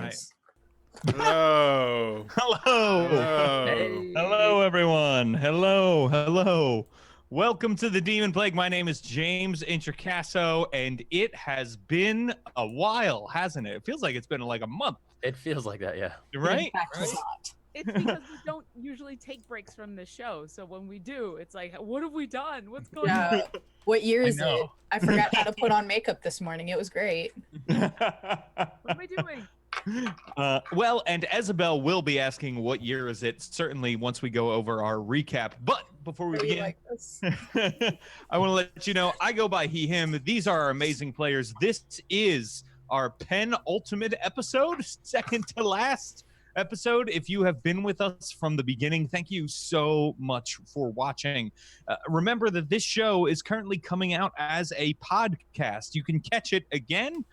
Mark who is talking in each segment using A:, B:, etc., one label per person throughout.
A: Nice.
B: Hello.
C: Hello.
B: Hello.
C: Hello, everyone. Hello. Welcome to the Demonplague. My name is James Intricasso, and it has been a while, hasn't it? It feels like it's been like a month.
D: It feels like that, yeah.
C: Right?
A: It's because we don't usually take breaks from the show. So when we do, it's like, what have we done? What's going on?
E: What year is
C: know.
E: it? I forgot how to put on makeup this morning. It was great.
A: What am I doing?
C: Well, and Isabel will be asking what year is it, certainly once we go over our recap. But before we
E: Are you
C: begin,
E: like this?
C: I want to let you know, I go by he, him. These are our amazing players. This is our penultimate episode, second to last episode. If you have been with us from the beginning, thank you so much for watching. Remember that this show is currently coming out as a podcast. You can catch it again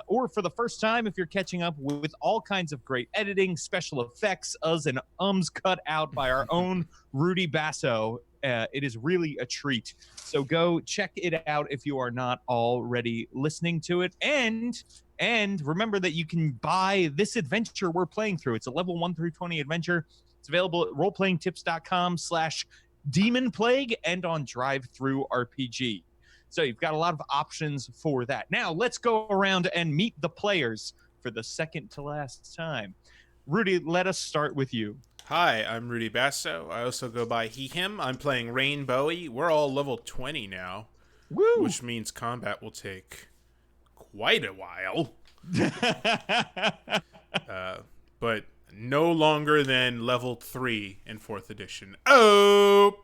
C: or for the first time if you're catching up with all kinds of great editing, special effects, us and ums cut out by our own Rudy Basso. It is really a treat. So go check it out if you are not already listening to it. And remember that you can buy this adventure we're playing through. It's a level 1 through 20 adventure. It's available at roleplayingtips.com/Demonplague and on DriveThruRPG. So you've got a lot of options for that. Now let's go around and meet the players for the second to last time. Rudy, let us start with you.
B: Hi, I'm Rudy Basso. I also go by he, him. I'm playing Rain Bowie. We're all level 20 now,
C: Woo!
B: which means combat will take quite a while. But no longer than level 3 in 4th edition. Oh!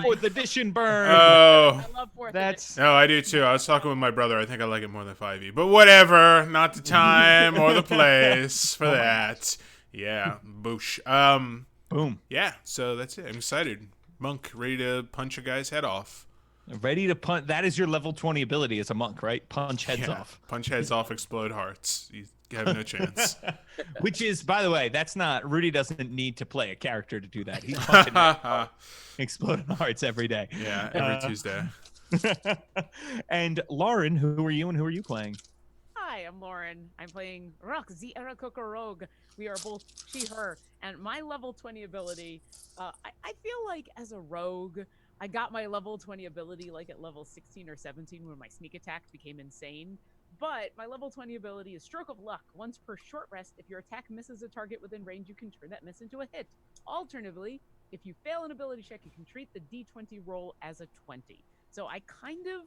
C: Fourth edition burn.
B: Oh.
A: I love fourth.
C: That's
B: No, I do too. I was talking with my brother. I think I like it more than 5e. But whatever. Not the time or the place for that. Yeah. Boosh.
C: boom.
B: Yeah, so that's it. I'm excited. Monk, ready to punch a guy's head off.
C: Ready to punch. That is your level 20 ability as a monk, right? Punch heads off.
B: Punch heads off, explode hearts. You have no chance.
C: Which is, by the way, that's not. Rudy doesn't need to play a character to do that. He's punching exploding hearts every day.
B: Yeah, every Tuesday.
C: And Lauren, who are you and who are you playing?
A: Hi, I'm Lauren. I'm playing Rock the Arakoko Rogue. We are both she, her, and my level 20 ability. I feel like as a rogue, I got my level 20 ability like at level 16 or 17 when my sneak attack became insane. But my level 20 ability is Stroke of Luck. Once per short rest, if your attack misses a target within range, you can turn that miss into a hit. Alternatively, if you fail an ability check, you can treat the D20 roll as a 20. So I kind of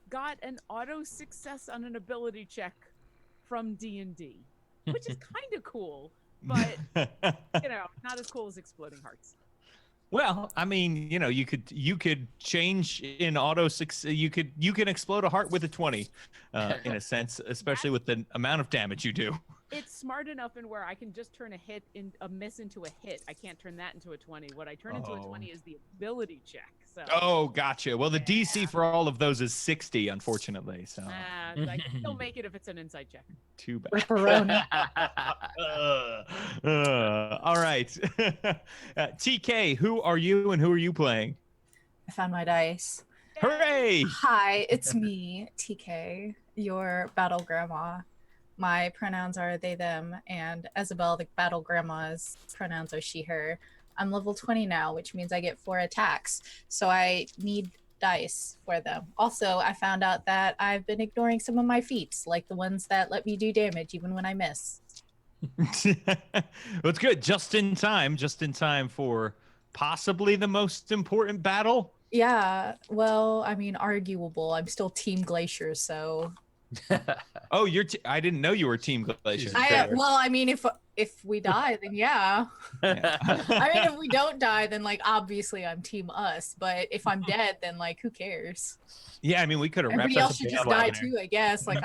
A: got an auto success on an ability check from D&D, which is kind of cool, but not as cool as exploding hearts.
C: Well, I mean, you could change in auto success. You can explode a heart with a 20, in a sense, especially with the amount of damage you do.
A: It's smart enough in where I can just turn a miss into a hit. I can't turn that into a 20. What I turn into a 20 is the ability check. So.
C: Oh, gotcha. Well, the DC for all of those is 60, unfortunately. So
A: I can still make it if it's an insight check.
C: too bad.
E: Ripperoni.
C: All right. TK, who are you and who are you playing?
E: I found my dice.
C: Hooray!
E: Hi, it's me, TK, your battle grandma. My pronouns are they, them, and Isabel, the battle grandma's pronouns are she, her. I'm level 20 now, which means I get 4 attacks, so I need dice for them. Also, I found out that I've been ignoring some of my feats, like the ones that let me do damage even when I miss.
C: Well, it's good. Just in time for possibly the most important battle.
E: Yeah, well, I mean, arguable. I'm still Team Glacier, so...
C: Oh, I didn't know you were Team Glacier.
E: Well, I mean, if we die, then yeah. I mean, if we don't die, then like obviously I'm Team Us. But if I'm dead, then like who cares?
C: Yeah, I mean, we could have.
E: Everybody else should just die too, I guess. Like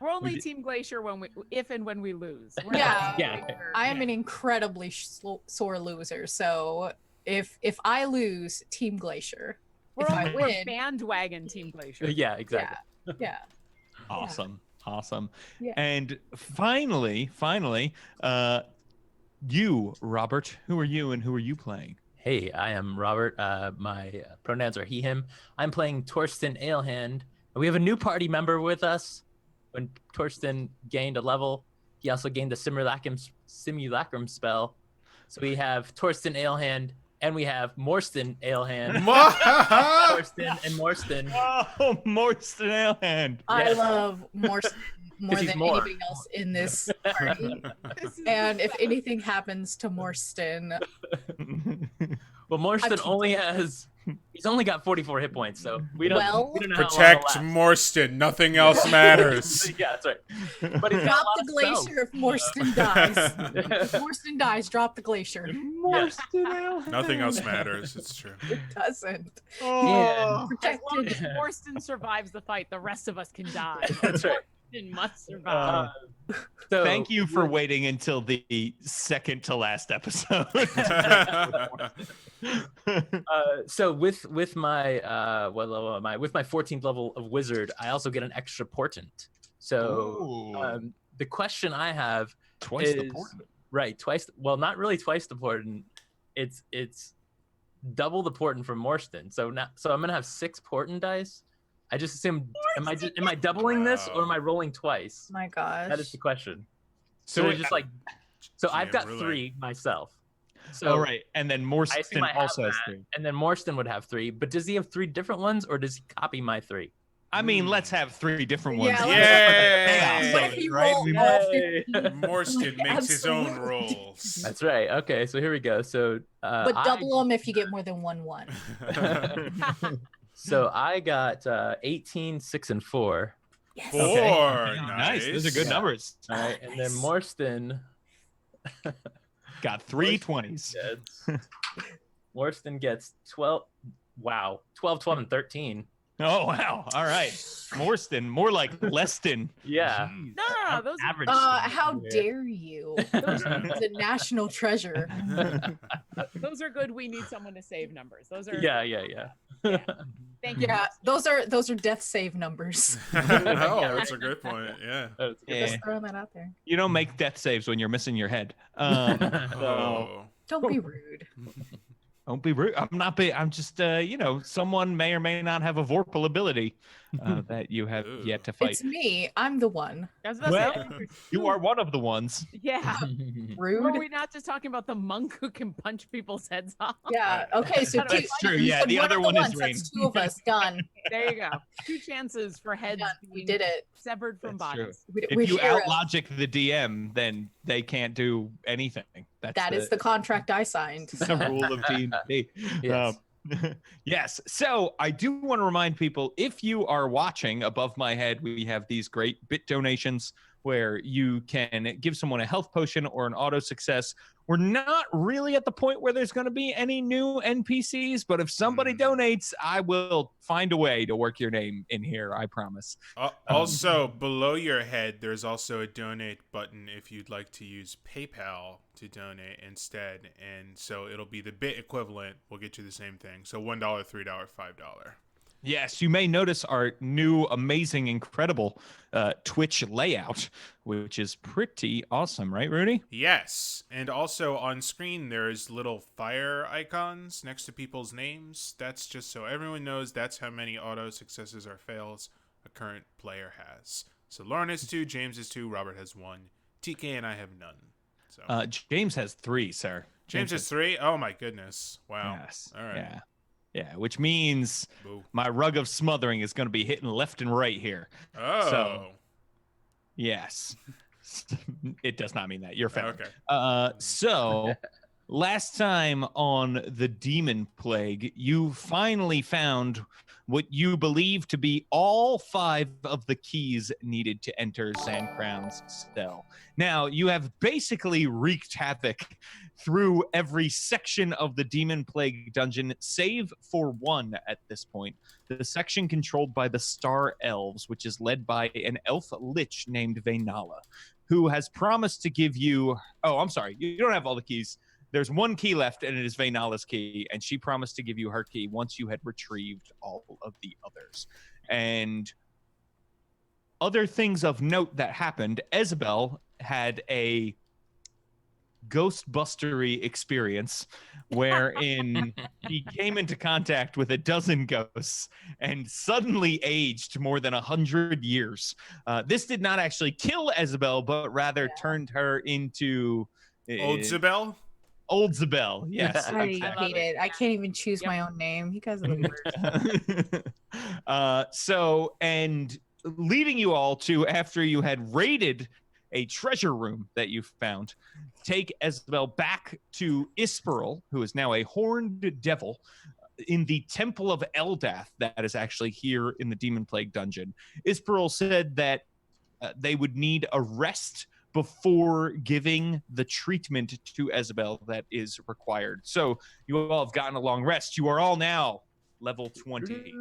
A: We're only Team Glacier if and when we lose.
E: Yeah. I am an incredibly sore loser. So if I lose, Team Glacier.
A: We're bandwagon Team Glacier.
D: Yeah, exactly.
E: Yeah.
C: Awesome.
E: Yeah.
C: And finally, you, Robert, who are you and who are you playing?
D: Hey, I am Robert. My pronouns are he, him. I'm playing Torsten Alehand. We have a new party member with us. when Torsten gained a level, he also gained the simulacrum spell. So we have Torsten Alehand, and we have Morstan Alehand. Torsten and Morstan.
C: Oh, Morstan Alehand.
E: I
D: Yes.
E: love Morstan more
D: 'Cause he's
E: than
D: more.
E: anything else in this party. And if anything happens to Morstan,
D: Well, Morstan
E: keep
D: only he's only got 44 hit points, so we don't,
E: Well-
D: we don't know how long
B: Protect
D: it'll last.
B: Morstan. Nothing else matters.
D: Yeah, that's right. But he's got
E: drop
D: a lot
E: the
D: of spells.
E: glacier if Morstan dies. If Morstan dies, drop the glacier.
C: Morstan Alehand.
B: Nothing else matters. It's true.
E: It doesn't.
C: Oh.
A: As long
E: Protected.
A: as Morstan survives the fight, the rest of us can die.
D: That's right.
A: Morstan must survive.
D: So
C: Thank you for waiting until the second to last episode.
D: So with my what level am I? With my 14th level of wizard, I also get an extra portent. So
C: Ooh.
D: the question I have
C: Twice the
D: is
C: portent.
D: right twice. Well, not really twice the portent. It's double the portent from Morstan. So I'm gonna have 6 portent dice. I just assume am I doubling this or am I rolling twice?
E: My gosh.
D: That is the question.
C: So
D: So it's just like so I've
B: GM
D: got
B: roulette.
D: 3 myself. So
C: oh, right. And then
D: I assume I
C: Morstan
D: have
C: also has
D: that,
C: 3.
D: and then Morstan would have 3. But does he have 3 different ones, or does he copy my 3?
C: I mean, let's have 3 different ones.
E: Yeah,
B: Yay!
E: What if he
C: Right?
E: rolled
C: We-
E: all
D: Yay.
E: 15?
B: Morstan makes his own
E: Absolutely.
B: rolls.
D: That's right. Okay, so here we go. So
E: But double them if you get more than 1/1.
D: So I got 18, 6, and 4.
E: Yes.
B: Four.
C: Okay.
B: Nice.
C: Those are good
D: Yeah.
C: numbers.
D: All right, and then
E: Nice.
D: Morstan
C: Got 3 20s.
D: gets Morstan gets 12. Wow, 12, 12, and 13.
C: Oh, wow. All right. Morstan, more like Leston.
D: Yeah.
C: Jeez.
A: No, those are
C: Average.
E: How dare you? Those are the national treasure.
A: those are good. We need someone to save numbers. Those are
D: Yeah.
A: Thank you.
E: Yeah, those are death save numbers.
B: Oh, that's a good point. Yeah.
C: Yeah.
E: Just throwing that out there.
C: You don't make death saves when you're missing your head. So
B: Oh.
E: Don't be rude.
C: don't be rude. I'm just, someone may or may not have a Vorpal ability that you have
B: Ooh.
C: yet to fight.
E: It's me. I'm the one.
A: I was about to
C: Well,
A: say,
C: You are one of the ones.
A: yeah.
E: Rude.
A: Were we not just talking about the monk who can punch people's heads off?
E: Yeah. Okay. So
A: That's
E: two,
C: true,
E: you
C: yeah,
E: said
C: the other
E: of
C: one is
E: ones,
C: Rain.
E: That's 2 of us. Done.
A: There you go. 2 chances for heads
E: Done. We
A: being
E: did it.
A: severed from
C: That's true.
A: bodies.
E: We're
C: If you
E: heroes.
C: outlogic the DM, then they can't do anything.
E: That is the contract I signed.
C: the rule of D&D.
D: Yes.
C: Yes. So I do want to remind people, if you are watching above my head, we have these great bit donations where you can give someone a health potion or an auto success. We're not really at the point where there's going to be any new NPCs, but if somebody donates, I will find a way to work your name in here. I promise.
B: Also, below your head, there's also a donate button if you'd like to use PayPal to donate instead. And so it'll be the bit equivalent. We'll get you the same thing. So $1, $3, $5.
C: Yes, you may notice our new, amazing, incredible Twitch layout, which is pretty awesome, right, Rudy?
B: Yes. And also on screen, there's little fire icons next to people's names. That's just so everyone knows that's how many auto successes or fails a current player has. So Lauren has 2, James has 2, Robert has 1, TK and I have none. So
C: James has 3, sir.
B: James has 3? Oh my goodness. Wow.
C: Yes.
B: All right.
C: Yeah. Yeah, which means
B: Boo.
C: my rug of smothering is going to be hitting left and right here.
B: Oh.
C: So- Yes. It does not mean that. You're fair.
B: Okay.
C: So last time on the Demon Plague, you finally found what you believe to be all 5 of the keys needed to enter Zancrown's cell. Now, you have basically wreaked havoc through every section of the Demon Plague dungeon, save for one at this point. The section controlled by the Star Elves, which is led by an elf lich named Vaynala, who has promised to give you... Oh, I'm sorry. You don't have all the keys. There's 1 key left, and it is Vaynala's key, and she promised to give you her key once you had retrieved all of the others. And other things of note that happened, Isabel had a ghostbustery experience wherein he came into contact with a dozen ghosts and suddenly aged more than 100 years. This did not actually kill Isabel, but rather turned her into
B: Old Zabel?
C: Old Zabel. Yes,
E: I
C: exactly.
E: hate it. I can't even choose my own name. You guys are the worst.
C: So, and leading you all to, after you had raided a treasure room that you found, take Isabel back to Isperl, who is now a horned devil, in the Temple of Eldath that is actually here in the Demonplague dungeon. Isperl said that they would need a rest before giving the treatment to Isabel that is required. So you all have gotten a long rest. You are all now level 20.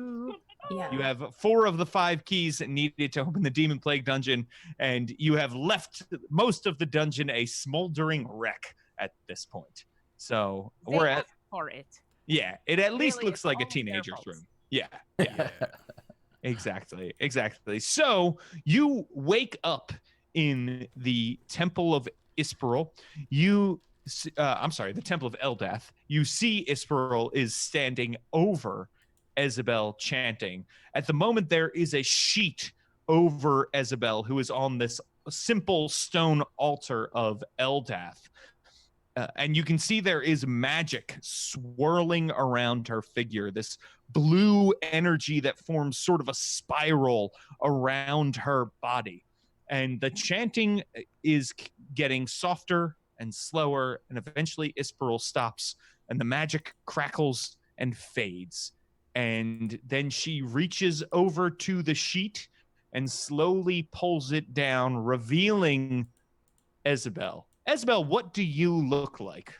E: Yeah.
C: You have 4 of the 5 keys needed to open the Demonplague dungeon, and you have left most of the dungeon a smoldering wreck at this point. So
A: They
C: we're
A: asked
C: at,
A: for it.
C: yeah, it at least
A: Really,
C: looks
A: it's
C: like a
A: all their
C: teenager's
A: fault.
C: room. Yeah.
B: Yeah.
C: Exactly. So you wake up in the Temple of Isperl. I'm sorry, the Temple of Eldath. You see Isperl is standing over Isabel chanting. At the moment, there is a sheet over Isabel, who is on this simple stone altar of Eldath. And you can see there is magic swirling around her figure, this blue energy that forms sort of a spiral around her body. And the chanting is getting softer and slower, and eventually Isperl stops, and the magic crackles and fades. And then she reaches over to the sheet and slowly pulls it down, revealing Isabel. Isabel, what do you look like?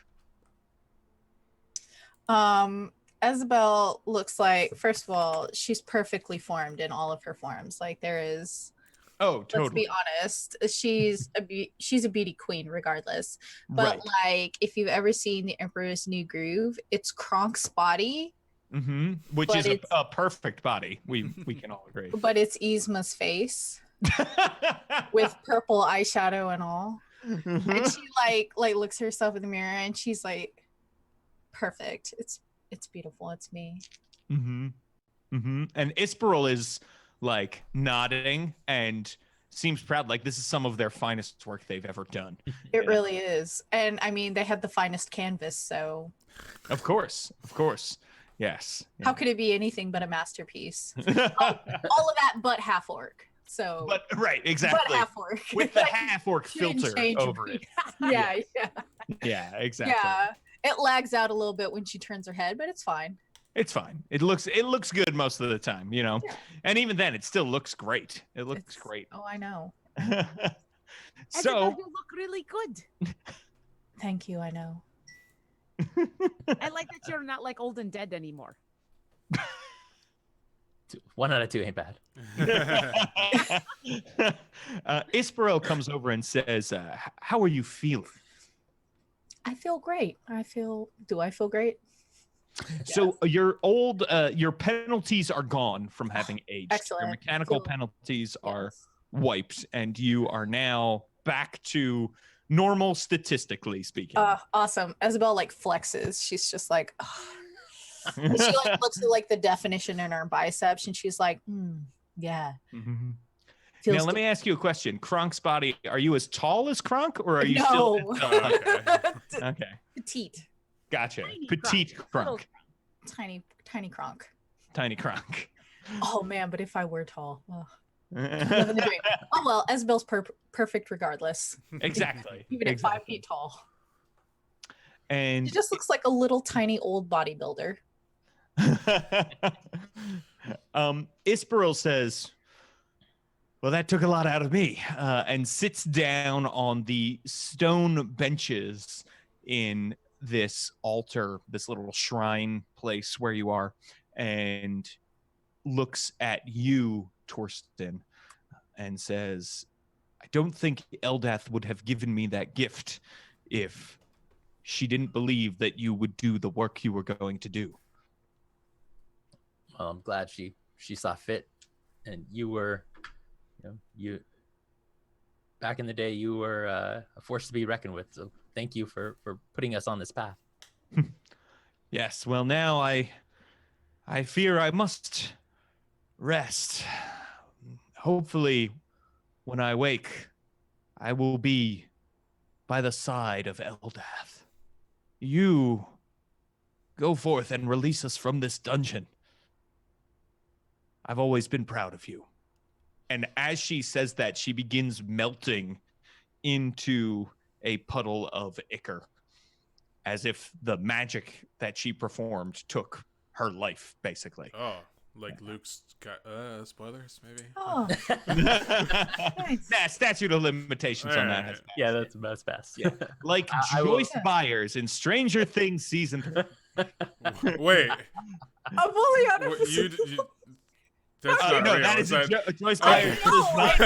E: Isabel looks like, first of all, she's perfectly formed in all of her forms. Like there is,
C: Oh, totally.
E: let's be honest, she's a beauty queen regardless. But
C: Right.
E: like if you've ever seen The Emperor's New Groove, it's Kronk's body,
C: Mm-hmm. Which
E: But
C: is a perfect body. We can all agree.
E: but it's Yzma's face with purple eyeshadow and all. And she like looks herself in the mirror and she's like, perfect. It's beautiful. It's me.
C: Mm-hmm. Mm-hmm. And Isperl is like nodding and seems proud, like this is some of their finest work they've ever done.
E: It really is. And I mean, they had the finest canvas, so
C: Of course. Yes.
E: how could it be anything but a masterpiece? All of that but half orc. So
C: But right, exactly.
E: but half orc.
C: With the
E: Like,
C: half orc filter over it.
E: yeah.
C: Yeah, exactly.
E: Yeah. It lags out a little bit when she turns her head, but it's fine.
C: It's fine. It looks good most of the time, you know.
E: Yeah.
C: And even then it still looks great. It looks great.
E: Oh, I know.
C: So
A: you look really good.
E: Thank you, I know.
A: I like that you're not like old and dead anymore.
D: 1 out of 2 ain't bad.
C: Isperl comes over and says, how are you feeling?
E: I feel great. Do I feel great?
C: So your penalties are gone from having aged.
E: Excellent.
C: Your mechanical
E: Cool.
C: penalties are
E: Yes.
C: wiped, and you are now back to normal, statistically speaking.
E: Awesome. Isabel like flexes. She's just like, ugh. And she like looks at like the definition in her biceps, and she's like, yeah.
C: Mhm.
E: Feels
C: Now, let me ask you a question. Kronk's body, are you as tall as Kronk, or are you
E: No.
C: still... Okay.
E: Petite,
C: Gotcha.
A: Tiny
C: Petite
A: Kronk.
C: Kronk.
E: tiny Kronk.
C: Tiny Kronk.
E: Oh man, but if I were tall, living the dream. Oh well, Isabel's perfect regardless.
C: Exactly.
E: Even at 5 feet tall,
C: And
E: she just looks like a little tiny old bodybuilder.
C: Isperl says, well, that took a lot out of me, and sits down on the stone benches in this altar, this little shrine place where you are, and looks at you, Torsten, and says, I don't think Eldath would have given me that gift if she didn't believe that you would do the work you were going to do.
D: Well, I'm glad she saw fit, and you were, you back in the day, you were a force to be reckoned with. So thank you for putting us on this path.
C: Yes, well now I fear I must rest. Hopefully when I wake I will be by the side of Eldath. You go forth and release us from this dungeon. I've always been proud of you. And as she says that, she begins melting into a puddle of ichor, as if the magic that she performed took her life, basically.
B: Oh, like Luke's got spoilers maybe.
E: Oh, nice.
C: Nah, statute of limitations on that. Has
D: Yeah, that's best.
C: Yeah. Like
D: I will-
C: Joyce Byers in Stranger Things season 3.
B: Wait,
E: I'm fully on
B: what, you that's not
C: no,
B: real.
C: that is
B: that...
C: Joyce
B: Okay.
C: Byers does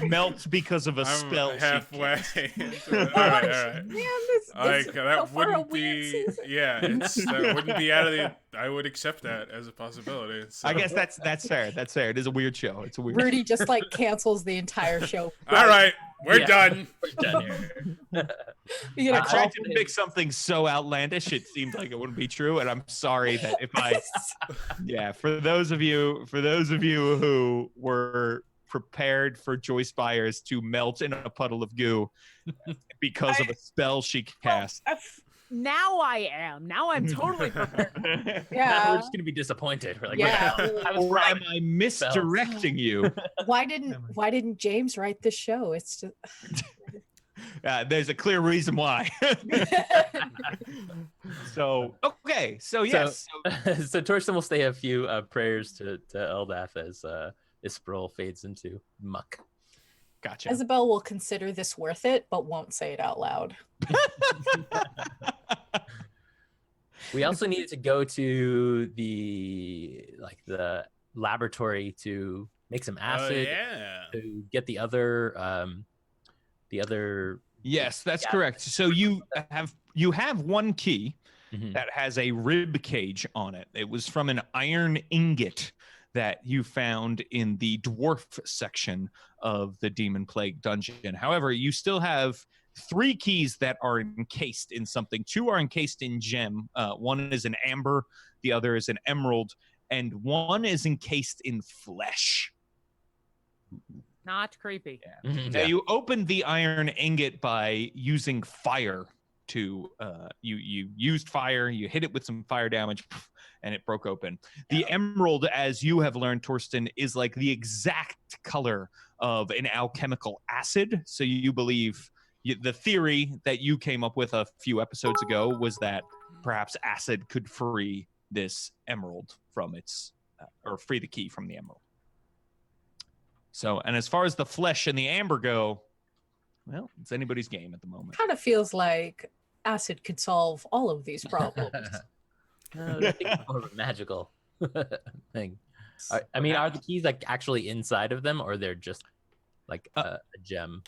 C: not melt because of a
B: I'm
C: spell. she
B: halfway.
C: cast.
B: All right, all right.
E: Man, this
B: Like
E: so
B: that
E: far a
B: wouldn't
E: weird
B: be,
E: season.
B: yeah. That wouldn't be out of the. I would accept that as a possibility. So.
C: I guess that's fair. That's fair. It is a weird show. It's a weird.
E: Rudy just like cancels the entire show.
B: All right, we're
D: Yeah.
B: done.
D: We're done here.
E: You
C: I
E: know,
C: tried to pick something so outlandish it seemed like it wouldn't be true, and I'm sorry that if I, yeah, for those of you who were prepared for Joyce Byers to melt in a puddle of goo because of a spell she cast.
A: Now I am. Now I'm totally prepared.
D: We're
E: yeah.
D: just gonna be
A: Disappointed.
D: We're like,
E: Yeah.
D: I was
C: Or
D: right.
C: am I misdirecting you?
E: Why didn't James write this show? It's just
C: There's a clear reason why. So okay, so yes,
D: So Torsten will say a few prayers to Eldath as Ispril fades into muck.
C: gotcha.
E: Isabel will consider this worth it, but won't say it out loud.
D: We also needed to go to the laboratory to make some
B: Oh
D: acid
B: yeah.
D: to get the other
C: Yes, that's
D: Yeah.
C: correct. So you have one key
D: Mhm.
C: that has a rib cage on it. It was from an iron ingot that you found in the dwarf section of the Demonplague dungeon. However, you still have 3 keys that are encased in something. 2 are encased in gem. One is an amber, the other is an emerald, and one is encased in flesh.
A: Not creepy.
D: Mhm,
C: Now
D: yeah.
C: you opened the iron ingot by using fire to you used fire, you hit it with some fire damage, and it broke open. The emerald, as you have learned, Torsten, is like the exact color of an alchemical acid. So you believe the theory that you came up with a few episodes ago was that perhaps acid could free this emerald from its or free the key from the emerald. So, and as far as the flesh and the amber go, well, it's anybody's game at the moment.
E: Kind of feels like acid could solve all of these problems.
D: No, I think it's more of a magical thing. I mean, are the keys like actually inside of them, or they're just like a gem?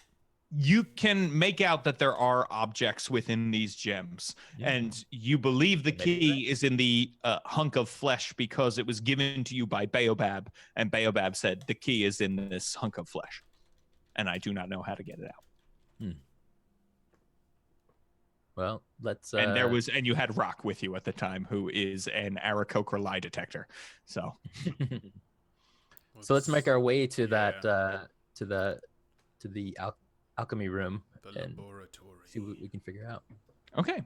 C: You can make out that there are objects within these gems, and you believe the
D: Maybe
C: key is in the hunk of flesh because it was given to you by Baobab, and Baobab said the key is in this hunk of flesh, and I do not know how to get it out.
D: Well, let's.
C: And you had Rock with you at the time, who is an Aarakocra lie detector. So
D: So let's make our way to
B: Yeah.
D: that to the alchemy room
B: The
D: and
B: laboratory.
D: see what we can figure out.
C: okay,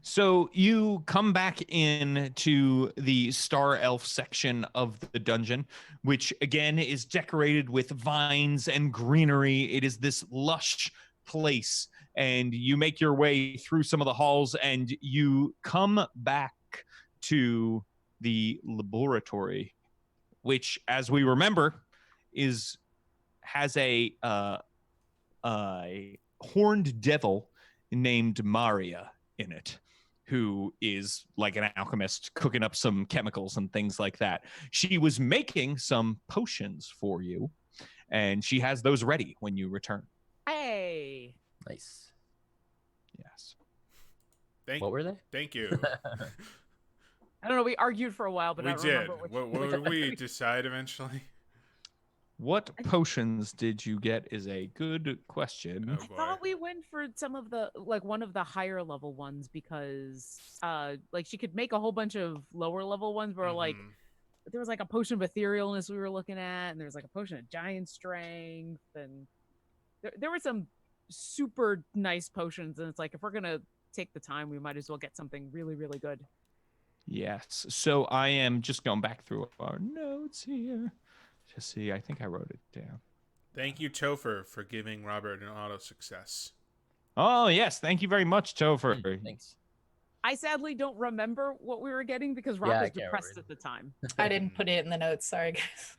C: so you come back in to the Star Elf section of the dungeon, which again is decorated with vines and greenery. It is this lush place, and you make your way through some of the halls, and you come back to the laboratory, which, as we remember, has a horned devil named Maria in it, who is like an alchemist cooking up some chemicals and things like that. She was making some potions for you, and she has those ready when you return.
A: Hey.
D: Nice.
C: Yes.
D: What were they?
B: Thank you.
A: I don't know. We argued for a while, but
B: We
A: I don't
B: did.
A: remember which.
B: What did we decide eventually?
C: What
A: I-
C: potions did you get is a good question.
B: Oh,
A: I
B: boy.
A: thought we went for some of the one of the higher level ones because like she could make a whole bunch of lower level ones where like
B: Mhm.
A: there was like a potion of etherealness we were looking at, and there was like a potion of giant strength, and there were some super nice potions, and it's like if we're gonna take the time, we might as well get something really, really good.
C: Yes. So I am just going back through our notes here. Just see, I think I wrote it down.
B: Thank you, Topher, for giving Robert an auto success.
C: Oh, yes. Thank you very much, Topher.
D: Thanks.
A: I sadly don't remember what we were getting because
D: Yeah,
A: Rock
D: I
A: was
D: can't
A: depressed
D: remember
A: at the time.
E: I didn't put it in the notes. Sorry, guys.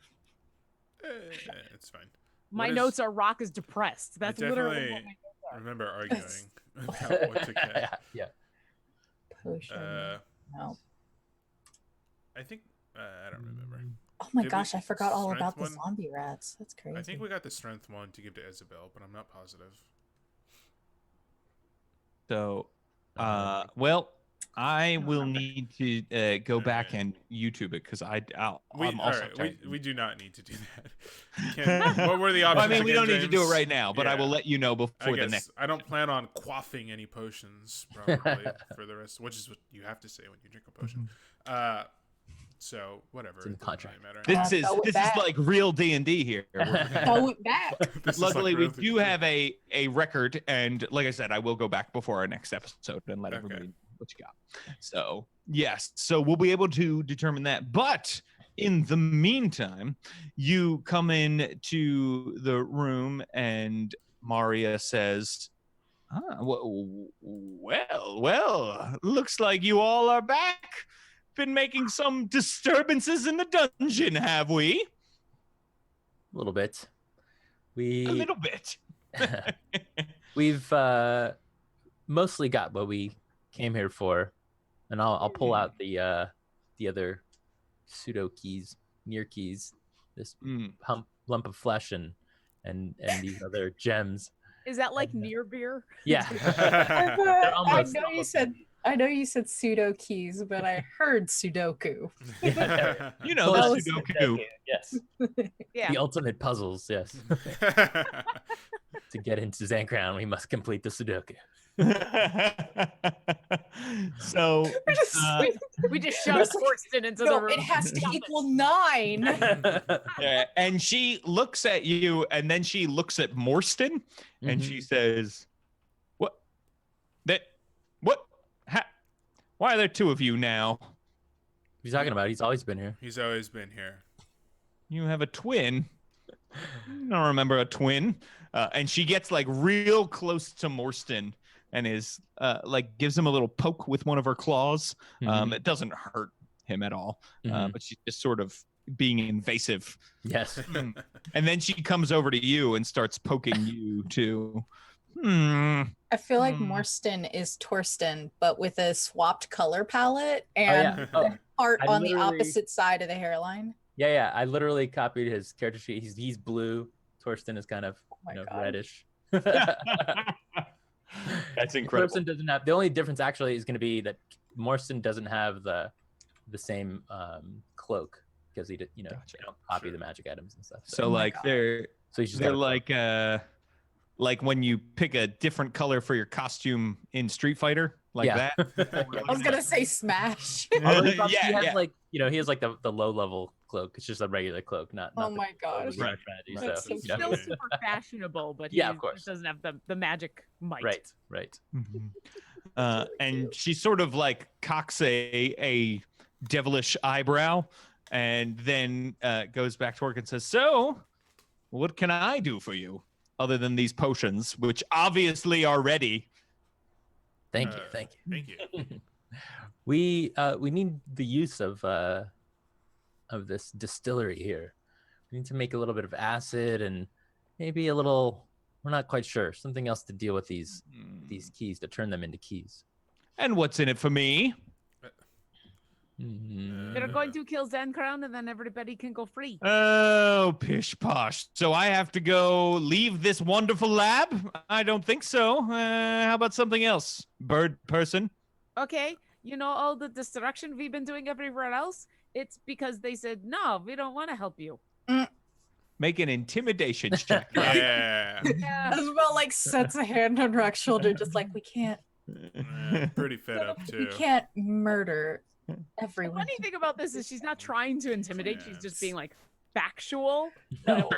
B: It's fine.
A: My
B: What is-
A: notes are Rock is depressed. That's literally
B: definitely
A: what my notes are.
B: remember arguing about what to get.
D: Yeah.
E: Potion. No.
B: I think I don't remember.
E: Oh my
B: Did we-
E: gosh, I forgot all
B: strength
E: about the
B: one?
E: zombie rats. That's crazy.
B: I think we got the strength one to give to Isabel, but I'm not positive.
C: So, well, I will
A: remember.
C: need to go back
B: Alright.
C: and YouTube it because I'm
B: All
C: also
B: right,
C: trying-
B: we do not need to do that. What were the options?
C: Well, I mean, we
B: again,
C: don't need to do it
B: James?
C: right now, but I
B: Yeah.
C: will let you know
B: I
C: before the
B: guess
C: next.
B: I don't plan on quaffing any potions probably for the rest, which is what you have to say when you drink a potion. So whatever.
D: It's in the
B: it doesn't
D: contract.
B: really matter.
C: This is
E: go with
C: this
E: that.
C: is like real D&D here. We're-
E: Throw it back.
B: This is
C: Luckily,
B: like
C: we do have a record, and like I said, I will go back before our next episode and let
B: Okay.
C: everybody know what you got. So yes, so we'll be able to determine that. But in the meantime, you come in to the room, and Maria says, well, looks like you all are back. Been making some disturbances in the dungeon, have we?
D: A little bit.
C: A little bit.
D: We've mostly got what we came here for, and I'll pull out the other pseudo keys, near keys, this lump of flesh and these other gems.
A: Is that like near beer?
D: Yeah.
E: I
D: almost-
E: know you said pseudo keys, but I heard Sudoku.
C: You know,
E: That
C: the
E: was-
C: Sudoku.
D: Yes.
A: Yeah.
D: The ultimate puzzles, yes. To get into Zancrown, we must complete the Sudoku.
C: So,
A: We just shoved Torsten into the
E: No,
A: room.
E: it has to
A: Stop
E: equal 9.
C: and she looks at you, and then she looks at Morstan, and she says, "What? That? What? Why are there two of you now?
D: What are you talking about? He's always been here.
B: He's always been here.
C: You have a twin? I don't remember a twin." And she gets like real close to Morstan and is like gives him a little poke with one of her claws. It doesn't hurt him at all, but she's just sort of being invasive.
D: Yes.
C: And then she comes over to you and starts poking you too.
E: I feel like
C: Hmm.
E: Morstan is Torsten, but with a swapped color palette
D: Oh,
E: and
D: yeah. Oh,
E: heart
D: I
E: on the
D: literally-
E: opposite side of the hairline.
D: yeah. I literally copied his character sheet. He's blue. Torsten is kind of
E: my God.
D: reddish.
C: That's incredible.
D: Torsten doesn't have. The only difference actually is going to be that Morstan doesn't have the same cloak because he did,
C: Gotcha.
D: they don't copy
B: Sure.
D: the magic items and stuff.
C: So
E: Oh my
C: like
E: God.
C: they're
D: so he's just
C: they're
D: got a cloak.
C: like when you pick a different color for your costume in Street Fighter, like
D: Yeah.
C: that.
E: I was gonna say Smash.
D: Although he probably-
C: yeah,
D: he has
C: yeah.
D: like he has like the low level cloak. It's just a regular cloak, not.
E: Oh
D: the
E: my gosh.
D: Right.
E: That's
D: So,
E: so
D: you know.
A: Still super fashionable, but
D: Yeah,
A: he
D: of course.
A: just doesn't have the magic might.
D: Right.
C: And she sort of like cocks a devilish eyebrow, and then goes back to work and says, "So, what can I do for you, other than these potions, which obviously are ready?"
D: Thank you.
B: Thank you.
D: We need the use of this distillery here. We need to make a little bit of acid and maybe a little. We're not quite sure. Something else to deal with these keys to turn them into keys.
C: And what's in it for me?
A: They're going to kill Zencrown, and then everybody can go free.
C: Oh, pish posh. So I have to go leave this wonderful lab? I don't think so. How about something else, bird person?
A: Okay, you know all the destruction we've been doing everywhere else? It's because they said, no, we don't want to help you.
C: Make an intimidation check.
B: Yeah.
A: Yeah.
E: Isabel like sets a hand on Rock's shoulder, just like we can't
B: Pretty fed up
E: we
B: too.
E: can't murder
A: The
E: everyone.
A: funny thing about this is she's not trying to intimidate. She's
B: Yes.
A: just being like factual. So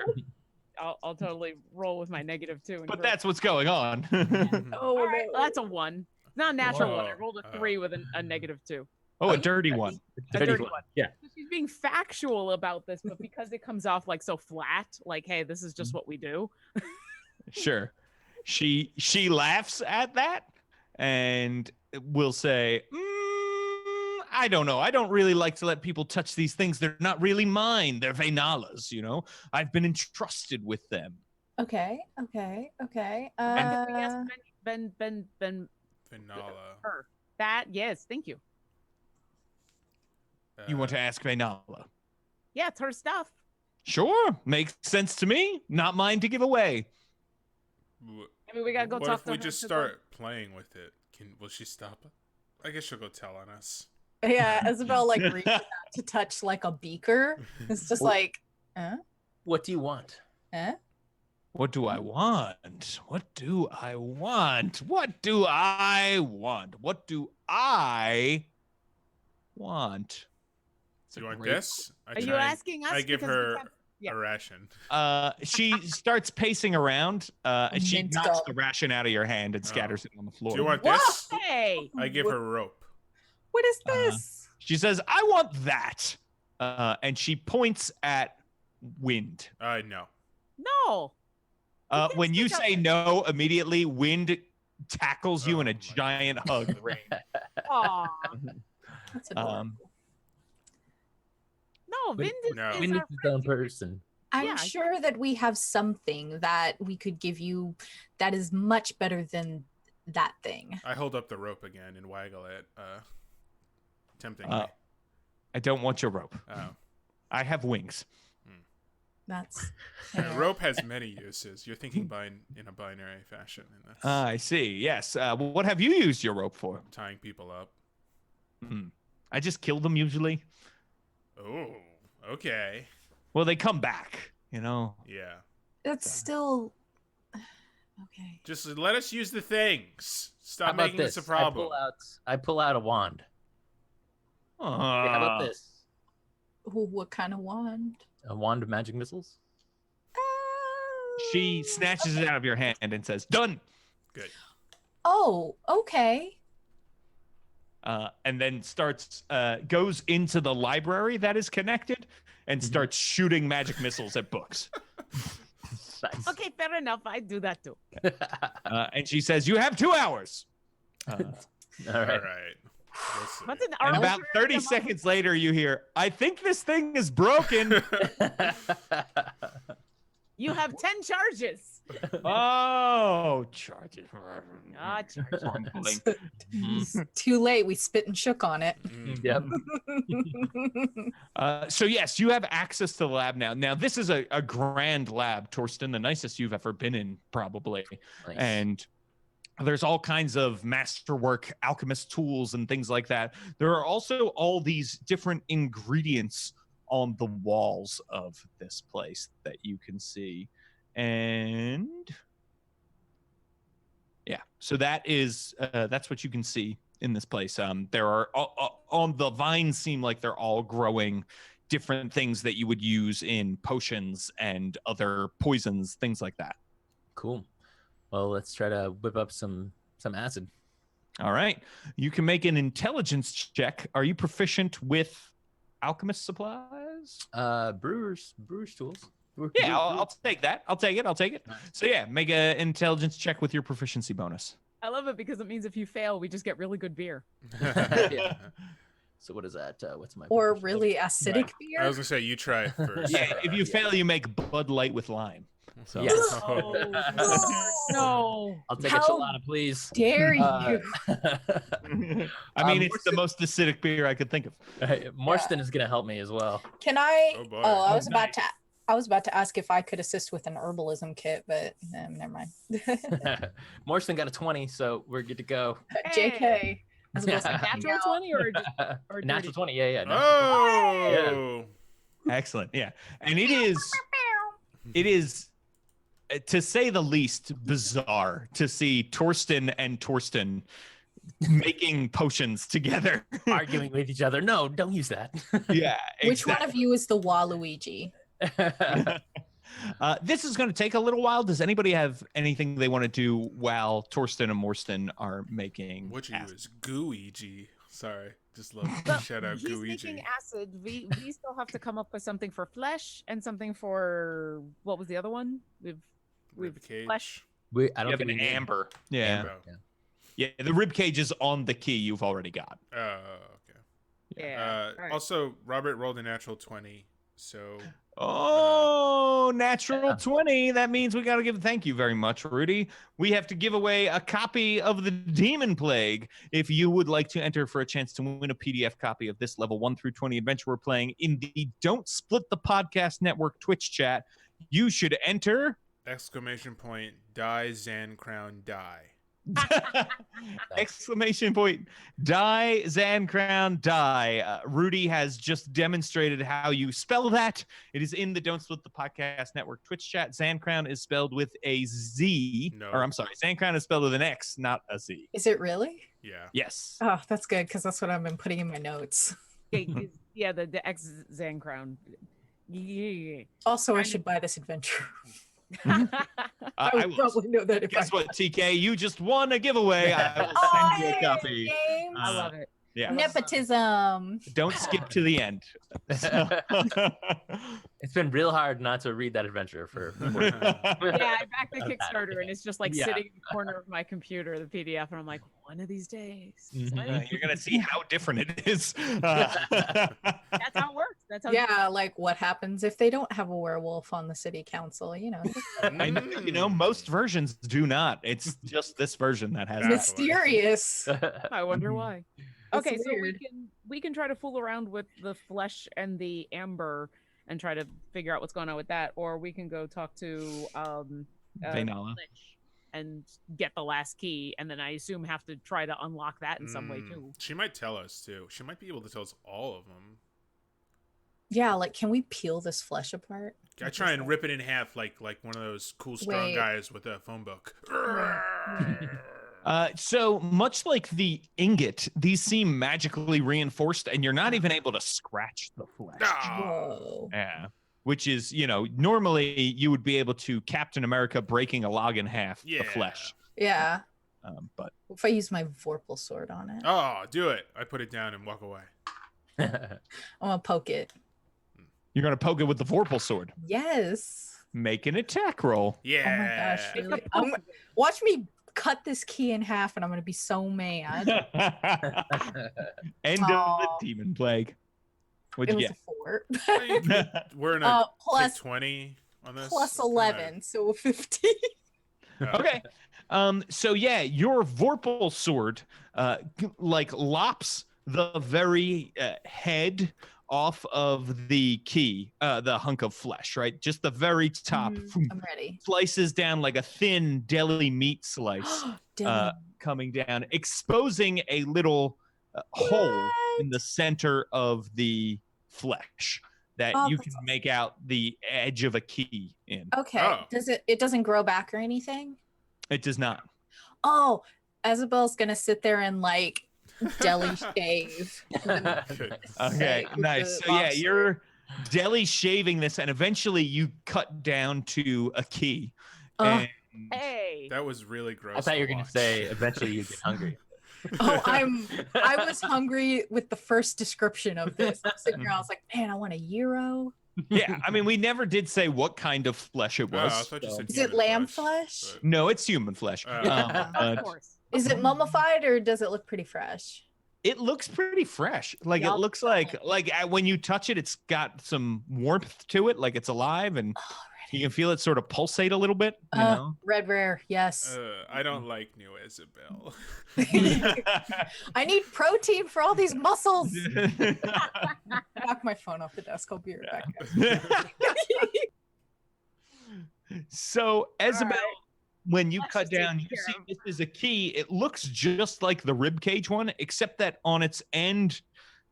A: I'll totally roll with my -2. and
C: But
A: grow.
C: that's what's going on.
E: Oh
A: All right,
E: no.
A: well, that's a 1. Not a natural 1. I
B: Whoa.
A: rolled a 3 with a -2.
C: Oh, a dirty one.
A: A dirty
D: one.
A: one.
D: Yeah.
A: So she's being factual about this, but because it comes off like so flat, like, hey, this is just what we do.
C: Sure. She laughs at that and will say, I don't know. I don't really like to let people touch these things. They're not really mine. They're Vainalas, you know. I've been entrusted with them.
E: Okay.
A: We asked Ben
B: Vanilla.
A: her. That, yes, thank you.
C: You want to ask Vainala?
A: Yeah, it's her stuff.
C: Sure. Makes sense to me. Not mine to give away.
A: I mean, we gotta go
B: What
A: talk
B: if
A: to
B: we
A: her
B: just
A: to
B: start playing with it? Will she stop it? I guess she'll go tell on us.
E: Yeah, Isabel like reaches out to touch like a beaker. It's just like,
D: What do you want?
C: What do I want? What do I want? What do I want? What do I want?
B: Do you want
D: great-
B: this?
A: Are you asking us?
B: I give
A: Because we
B: her
A: can't- yeah.
B: a ration.
C: She starts pacing around and she
E: Mint
C: knocks
E: gum.
C: the ration out of your hand and scatters it on the floor.
B: Do you want
E: Whoa!
B: this?
A: Hey,
B: I give her rope.
E: What is this?
C: She says, I want that. And she points at Wind.
B: No.
A: no. can't
C: When you
A: stick out
C: say
A: my-
C: no, immediately Wind tackles you in a
B: Oh my
C: giant hug.
A: Aw.
E: That's adorable.
A: No, Vind is,
B: No.
A: is
D: Wind is
A: our
D: his
A: friend.
D: own person.
E: I'm
A: yeah, I
E: sure that we have something that we could give you that is much better than that thing.
B: I hold up the rope again and waggle it, temptingly.
C: I don't want your rope.
B: Oh.
C: I have wings.
E: That's
B: Yeah, rope has many uses. You're thinking in a binary fashion, and that's
C: I see. Yes. What have you used your rope for?
B: tying people up.
C: I just kill them usually.
B: Oh, okay.
C: Well, they come back, you know.
B: Yeah.
E: It's still okay.
B: Just let us use the things.
D: How
B: Stop
D: about
B: making this
D: this?
B: a problem.
D: I pull out a wand. How about this?
E: Ooh, what kind of wand?
D: A wand of magic missiles?
C: She snatches it out of your hand and says, "Done."
B: Good.
E: Oh, okay.
C: And then goes into the library that is connected and starts shooting magic missiles at books.
D: Nice.
A: Okay, fair enough. I do that too.
C: And she says, "You have 2 hours."
D: All
B: All
D: right.
B: right. We'll see.
A: What's an
C: And about
A: arbitrary
C: 30
A: amount-
C: seconds later, you hear, "I think this thing is broken."
A: You have 10 charges.
C: Oh, charges.
A: Ah, charges.
C: Crumbling.
E: It's too late. We spit and shook on it.
B: Mm.
D: Yep.
C: So yes, you have access to the lab now. Now this is a grand lab, Torsten, the nicest you've ever been in, probably.
D: Nice.
C: And there's all kinds of masterwork, alchemist tools, and things like that. There are also all these different ingredients on the walls of this place that you can see. And yeah, so that's what you can see in this place. There are on the vines seem like they're all growing different things that you would use in potions and other poisons, things like that.
D: Cool. Well, let's try to whip up some acid.
C: All right, you can make an intelligence check. Are you proficient with alchemist supplies?
D: Brewer's tools.
C: Yeah, I'll take that. I'll take it.
D: Nice.
C: So yeah, make an intelligence check with your proficiency bonus.
A: I love it because it means if you fail, we just get really good beer.
D: Yeah. So what is that? What's my
E: Or
D: proficiency?
E: really acidic
B: I
E: beer.
B: was gonna say you try it first.
C: Yeah, if you fail, you make Bud Light with lime. So
D: Yes.
A: Oh, no.
D: I'll take
E: How
D: a Chelada, please.
E: Dare you?
C: I mean, it's the most acidic beer I could think of.
D: Morstan is gonna help me as well.
E: Can I?
B: Oh, boy.
E: I was
C: Oh,
E: about
C: nice.
E: to. I was about to ask if I could assist with an herbalism kit, but never mind.
D: Morstan got a 20, so we're good to go.
E: JK. As well as like,
A: Natural 20 or just or
D: Natural
A: dirty?
D: 20, yeah.
B: Oh.
C: Excellent. Yeah, and it is it is, to say the least, bizarre to see Torsten and Torsten making potions together.
D: Arguing with each other. No, don't use that.
C: Yeah.
E: Which one of you is the Waluigi?
C: This is going to take a little while. Does anybody have anything they want to do while Torsten and Morsten are making?
B: What you
C: acid?
B: is Gooigi. Sorry, just love
A: Well,
B: shout out
A: he's
B: Gooigi.
A: making acid. We still have to come up with something for flesh and something for what was the other one? We've
B: Ribcage.
A: flesh.
D: I
C: You
D: don't
C: have
D: think
C: an
D: we need
C: amber. Yeah.
D: Amber.
C: Yeah. The rib cage is on the key you've already got.
B: Oh, okay.
A: Yeah. All right.
B: Also, Robert rolled a natural 20, so
C: Oh, natural 20. That means we got to give thank you very much, Rudy. We have to give away a copy of the Demonplague. If you would like to enter for a chance to win a PDF copy of this level 1 through 20 adventure we're playing in the Don't Split the Podcast Network Twitch chat, you should enter
B: exclamation point, die Zan Crown die.
C: exclamation point, die Zancrown die. Rudy has just demonstrated how you spell that. It is in the Don't Split the Podcast Network Twitch chat. Zancrown is spelled with a Z.
B: No.
C: Or I'm sorry, Zancrown is spelled with an X, not a Z.
E: Is it really?
B: Yeah.
C: Yes.
E: Oh, that's good because that's what I've been putting in my notes.
A: Yeah, the X Zan crown. Yeah.
E: Also, I should buy this adventure.
C: I
E: I would
C: will-
E: probably know that if
C: Guess
E: I
C: what, TK? You just won a giveaway. I will
E: Oh,
C: send you a
E: hey,
C: copy.
E: James.
A: I love it.
C: Yeah.
E: Nepotism.
C: Don't skip to the end.
D: It's been real hard not to read that adventure for.
A: Yeah, I backed the
D: Okay.
A: Kickstarter and it's just like
D: Yeah.
A: sitting in the corner of my computer, the PDF, and I'm like, one of these days.
D: Mhm.
C: You're gonna see how different it is.
A: That's how it works. That's how
E: Yeah, like what happens if they don't have a werewolf on the city council? You know,
C: Most versions do not. It's just this version that has.
B: That's
C: that.
E: mysterious.
A: I wonder why.
E: That's
A: Okay, so
E: weird.
A: we can try to fool around with the flesh and the amber and try to figure out what's going on with that, or we can go talk to
C: Vaynala.
A: Lich and get the last key, and then I assume have to try to unlock that in some way too.
B: She might tell us too. She might be able to tell us all of them.
E: Yeah, like can we peel this flesh apart?
B: I try and rip it in half like one of those cool strong
E: Wait.
B: guys with a phone book.
C: So much like the ingot, these seem magically reinforced, and you're not even able to scratch the flesh.
B: Ah.
E: Whoa.
C: Yeah. Which is, normally you would be able to Captain America breaking a log in half,
B: Yeah.
C: the flesh.
E: Yeah.
C: But
E: If I use my Vorpal sword on it,
B: Oh, do it. I put it down and walk away.
E: I'm gonna poke it.
C: you're going to poke it with the Vorpal sword.
E: Yes.
C: Make an attack roll.
B: Yeah.
E: Oh my gosh, really? Watch me cut this key in half, and I'm gonna be so mad.
C: End of
E: Aw.
C: the Demon Plague. What'd
E: It
C: you
E: was a 4.
B: Well, you could- We're in a take
E: plus
B: 20 on this.
E: plus
B: It's kinda-
E: 11, so 15.
B: Oh.
C: Okay. So yeah, your Vorpal sword lops the very head off of the key, the hunk of flesh, right? Just the very top.
E: I'm ready.
C: Slices down like a thin deli meat slice
E: Dylan.
C: coming down, exposing a little hole in the center of the flesh that
E: Oh,
C: you
E: that's
C: can make out the edge of a key in.
E: Okay.
B: Oh.
E: It doesn't grow back or anything?
C: It does not.
E: Oh, Isabel's gonna sit there and like deli shave.
B: Good.
C: Okay,
E: with
C: nice.
E: the
C: So yeah,
E: lobster.
C: you're deli shaving this, and eventually you cut down to a key.
E: Oh.
C: And
A: Hey,
B: That was really gross.
D: I thought you were
B: going
D: gonna say eventually you get hungry.
E: Oh, I was hungry with the first description of this. I was sitting here, I was like, man, I want a gyro.
C: yeah, I mean, we never did say what kind of flesh it
B: Oh, I
C: was.
B: thought you
C: so-
B: said
E: Is it
B: human
E: lamb flesh?
B: but-
C: No, it's human flesh.
B: Oh.
A: of
C: But
A: course.
E: Is it mummified or does it look pretty fresh?
C: it looks pretty fresh. Like
E: Y'all
C: it looks like when you touch it, it's got some warmth to it, like it's alive, and you can feel it sort of pulsate a little bit. You know.
E: Red rare, yes.
B: I don't like new Isabel.
E: I need protein for all these muscles. Knock my phone off the desk. I'll be right back.
C: So, Isabel, when you
A: Let's
C: cut
A: just take
C: down, you
A: care
C: see
A: of-
C: this is a key. It looks just like the rib cage one, except that on its end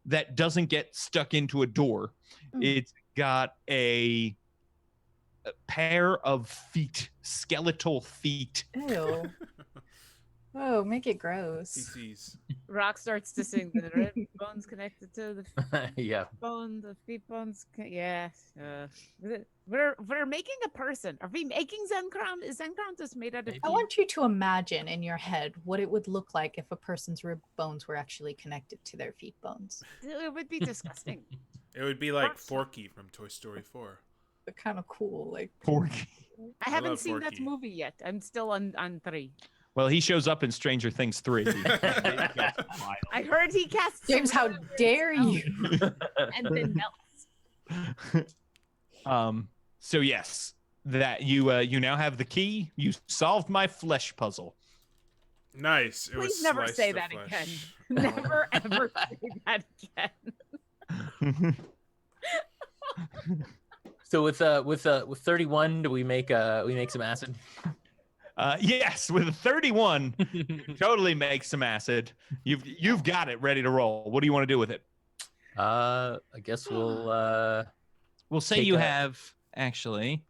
C: that doesn't get stuck into a door,
E: Hmm.
C: it's got a pair of feet, skeletal feet.
E: Ew. Oh, make it gross.
B: PCs.
A: Rock starts to sing the rib bones connected to the
D: Yeah.
A: bone, the feet bones. Yeah. We're making a person. Are we making Zenkron? Is Zenkron just made out of
D: Maybe.
E: I
A: feet?
E: want you to imagine in your head what it would look like if a person's rib bones were actually connected to their feet bones.
A: It would be disgusting.
B: It would be like Forky from Toy Story 4.
E: But kind of cool, like
C: Porky.
A: I
B: I
A: haven't
B: love
A: seen that
B: Forky.
A: movie yet. I'm still on 3.
C: Well, he shows up in Stranger Things 3.
A: I heard he casts
E: James, how dare you?
A: and then melts.
C: So yes, that you now have the key. You solved my flesh puzzle.
B: Nice. It was
A: Please never
B: sliced
A: say
B: of
A: that
B: flesh.
A: again. Never ever say that again.
D: So with 31, do we make some acid?
C: Yes, with a 31, you totally make some acid. You've got it ready to roll. What do you want to do with it?
D: I guess we'll
C: We'll say
D: Take
C: you
D: a-
C: have actually.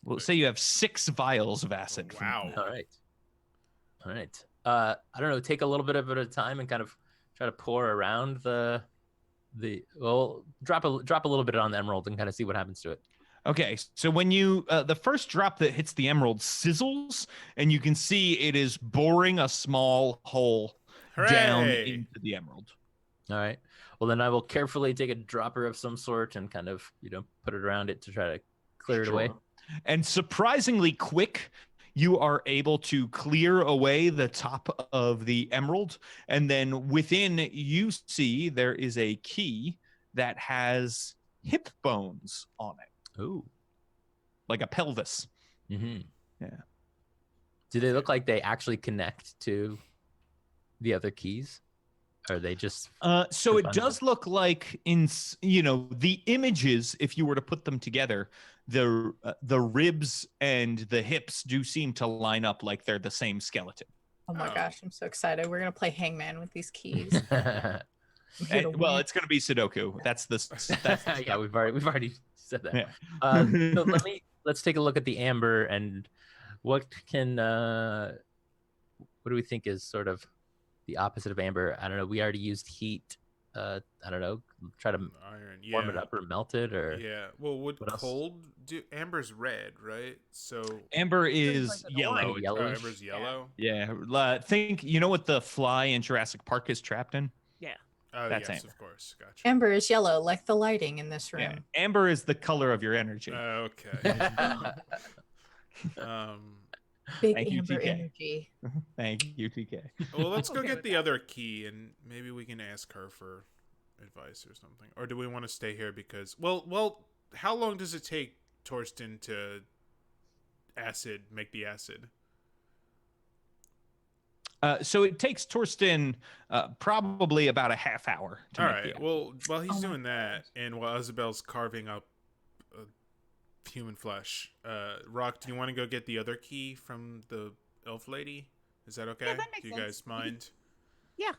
C: We'll say you have 6 vials of acid. from-
B: Wow.
D: all right. I don't know, take a little bit of it at a time and kind of try to pour around the drop a little bit on the emerald and kind of see what happens to it.
C: Okay, so when you the first drop that hits the emerald sizzles, and you can see it is boring a small hole down
B: Hooray!
C: into the emerald.
D: All right. Well, then I will carefully take a dropper of some sort and kind of, put it around it to try to clear it away.
C: Sure. And surprisingly quick, you are able to clear away the top of the emerald, and then within you see there is a key that has hip bones on it,
D: Ooh.
C: like a pelvis.
D: Mm-hmm.
C: Yeah.
D: Do they look like they actually connect to the other keys? Or are they just
C: So it
D: fun.
C: does look like the images, if you were to put them together, the ribs and the hips do seem to line up like they're the same skeleton.
E: Oh my
B: Oh.
E: gosh, I'm so excited. We're gonna play Hangman with these keys. I'm here to
C: Well,
E: win.
C: it's going to be Sudoku. That's
D: yeah, we've already said that.
C: Yeah.
D: So let's take a look at the amber and what do we think is sort of the opposite of amber? I don't know. We already used heat. I don't know. Try to
B: Iron. Yeah.
D: warm it up or melt it or
B: Yeah. Well, would
D: What else?
B: cold do? Amber's red, right? So
C: Amber is
A: like an
C: yellow.
A: orange.
D: yellowish.
B: Amber's yellow.
C: Yeah. Think you know what the fly in Jurassic Park is trapped in?
B: Oh,
C: That's
B: yes,
C: amber.
B: of course. Gotcha.
E: Amber is yellow, like the lighting in this room.
C: Yeah. Amber is the color of your energy.
B: Okay.
E: Big
C: Thank you,
E: amber
C: TK.
E: energy.
C: Thank you, TK.
B: Well, let's go
A: Okay
B: get
A: with
B: the
A: that.
B: other key, and maybe we can ask her for advice or something. Or do we want to stay here because, well, how long does it take Torsten to make the acid?
C: So it takes Torsten probably about a half hour to
B: All
C: make
B: right.
C: the
B: Well, while he's
E: Oh my
B: doing that, and while Isabel's carving up human flesh, Rock, do you want to go get the other key from the elf lady? Is that okay?
A: that makes
B: Do you
A: sense.
B: guys mind?
A: Yeah.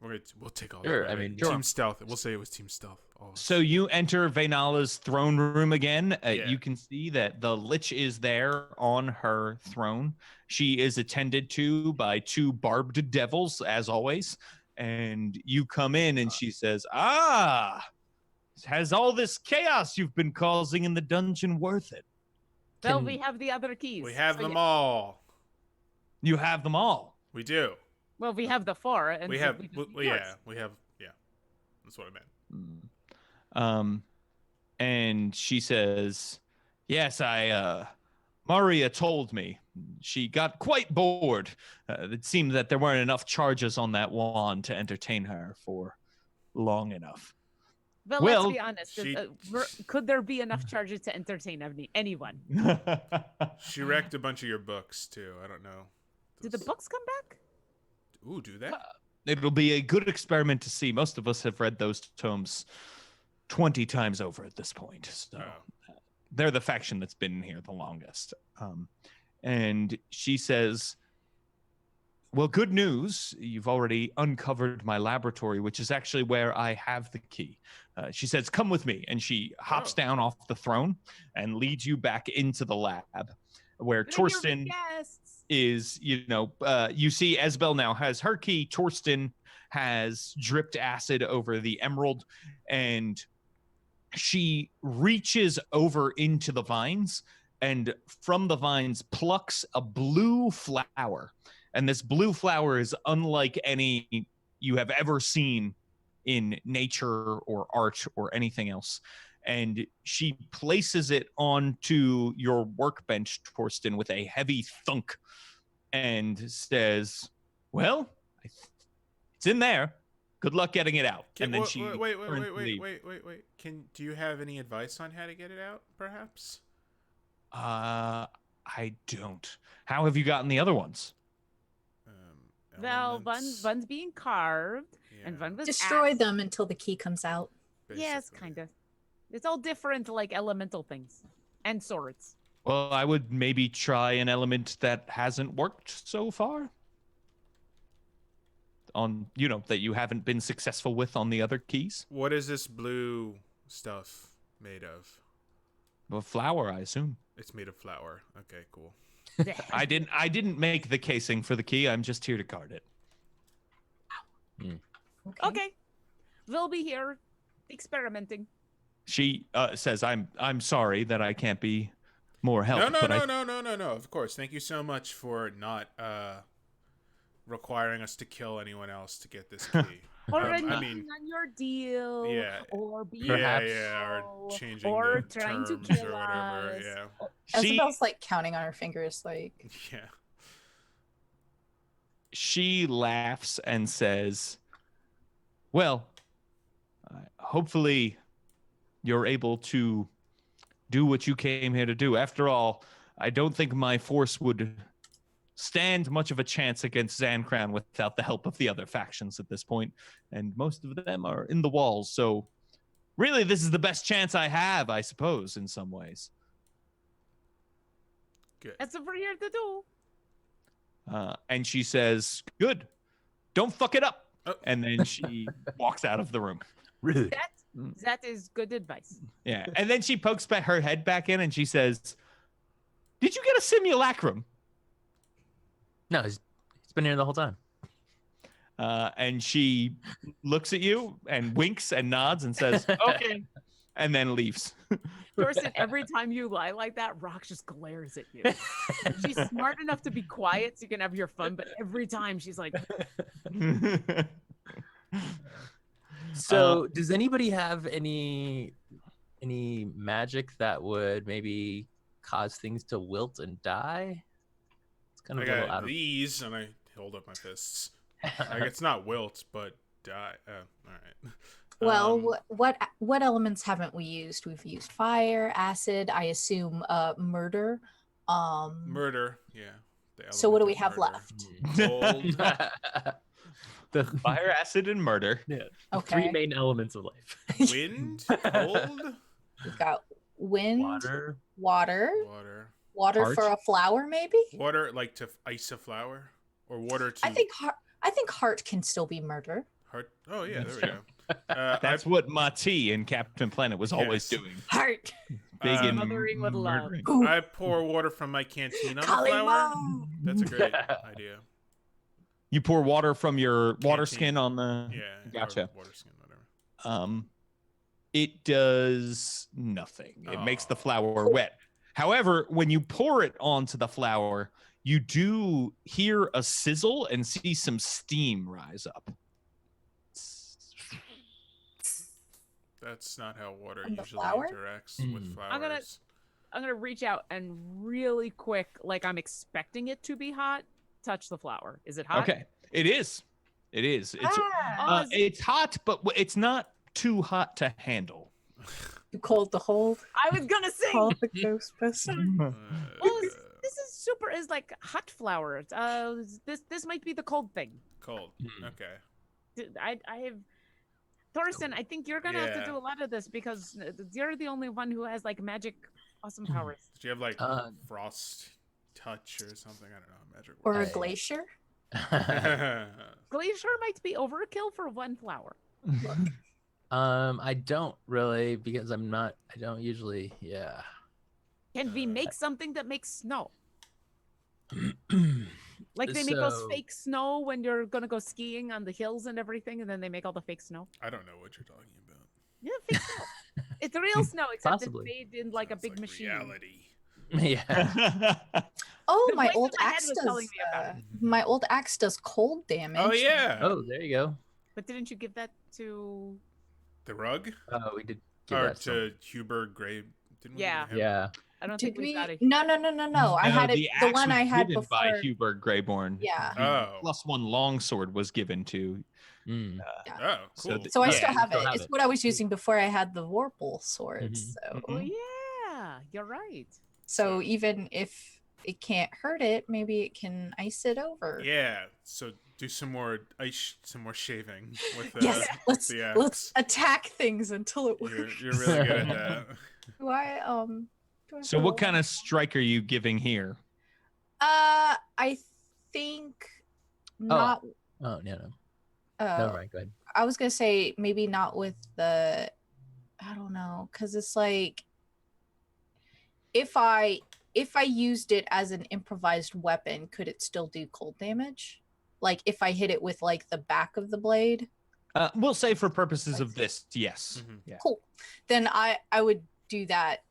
B: We'll take all
D: Sure,
B: that.
D: I
B: right?
D: mean,
C: sure.
B: Team stealth. We'll say it was team stealth. Oh,
C: So you enter Vaynala's throne room again.
B: Yeah.
C: You can see that the Lich is there on her throne. She is attended to by 2 barbed devils, as always. And you come in and she says, has all this chaos you've been causing in the dungeon worth it?
A: Well,
D: Can-
A: we have the other keys.
B: we have
A: so
B: them
A: yeah.
B: all.
C: You have them all.
B: We do.
A: Well, we have the 4. And
B: We
A: so
B: have.
A: just
B: Well,
A: need yours.
B: yeah, we have. Yeah, that's what I meant.
C: And she says, yes, Maria told me. She got quite bored. It seemed that there weren't enough charges on that wand to entertain her for long enough.
A: Well,
C: Well,
A: let's be honest.
B: she-
A: Could there be enough charges to entertain anyone?
B: She wrecked a bunch of your books too. I don't know.
A: Did the books come back?
B: Ooh, do that?
C: It'll be a good experiment to see. Most of us have read those tomes 20 times over at this point. So
B: Oh.
C: they're the faction that's been here the longest. And she says, Well, good news. You've already uncovered my laboratory, which is actually where I have the key. She says, come with me. And she hops down off the throne and leads you back into the lab where
A: Bring your
C: Torsten
A: guests.
C: is, you see Esbel now has her key. Torsten has dripped acid over the emerald, and she reaches over into the vines and from the vines plucks a blue flower. And this blue flower is unlike any you have ever seen in nature or art or anything else. And she places it onto your workbench, Torsten, with a heavy thunk and says, well, it's in there. Good luck getting it out. And then she
B: wait. Do you have any advice on how to get it out, perhaps?
C: I don't. How have you gotten the other ones?
A: Well,
B: Elements,
A: one's being carved, and
B: yeah,
A: one was
E: Destroy
A: axed.
E: them until the key comes out.
A: Yes,
B: basically.
A: kind of. It's all different, like elemental things and swords.
C: Well, I would maybe try an element that hasn't worked so far. That you haven't been successful with on the other keys.
B: What is this blue stuff made of?
C: A flower, I assume.
B: It's made of flour. Okay, cool.
C: I didn't make the casing for the key. I'm just here to guard it.
A: Okay. They'll be here experimenting.
C: She says, I'm sorry that I can't be more help.
B: No. Of course. Thank you so much for not requiring us to kill anyone else to get this key.
A: Or
B: I
A: reneging
B: mean,
A: on your deal.
B: yeah.
A: Or being
D: Perhaps.
B: or changing
A: or
B: the
A: trying to
B: terms
A: kill
B: or whatever.
A: us.
B: Yeah.
E: Isabel's like counting on her fingers, like,
B: Yeah.
C: She laughs and says, well, hopefully you're able to do what you came here to do. After all, I don't think my force would stand much of a chance against Zancran without the help of the other factions at this point, and most of them are in the walls, so really this is the best chance I have, I suppose, in some ways.
B: Good.
A: That's what we're here to do.
C: And she says, good, don't fuck it up.
B: Oh.
C: And then she walks out of the room.
D: Really?
A: That is good advice.
C: Yeah. And then she pokes her head back in and she says, did you get a simulacrum?
D: No, he's been here the whole time.
C: And she looks at you and winks and nods and says, okay, and then leaves.
A: Thorsten, every time you lie like that, Rock just glares at you. She's smart enough to be quiet so you can have your fun, but every time she's like,
D: So, does anybody have any magic that would maybe cause things to wilt and die? It's kind
B: I
D: of a little
B: got
D: out of.
B: these, and I hold up my fists. Like, it's not wilt, but die. All right.
E: well, what elements haven't we used? We've used fire, acid, I assume murder.
B: Murder. Yeah. the
E: So what do we
B: element
E: have
B: of murder.
E: left?
B: Gold,
D: The
C: Fire, acid, and murder.
D: three
E: Okay.
D: main elements of life:
B: wind, cold,
E: We've got wind,
D: water.
E: water
B: water.
C: Heart.
E: for a flower, maybe.
B: Water, like to ice a flower, or water to
E: I think heart can still be murder.
B: heart. Oh yeah,
C: That's
B: there we go.
C: That's what Mati in Captain Planet was always
B: Yes.
C: doing.
E: Heart.
C: Big and
A: Smothering with love.
C: murdering.
E: Ooh.
B: I pour water from my canteen on the flower.
E: Kalima.
B: That's a great idea.
C: You pour water from your water
B: Canteen.
C: skin on the.
B: Yeah.
C: Gotcha.
B: or Water skin, whatever.
C: It does nothing. It makes the
B: Oh.
C: flower wet. However, when you pour it onto the flower, you do hear a sizzle and see some steam rise up.
B: That's not how water
E: From the
B: usually
E: flower?
B: interacts
D: Mm.
B: with flowers.
A: I'm gonna reach out and really quick, like I'm expecting it to be hot, touch the flower. Is it hot?
C: Okay, it is. It is. It's
A: Oh,
C: it's hot, but it's not too hot to handle.
E: Too cold to hold.
A: I was gonna say.
E: Call the Ghostbuster.
A: Well, this is super. Is like hot flower. This might be the cold thing.
B: cold.
D: Hmm.
B: Okay.
A: I have. Thorsten, I think you're gonna have to
B: Yeah.
A: do a lot of this because you're the only one who has like magic, awesome powers.
B: Do you have like
D: Uh,
B: frost touch or something? I don't know. Magic.
E: Or a
B: word.
E: glacier.
A: Glacier might be overkill for one flower.
D: I don't really because I don't usually. Yeah.
A: Can we make something that makes snow? Like they make those
D: So-
A: fake snow when you're gonna go skiing on the hills and everything, and then they make all the fake snow.
B: I don't know what you're talking about.
A: Yeah, fake snow. It's real snow, except
D: Possibly.
A: it's made in like a
B: Sounds
A: big machine.
B: Reality.
D: Yeah.
E: Oh,
A: The
E: my
A: voice in
E: old
A: my head
E: axe
A: was telling
E: does.
A: me about
E: My old axe does cold damage.
B: Oh yeah.
D: Oh, there you go.
A: But didn't you give that to?
B: The rug?
D: Oh, we did give
B: Or
D: that to someone.
B: to Huber Gray? Didn't we
A: Yeah.
B: give it to him?
D: Yeah.
A: I don't
E: Did
A: think we
E: we?
A: got it.
E: No. I
C: No,
E: had it.
C: the
E: The
C: axe
E: one
C: was
E: I had
C: given
E: before.
C: by Hubert Greyborn.
E: Yeah.
C: The
B: Oh.
C: +1 longsword was given to.
D: Mm.
B: Oh,
C: So
B: cool.
E: So I
C: Yeah,
E: still have
D: still
E: it.
D: have
E: It's
D: it.
E: what I was using before I had the Vorpal swords. So,
A: Oh yeah, you're right.
E: so even if it can't hurt it, maybe it can ice it over.
B: Yeah. So do some more shaving with the
E: Yes.
B: the axe.
E: Let's attack things until it works.
B: You're really good at that.
E: Do I
C: So what kind of strike are you giving here?
E: I think not.
D: Oh no.
E: Uh,
D: Never mind. Go ahead.
E: I was gonna say maybe not with the. I don't know, because it's like if I used it as an improvised weapon, could it still do cold damage? Like if I hit it with like the back of the blade.
C: We'll say for purposes of this, yes.
B: Mhm.
C: Yeah.
E: Cool. Then I would do that,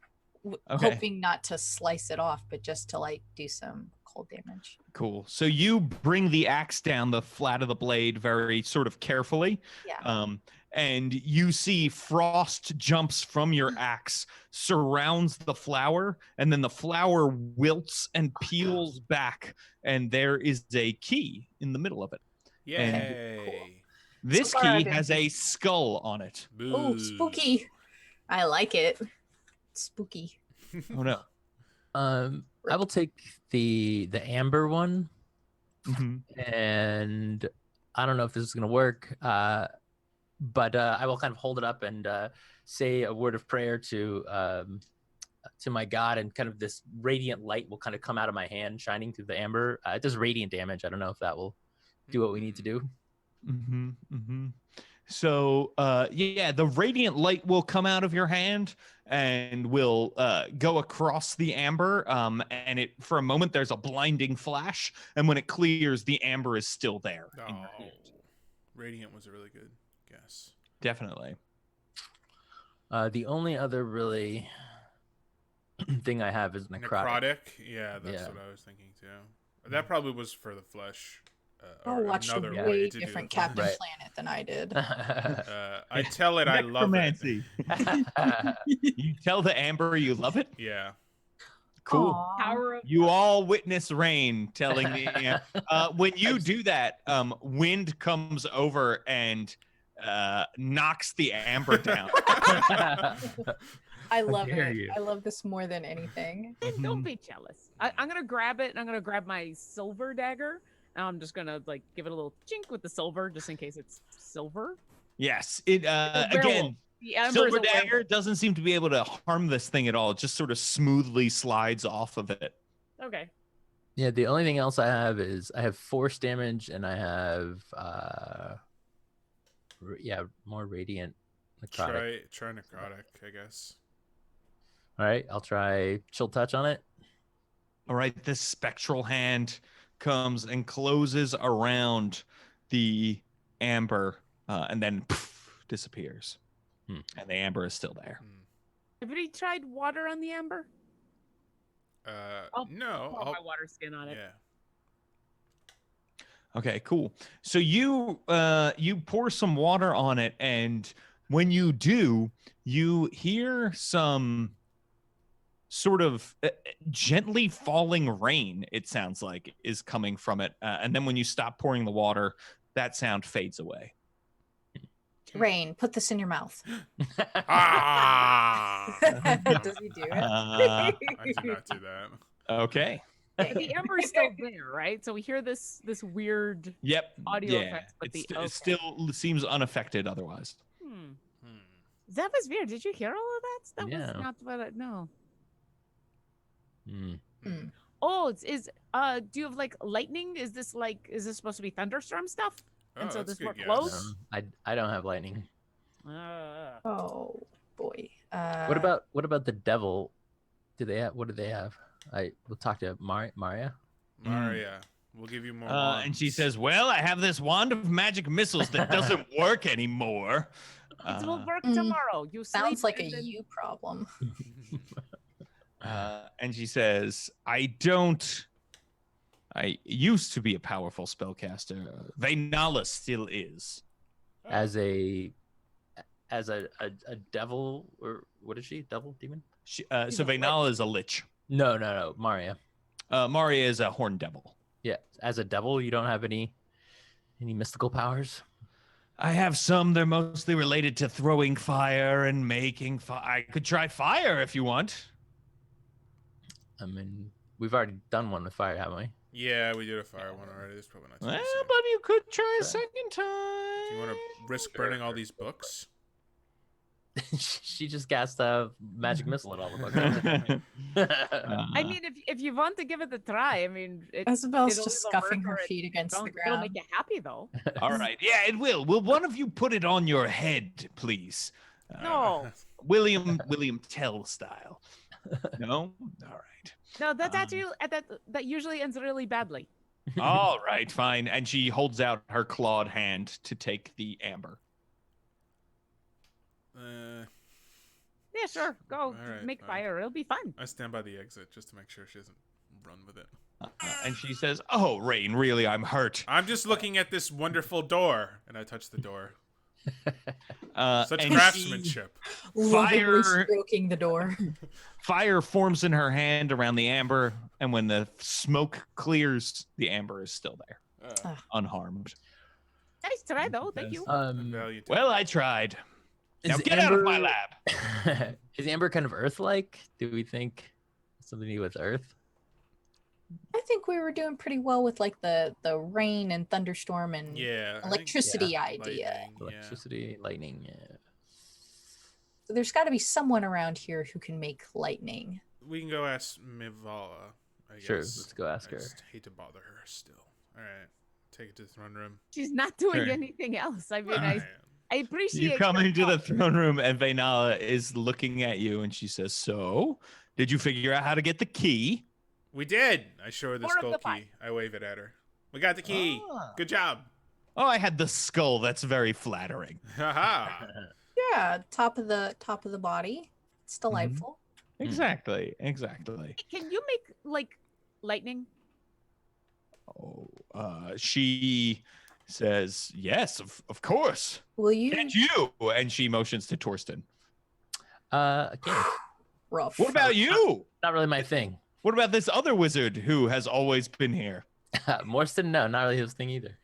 C: Okay.
E: hoping not to slice it off, but just to like do some cold damage.
C: Cool. So you bring the axe down the flat of the blade very sort of carefully.
E: Yeah.
C: And you see frost jumps from your axe, surrounds the flower, and then the flower wilts and peels back, and there is a key in the middle of it.
B: Yay.
C: This
E: So far, I've
C: key
E: been-
C: has a skull on it.
E: Oh,
B: Boo.
E: spooky. I like it. Spooky.
C: Oh no.
D: I will take the amber one,
C: Mhm.
D: and I don't know if this is gonna work. But I will kind of hold it up and say a word of prayer to my god, and kind of this radiant light will kind of come out of my hand, shining through the amber. It does radiant damage. I don't know if that will do what we need to do.
C: Mm-hmm, mm-hmm. So, yeah, the radiant light will come out of your hand and will go across the amber. And it, for a moment, there's a blinding flash, and when it clears, the amber is still there in your
B: Oh,
C: hand.
B: Radiant was a really good guess.
C: Definitely.
D: The only other really thing I have is necrotic.
B: Yeah, that's
D: Yeah.
B: what I was thinking too. That probably was for the flesh.
E: Oh,
B: or
E: watched a
B: another way
E: way
B: to do the
E: different
B: flesh.
E: Captain
D: Right.
E: Planet than I did.
B: I tell it I love it.
C: Necromancy. You tell the amber you love it?
B: Yeah.
C: Cool.
E: Aw.
A: Power of
C: You all witness Rain telling the when you do that, wind comes over and knocks the amber down.
E: I love
D: dare
E: it.
D: you.
E: I love this more than anything.
A: Don't be jealous. I'm gonna grab it, and I'm gonna grab my silver dagger. And I'm just gonna like give it a little chink with the silver, just in case it's silver.
C: Yes, it
A: a
C: again.
A: werewolf. The amber is
C: Silver
A: a
C: dagger
A: werewolf.
C: doesn't seem to be able to harm this thing at all. It just sort of smoothly slides off of it.
A: Okay.
D: Yeah, the only thing else I have is I have force damage, and I have more radiant necrotic.
B: Try necrotic, I guess.
D: All right, I'll try chill touch on it.
C: All right, this spectral hand comes and closes around the amber, and then poof, disappears.
D: Hmm.
C: And the amber is still there.
A: Have you tried water on the amber?
B: No.
A: Pour my water skin on it.
B: Yeah.
C: Okay, cool. So you pour some water on it, and when you do, you hear some sort of gently falling rain, it sounds like, is coming from it. And then when you stop pouring the water, that sound fades away.
E: Rain, put this in your mouth.
B: Ah!
E: Does he do it?
C: Uh,
B: I did not do that.
C: okay.
A: But the amber is still there, right? So we hear this weird.
C: Yep.
A: Audio
C: yeah.
A: effects, but
C: It still seems unaffected otherwise.
A: Hmm.
B: Hmm.
A: That was weird. Did you hear all of that? That
D: Yeah.
A: was not what I no.
D: Hmm.
A: Oh, do you have like lightning? Is this supposed to be thunderstorm stuff?
B: Oh,
A: And so
B: that's
A: this
B: a
A: more
B: good
A: close?
B: guess.
D: I don't have lightning.
E: Oh boy.
D: What about the devil? What do they have? We'll talk to Maria.
B: Maria, we'll give you more
C: And she
B: wands.
C: says, "Well, I have this wand of magic missiles that doesn't work anymore."
A: It will work
E: Mm,
A: tomorrow. You
E: Sounds
A: sleep
E: like a
A: and then-
E: you problem.
C: And she says, I used to be a powerful spellcaster. Vaynala still is.
D: As a devil, or what is she? Devil, demon?
C: So
A: She's a
C: Vaynala is a lich.
D: No, Maria.
C: Maria is a horn devil.
D: Yeah, as a devil, you don't have any mystical powers.
C: I have some. They're mostly related to throwing fire and making fire. I could try fire if you want.
D: I mean, we've already done one with fire, haven't we?
B: Yeah, we did a fire one already. It's probably not too
C: Well,
B: soon.
C: but you could try a
D: Sure.
C: second time.
B: Do you want to risk burning all these books?
D: She just cast a magic missile at all the books.
A: I mean, if you want to give it a try, I mean,
E: Isabel's
A: it'll
E: just
A: either
E: scuffing
A: work
E: her
A: or it
E: feet against the
A: it'll
E: ground.
A: make you happy though.
C: all right. Yeah, it will. Will one of you put it on your head, please?
A: No,
C: William Tell style. No? All right.
A: no, that's actually that usually ends really badly.
C: All right, fine. And she holds out her clawed hand to take the amber.
A: Yeah, sure, go
B: All right,
A: make
B: all
A: fire. It'll be fun.
B: I stand by the exit just to make sure she doesn't run with it.
C: And she says, "Oh, Rain, really, I'm hurt."
B: I'm just looking at this wonderful door, and I touch the door. Such
C: and
B: craftsmanship.
E: Lovingly
C: Fire-
E: stroking the door.
C: Fire forms in her hand around the amber, and when the smoke clears, the amber is still there, unharmed.
A: Nice try though. Thank you.
B: Valiant.
C: Well, I tried. Now
D: Is
C: get out of my
D: Amber-
C: lab.
D: Is Amber kind of Earth-like? Do we think something to do with Earth?
E: I think we were doing pretty well with like the rain and thunderstorm and
B: Yeah. I think
E: electricity
B: lightning,
E: idea.
B: yeah.
D: Electricity, lightning. Yeah.
E: So there's got to be someone around here who can make lightning.
B: We can go ask Mivala, I guess.
D: Sure, let's go ask
B: I
D: her.
B: just hate to bother her still. All right. Take it to the throne room.
A: She's not doing
C: Sure.
A: anything else. I mean,
B: All
A: I
B: right.
A: appreciate.
C: You come
A: your
C: into the
A: help.
C: throne room, and Vaynala is looking at you, and she says, "So, did you figure out how to get the key?"
B: We did. I show her the
A: More of
B: skull
A: the
B: key.
A: five.
B: I wave it at her. We got the key.
C: Ah.
B: Good job.
C: Oh, I had the skull. That's very flattering.
B: Haha.
E: Yeah, top of the body. It's delightful.
C: Exactly.
A: Can you make like lightning?
C: Oh, she says, "Yes, of course."
E: Will you?
C: And you? And she motions to Torsten.
D: Again,
E: Rough.
C: What about you?
D: not really my thing.
C: What about this other wizard who has always been here?
D: Morstan, no, not really his thing either.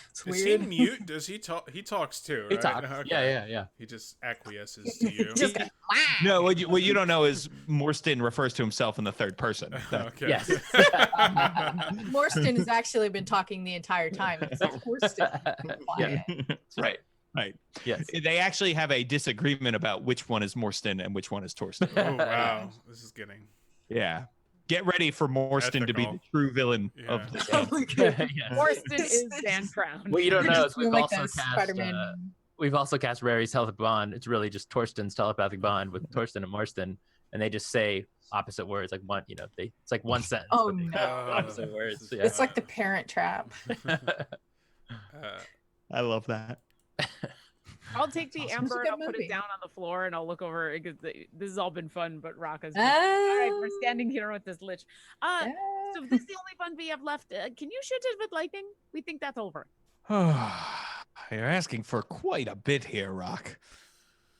E: It's
B: Is he
E: weird.
B: mute? Does he talk? He talks too,
D: He
B: right?
D: talks.
B: Okay.
D: Yeah.
B: He just acquiesces to you.
E: Just
C: No, what you don't know is Morstan refers to himself in the third person.
B: Okay.
D: Yes.
E: Morstan has actually been talking the entire time. It's like Morstan.
D: Yeah.
C: Right. Right.
D: Yes.
C: They actually have a disagreement about which one is Morstan and which one is Torsten.
B: Oh wow, this is getting.
C: Yeah. Get ready for Morstan to be the
B: Ethical.
C: true villain
B: Yeah.
C: of the
E: Oh
C: game.
E: my God.
D: Yes.
A: Morstan is Dan Crown.
D: What you don't
E: You're
D: know
E: just
D: is we've
E: doing like
D: also
E: those
D: cast
E: Spider-Man.
D: we've also cast Rary's telepathic bond. It's really just Torsten's telepathic bond with Torsten and Morstan, and they just say opposite words, like one, it's like one sentence.
E: Oh,
D: but they
E: no.
D: say
B: Oh,
D: opposite
B: this
D: words.
B: is
D: Yeah.
E: It's like the Parent Trap.
C: I love that.
A: I'll take the
E: awesome.
A: amber
E: It's a
A: and
E: good
A: I'll put
E: movie.
A: it down on the floor and I'll look over. This has all been fun, but Raka's.
E: Ah,
A: All right, we're standing here with this lich.
E: yeah.
A: So this is the only fun we have left. Can you shoot it with lightning? We think that's over.
C: You're asking for quite a bit here, Rock.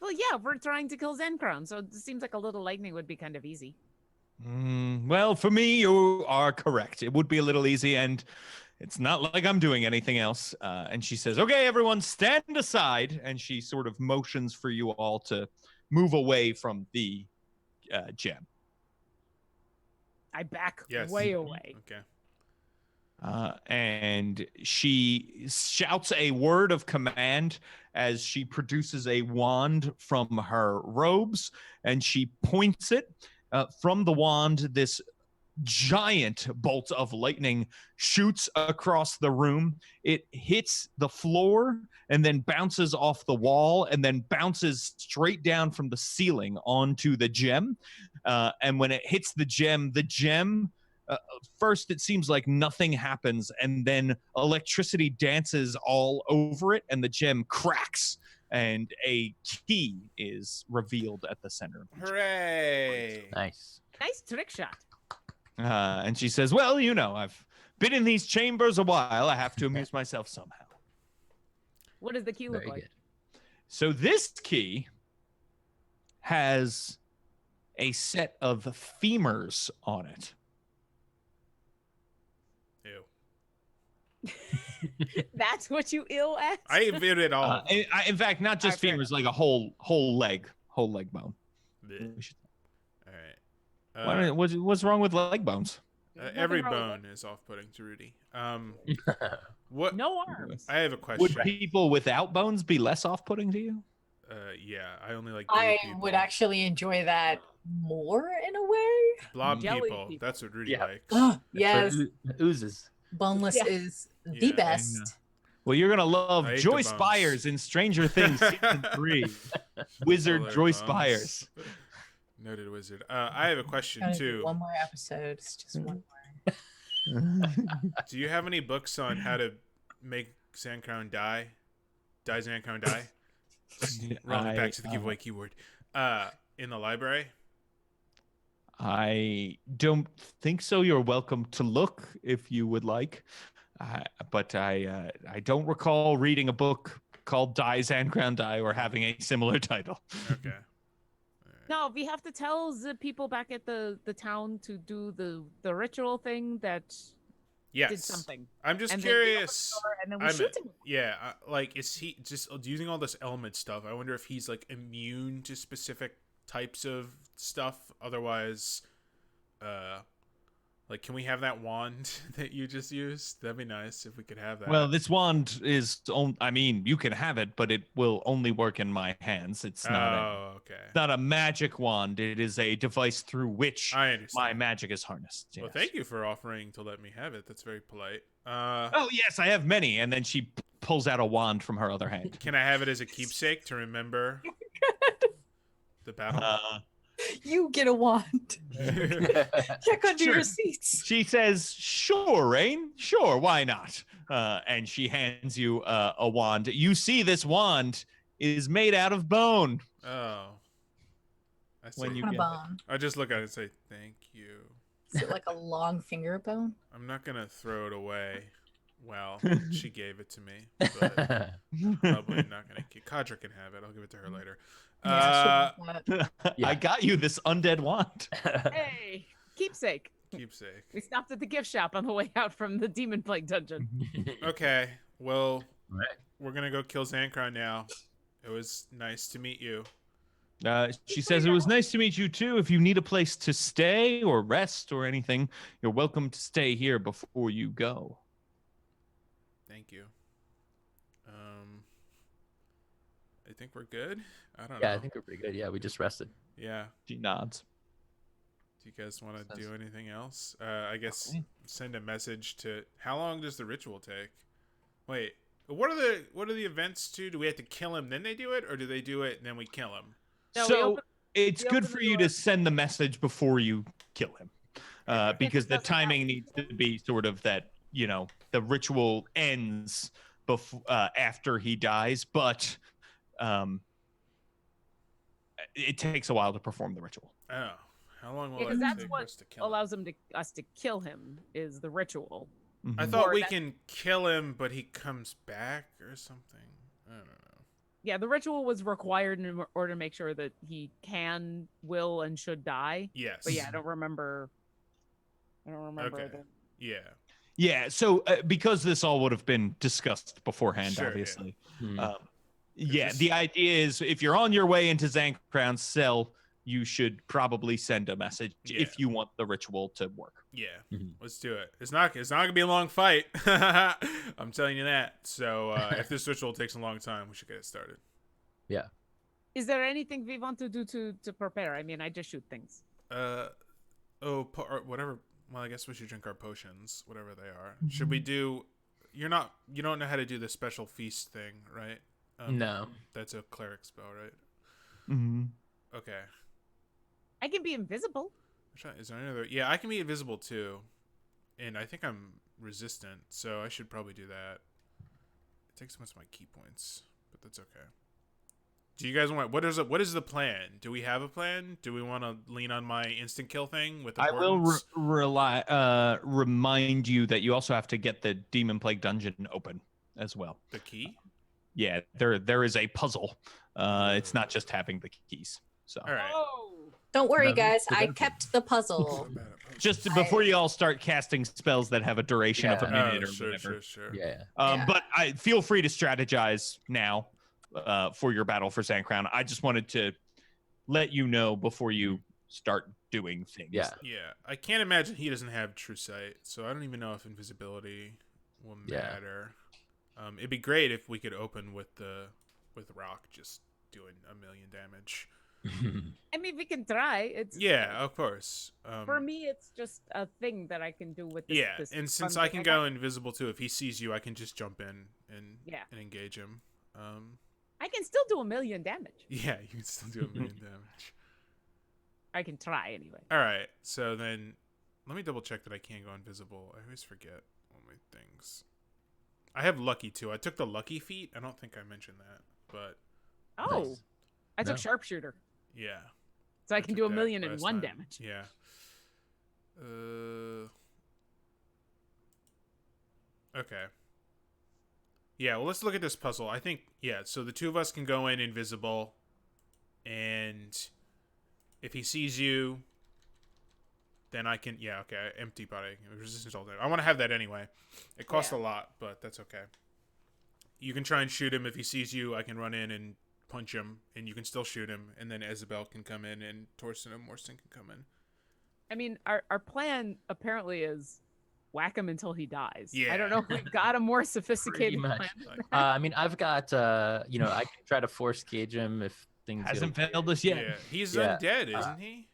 A: Well, yeah, we're trying to kill Zenkron, so it seems like a little lightning would be kind of easy.
C: Well, for me, you are correct. It would be a little easy, and it's not like I'm doing anything else. And she says, "Okay, everyone, stand aside." And she sort of motions for you all to move away from the gem.
A: I back
B: Yes.
A: way away.
B: Okay.
C: And she shouts a word of command as she produces a wand from her robes, and she points it. From the wand, this giant bolt of lightning shoots across the room. It hits the floor and then bounces off the wall and then bounces straight down from the ceiling onto the gem. And when it hits the gem, first it seems like nothing happens, and then electricity dances all over it, and the gem cracks, and a key is revealed at the center of the gem.
B: Hooray!
D: Nice.
A: Nice trick shot.
C: And she says, well, you know, I've been in these chambers a while. I have to amuse myself somehow.
A: What does the key look
D: Very
A: like?
D: good.
C: So this key has a set of femurs on it.
B: Ew.
A: That's what you ill at?
B: I viewed it all.
C: In fact, not just
A: Alright, fair
C: femurs, like a whole leg bone.
B: Bleh.
C: We should-
B: All right.
C: what's wrong with leg bones?
A: There's
B: Every
A: nothing wrong with
B: bone is off-putting to Rudy. What?
A: it. No arms.
B: I have a
C: Would
B: question.
C: people without bones be less off-putting to you?
B: Yeah, I only like
E: I
B: blue
E: would
B: people.
E: actually enjoy that more in a way.
B: Blob
A: Jelly
B: people.
A: people.
B: That's what Rudy
D: Yeah.
B: likes.
E: Yes,
D: Oozes.
E: boneless
A: Yeah.
E: is the
B: Yeah.
E: best.
C: Well, you're gonna love
B: I ate the
C: Joyce
B: bones.
C: Byers in Stranger Things season 3. Wizard
B: All their
C: Joyce
B: bones.
C: Byers.
B: Noted wizard. I have a question
E: Gonna do
B: too.
E: one more episode. It's just one more.
B: Do you have any books on how to make Sandcrown die? Die Sandcrown die? Rolling it back to the giveaway keyword. In the library?
C: I don't think so. You're welcome to look if you would like, but I don't recall reading a book called Die Sandcrown Die or having a similar title.
B: Okay.
A: No, we have to tell the people back at the town to do the ritual thing that
B: Yes.
A: did something.
B: I'm just
A: And then we open the
B: curious.
A: door and then we
B: I'm-
A: shoot him.
B: Yeah, like, is he just using all this element stuff? I wonder if he's like immune to specific types of stuff. Otherwise, like, can we have that wand that you just used? That'd be nice if we could have that.
C: Well, this wand is, I mean, you can have it, but it will only work in my hands. It's
B: oh, okay.
C: not a magic wand. It is a device through which
B: I understand.
C: my magic is harnessed.
B: Well,
C: yes.
B: thank you for offering to let me have it. That's very polite.
C: Oh, yes, I have many. And then she pulls out a wand from her other hand.
B: Can I have it as a keepsake to remember the battle?
E: You get a wand. Check under
C: Sure.
E: your seats.
C: She says, sure, Rain. Sure, why not? And she hands you a wand. You see this wand is made out of bone.
B: Oh. I see.
C: When you
E: On a
C: get
E: bone.
B: I just look at it and say, thank you.
E: Is it like a long finger bone?
B: I'm not going to throw it away. Well, she gave it to me, but probably not going to. Kadra can have it. I'll give it to her later.
E: Yeah, sure, but-
D: Yeah.
C: I got you this undead wand.
A: Hey, keepsake.
B: Keepsake.
A: We stopped at the gift shop on the way out from the Demonplague dungeon.
B: Okay, well,
D: Right.
B: we're going to go kill Zankron now. It was nice to meet you.
C: She says, it was nice to meet you too. If you need a place to stay or rest or anything, you're welcome to stay here before you go.
B: Thank you. I think we're good. I don't
D: Yeah,
B: know.
D: I think we're pretty good. Yeah, we just rested.
B: Yeah.
C: She nods.
B: Do you guys want to
D: Sounds-
B: do anything else? I guess
C: Okay.
B: send a message to. How long does the ritual take? Wait, what are the events too? Do we have to kill him then they do it, or do they do it and then we kill him?
A: No, we
C: So
A: open-
C: it's
A: we
C: good
A: open
C: for
A: the
C: you
A: door.
C: to send the message before you kill him. Because the
A: doesn't
C: timing
A: happen.
C: needs to be sort of that, you know, the ritual ends before after he dies, but it takes a while to perform the ritual.
B: Oh, how long will
A: Yeah, 'cause
B: it
A: that's
B: take
A: what
B: for us to kill him?
A: allows us to kill him is the ritual.
B: I
C: Mhm.
B: thought
A: Or
B: we
A: that-
B: can kill him, but he comes back or something. I don't know.
A: Yeah, the ritual was required in order to make sure that he can, will, and should die.
B: Yes.
A: But yeah, I don't remember.
B: Okay.
A: the-
B: Yeah.
C: Yeah, so because this all would have been discussed beforehand,
B: Sure, yeah.
C: obviously.
D: Hmm.
C: Yeah,
B: this-
C: the idea is if you're on your way into Zankrown's cell, you should probably send a message
B: Yeah.
C: if you want the ritual to work.
B: Yeah.
D: Mhm.
B: Let's do it. It's not gonna be a long fight. I'm telling you that. So if this ritual takes a long time, we should get it started.
A: Is there anything we want to do to prepare? I mean, I just shoot things.
B: Whatever Well, I guess we should drink our potions, whatever they are. Should we do? You don't know how to do the special feast thing, right?
D: No.
B: That's a cleric spell, right?
C: Mm-hmm.
B: Okay.
A: I can be invisible.
B: Is there any other? Yeah, I can be invisible too, and I think I'm resistant, so I should probably do that. It takes most of my key points, but that's okay. Do you guys want? What is the plan? Do we have a plan? Do we want to lean on my instant kill thing with the
C: I will remind you that you also have to get the Demonplague dungeon open as well.
B: the key?
C: Yeah, there is a puzzle. It's not just having the keys. So
B: All right.
A: Oh.
E: Don't worry,
C: No,
E: guys.
C: the
E: I
C: dungeon.
E: kept the puzzle.
C: just before you all start casting spells that have a duration of a
D: Yeah.
C: minute or
B: sure,
C: whatever.
B: sure.
D: Yeah.
E: Yeah.
C: But I feel free to strategize now for your battle for Sand Crown. I just wanted to let you know before you start doing things.
D: Yeah.
B: Yeah, I can't imagine he doesn't have true sight, so I don't even know if invisibility will
D: Yeah.
B: matter. It'd be great if we could open with Rock just doing 1,000,000 damage.
A: I mean, we can try. It's
B: Yeah, of course.
A: For me, it's just a thing that I can do with this.
B: Yeah,
A: this
B: and since
A: fun
B: I
A: thing
B: can go
A: got.
B: invisible too, if he sees you, I can just jump in and
A: Yeah.
B: and engage him.
A: I can still do 1,000,000 damage.
B: Yeah, you can still do 1,000,000 damage.
A: I can try anyway.
B: All right, so then let me double check that I can go invisible. I always forget all my things. I have lucky too. I took the lucky feat. I don't think I mentioned that, but
A: Oh,
D: Nice.
A: I took
D: No.
A: sharpshooter,
B: yeah.
A: so I can
B: took
A: do
B: that
A: 1,000,000 and
B: last
A: one
B: time.
A: damage.
B: Yeah. Okay. Yeah, well, let's look at this puzzle. I think, yeah, so the two of us can go in invisible, and if he sees you, then I can, yeah, okay, empty body, resistance all day. I want to have that anyway. It costs
A: Yeah.
B: a lot, but that's okay. You can try and shoot him. If he sees you, I can run in and punch him, and you can still shoot him, and then Isabel can come in, and Torsten and Morsten can come in.
A: I mean, our plan apparently is whack him until he dies. I
B: Yeah.
A: don't know if we've got a more sophisticated
D: much.
A: plan.
B: Like,
D: I mean, I've got I can try to force gauge him if things
C: Hasn't
D: get
C: failed us
B: yeah,
C: yet.
B: he's
D: Yeah.
B: undead, isn't he?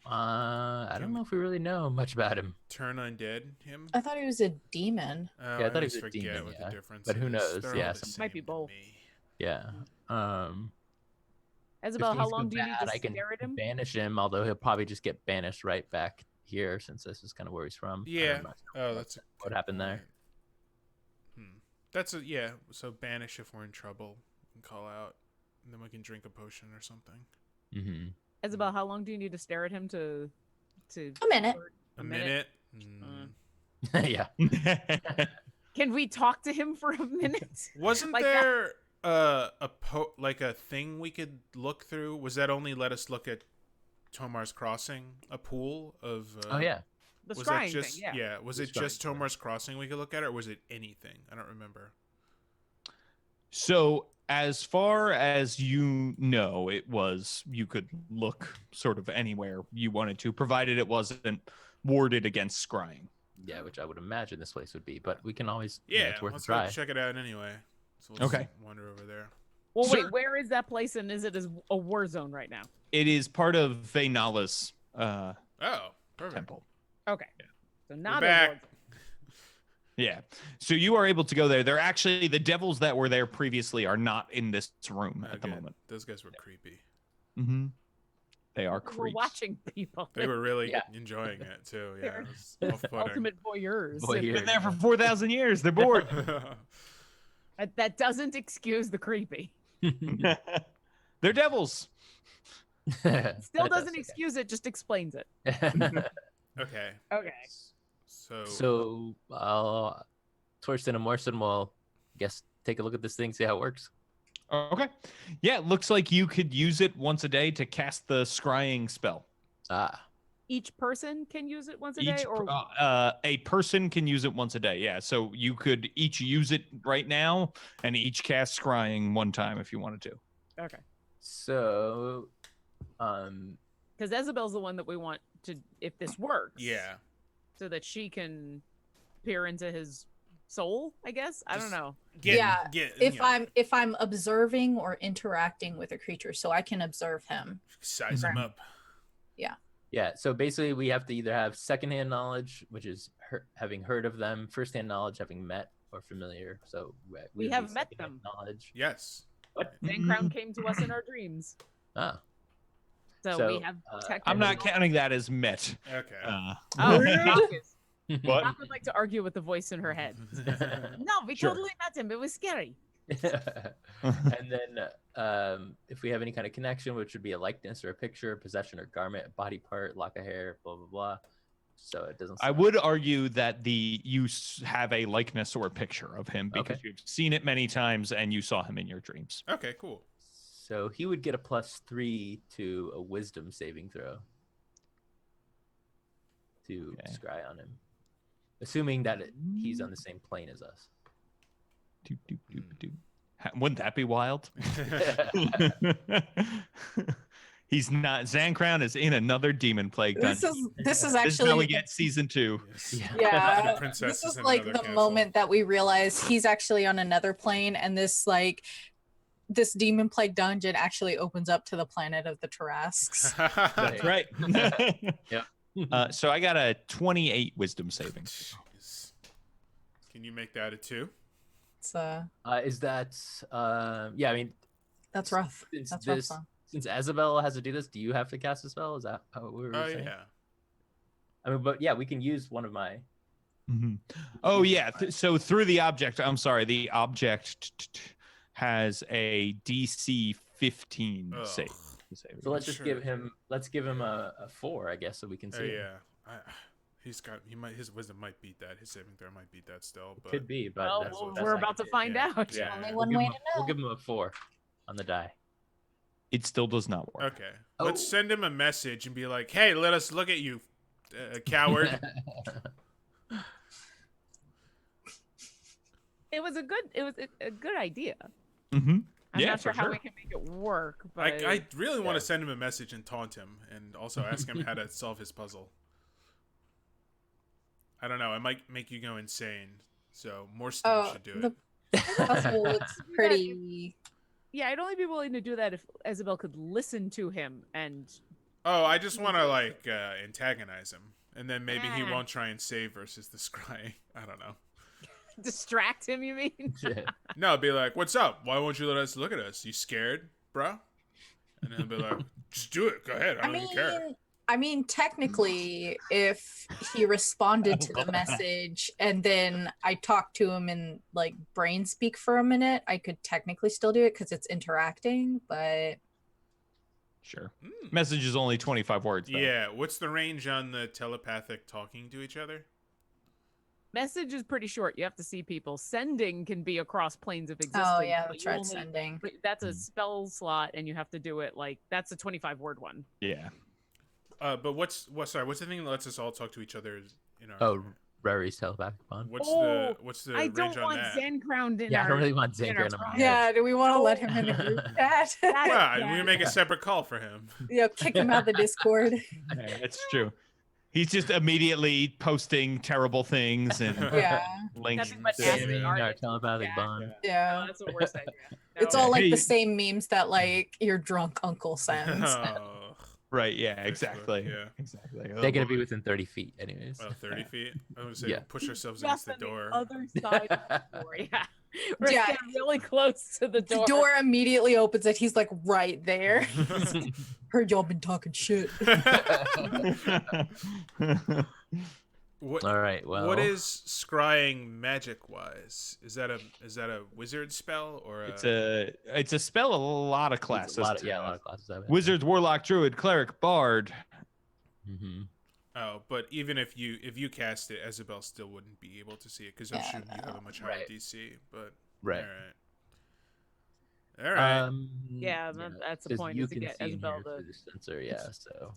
D: I don't know if we really know much about him,
B: Turn undead, him?
E: I thought he was a demon.
B: Oh,
D: I thought he
B: always
D: was a
B: forget
D: demon,
B: what
D: yeah.
B: the difference
D: But who
B: is.
D: knows?
B: They're
D: Yeah,
B: all the
D: some-
A: Might be
B: same to
A: both.
B: me.
D: yeah. If
A: Isabel, how
D: things go
A: long do you need
D: bad,
A: to
D: I can
A: stare at him?
D: banish him, although he'll probably just get banished right back here since this is kind of where he's from.
B: Yeah.
D: I'm not sure
B: Oh, that's a
D: what
B: good
D: happened there.
B: point. That's a yeah. So banish if we're in trouble, and call out, and then we can drink a potion or something.
D: Mm-hmm.
A: Isabel, how long do you need to stare at him to?
E: A minute.
B: A minute.
D: Yeah.
A: Can we talk to him for a minute?
B: Wasn't
A: Like that-
B: there a thing we could look through? Was that only let us look at Tomar's Crossing? A pool of?
D: Oh yeah.
A: The
B: Was
A: scrying
B: that just
A: thing, yeah.
B: Was
D: The
B: it just
D: scrying thing.
B: Tomar's Crossing we could look at, or was it anything? I don't remember.
C: So as far as you know, you could look sort of anywhere you wanted to, provided it wasn't warded against scrying.
D: Yeah, which I would imagine this place would be, but we can always
B: Yeah,
D: it's worth a
B: let's go
D: try.
B: check it out anyway. So let's
C: Okay.
B: wander over there.
A: Well,
C: Sir-
A: wait, where is that place, and is it a war zone right now?
C: It is part of Vaynala's
B: Oh, perfect.
C: temple.
A: Okay, so not
B: We're
A: a war
B: back.
A: zone.
C: Yeah. So you are able to go there. They're actually the devils that were there previously are not in this room at the
B: Okay,
C: moment.
B: those guys were creepy.
C: Mm-hmm. They are
A: We're
C: creeps.
A: watching people.
B: They were really
D: Yeah.
B: enjoying it too. Yeah,
A: They're
B: it was off-putting.
A: ultimate voyeurs.
D: Voyeur.
C: Been there for 4,000 years. They're bored.
A: That doesn't excuse the creepy.
C: They're devils.
A: Still doesn't excuse it, just explains it.
B: Okay,
A: Okay.
B: so
D: So, Torsten and Morrison will, guess, take a look at this thing, see how it works.
C: Okay. Yeah, it looks like you could use it once a day to cast the scrying spell.
D: Ah,
A: Each person can use it once a day,
C: Each
A: or
C: a person can use it once a day. Yeah, so you could each use it right now and each cast scrying one time if you wanted to.
A: okay.
D: so,
A: Because Isabel's the one that we want to, if this works.
B: yeah,
A: So that she can peer into his soul, I guess. I don't
B: Just-
A: know.
E: Yeah,
B: get,
E: If I'm observing or interacting with a creature, so I can observe him.
B: size him up.
D: Yeah, so basically we have to either have secondhand knowledge, which is having heard of them, firsthand knowledge, having met or familiar. So
A: We
D: would be
A: have met
D: secondhand
A: them.
D: knowledge.
B: Yes.
D: What?
A: Crown came to us in our dreams.
D: Ah,
A: So we have technical
C: I'm not
A: knowledge.
C: counting that as met.
B: Okay.
A: Oh,
E: Rude.
C: What?
A: Doc would like to argue with the voice in her head. No, we
C: Sure.
A: totally met him. It was scary.
D: and then if we have any kind of connection, which would be a likeness or a picture, possession or garment, a body part, lock of hair, blah blah blah. So it doesn't.
C: I would argue that you have a likeness or a picture of him because
D: Okay.
C: you've seen it many times and you saw him in your dreams.
B: Okay, cool.
D: So he would get a +3 to a wisdom saving throw to
C: Okay.
D: scry on him, assuming that he's on the same plane as us.
C: Doop, doop, doop, doop. Wouldn't that be wild? He's not. Zancrown is in another demon plague dungeon.
E: This is
C: This is how we
E: actually
C: get season 2.
B: Yes.
D: Yeah.
E: yeah.
B: The princess
E: This
B: is
E: is
B: in
E: like
B: another
E: the
B: castle.
E: moment that we realize he's actually on another plane, and this demon plague dungeon actually opens up to the planet of the Tarrasques.
C: That's right.
D: Yeah.
C: So I got a 28 wisdom saving.
B: Jeez. Can you make that a 2?
E: It's
D: Is that yeah? I mean,
E: that's rough.
D: since
E: That's rough.
D: this,
E: Huh?
D: since Isabel has to do this, do you have to cast a spell? Is that how we were
B: Oh
D: saying?
B: yeah.
D: I mean, but yeah, we can use one of my.
C: Mhm. Oh yeah. So through the object, I'm sorry, the object has a DC 15
B: Ugh.
C: save.
D: So let's just
B: Sure.
D: give him. Let's give him a 4, I guess, so we can see.
B: Oh
D: him.
B: yeah. His wisdom might beat that. His saving throw might beat that still. But
D: Could be, but
A: Well,
D: that's what
A: we're about to find
B: Yeah.
A: out.
B: Yeah.
E: Only
B: yeah.
E: one way to
D: We'll
E: know.
D: give him a 4 on the die.
C: It still does not work.
B: Okay.
D: Oh.
B: Let's send him a message and be like, "Hey, let us look at you, coward."
A: It was a good idea.
C: Mm-hmm.
A: I'm
C: Yeah,
A: not sure
C: for
A: how
C: sure.
A: we can make it work, but
B: I really want
D: Yeah.
B: to send him a message and taunt him, and also ask him how to solve his puzzle. I don't know. It might make you go insane. So Morstan
E: Oh,
B: should do it.
E: the puzzle looks pretty.
A: yeah, I'd only be willing to do that if Isabel could listen to him and
B: Oh, I just want to like antagonize him, and then maybe he
A: Ah.
B: won't try and save versus the scry. I don't know.
A: distract him. You mean?
B: No, be like, "What's up? Why won't you let us look at us? You scared, bro?" And then be like, "Just do it. Go ahead. I don't even care."
E: I mean, technically, if he responded to the message and then I talked to him in like brain speak for a minute, I could technically still do it because it's interacting. But
C: Sure.
B: Mm.
C: Message is only 25 words. Though.
B: Yeah. What's the range on the telepathic talking to each other?
A: Message is pretty short. You have to see people. Sending can be across planes of existence.
E: oh yeah,
A: but
E: that's
A: you
E: right,
A: only-
E: sending.
A: but that's a
C: Hmm.
A: spell slot, and you have to do it like that's a 25-word one.
C: Yeah.
B: But what's the thing that lets us all talk to each other in our?
D: Oh, Rary's telepathic bond.
B: What's
A: Oh,
B: the
A: I
B: range
A: don't
B: on
A: want
B: that?
A: Zancrown in
D: Yeah, I
A: our.
D: don't really want
A: in our
D: Zancrown in my
A: time.
D: head.
E: Yeah, do we want to let him in the group chat?
B: Well,
A: Yeah.
B: we make a separate call for him.
E: Yeah, kick him out of the Discord.
C: Yeah, that's true. He's just immediately posting terrible things and
E: Yeah,
C: links.
A: Nothing but
C: to-
A: nasty
D: Spamming
A: art.
D: our telepathic
A: Yeah.
D: bond.
A: No,
E: yeah.
A: that's the worst idea.
E: It's
A: No.
E: all like
C: Hey.
E: the same memes that like your drunk uncle sends.
B: Oh,
C: Right. Yeah.
B: Facebook,
C: Exactly.
B: yeah.
C: Exactly.
D: They're gonna be within 30 feet, anyways.
B: Well, 30 feet. I would say
D: Yeah.
B: push ourselves
A: Just
B: against the
A: on
B: door.
A: other side of the door. Yeah. We're
E: Yeah.
A: getting really close to the
E: The
A: door.
E: door immediately opens and he's like right there. Heard y'all been talking shit.
B: What
D: All right. Well,
B: what is scrying magic wise? Is that a wizard spell or
C: it's a spell a lot of
D: It's
C: classes.
D: a lot of,
C: to
D: yeah, a
C: have.
D: lot of classes have it.
C: Wizard, warlock, druid, cleric, bard.
D: Mm-hmm.
B: Oh, but even if you cast it, Isabel still wouldn't be able to see it because I'm
E: Yeah,
B: sure you have a much higher
D: Right.
B: DC. But
D: Right.
B: all right.
A: Yeah, that's the
D: says
A: point,
D: You
A: is to
D: can
A: get
D: see and
A: Isabel
D: hear
A: to-
D: through the sensor. Yeah. So.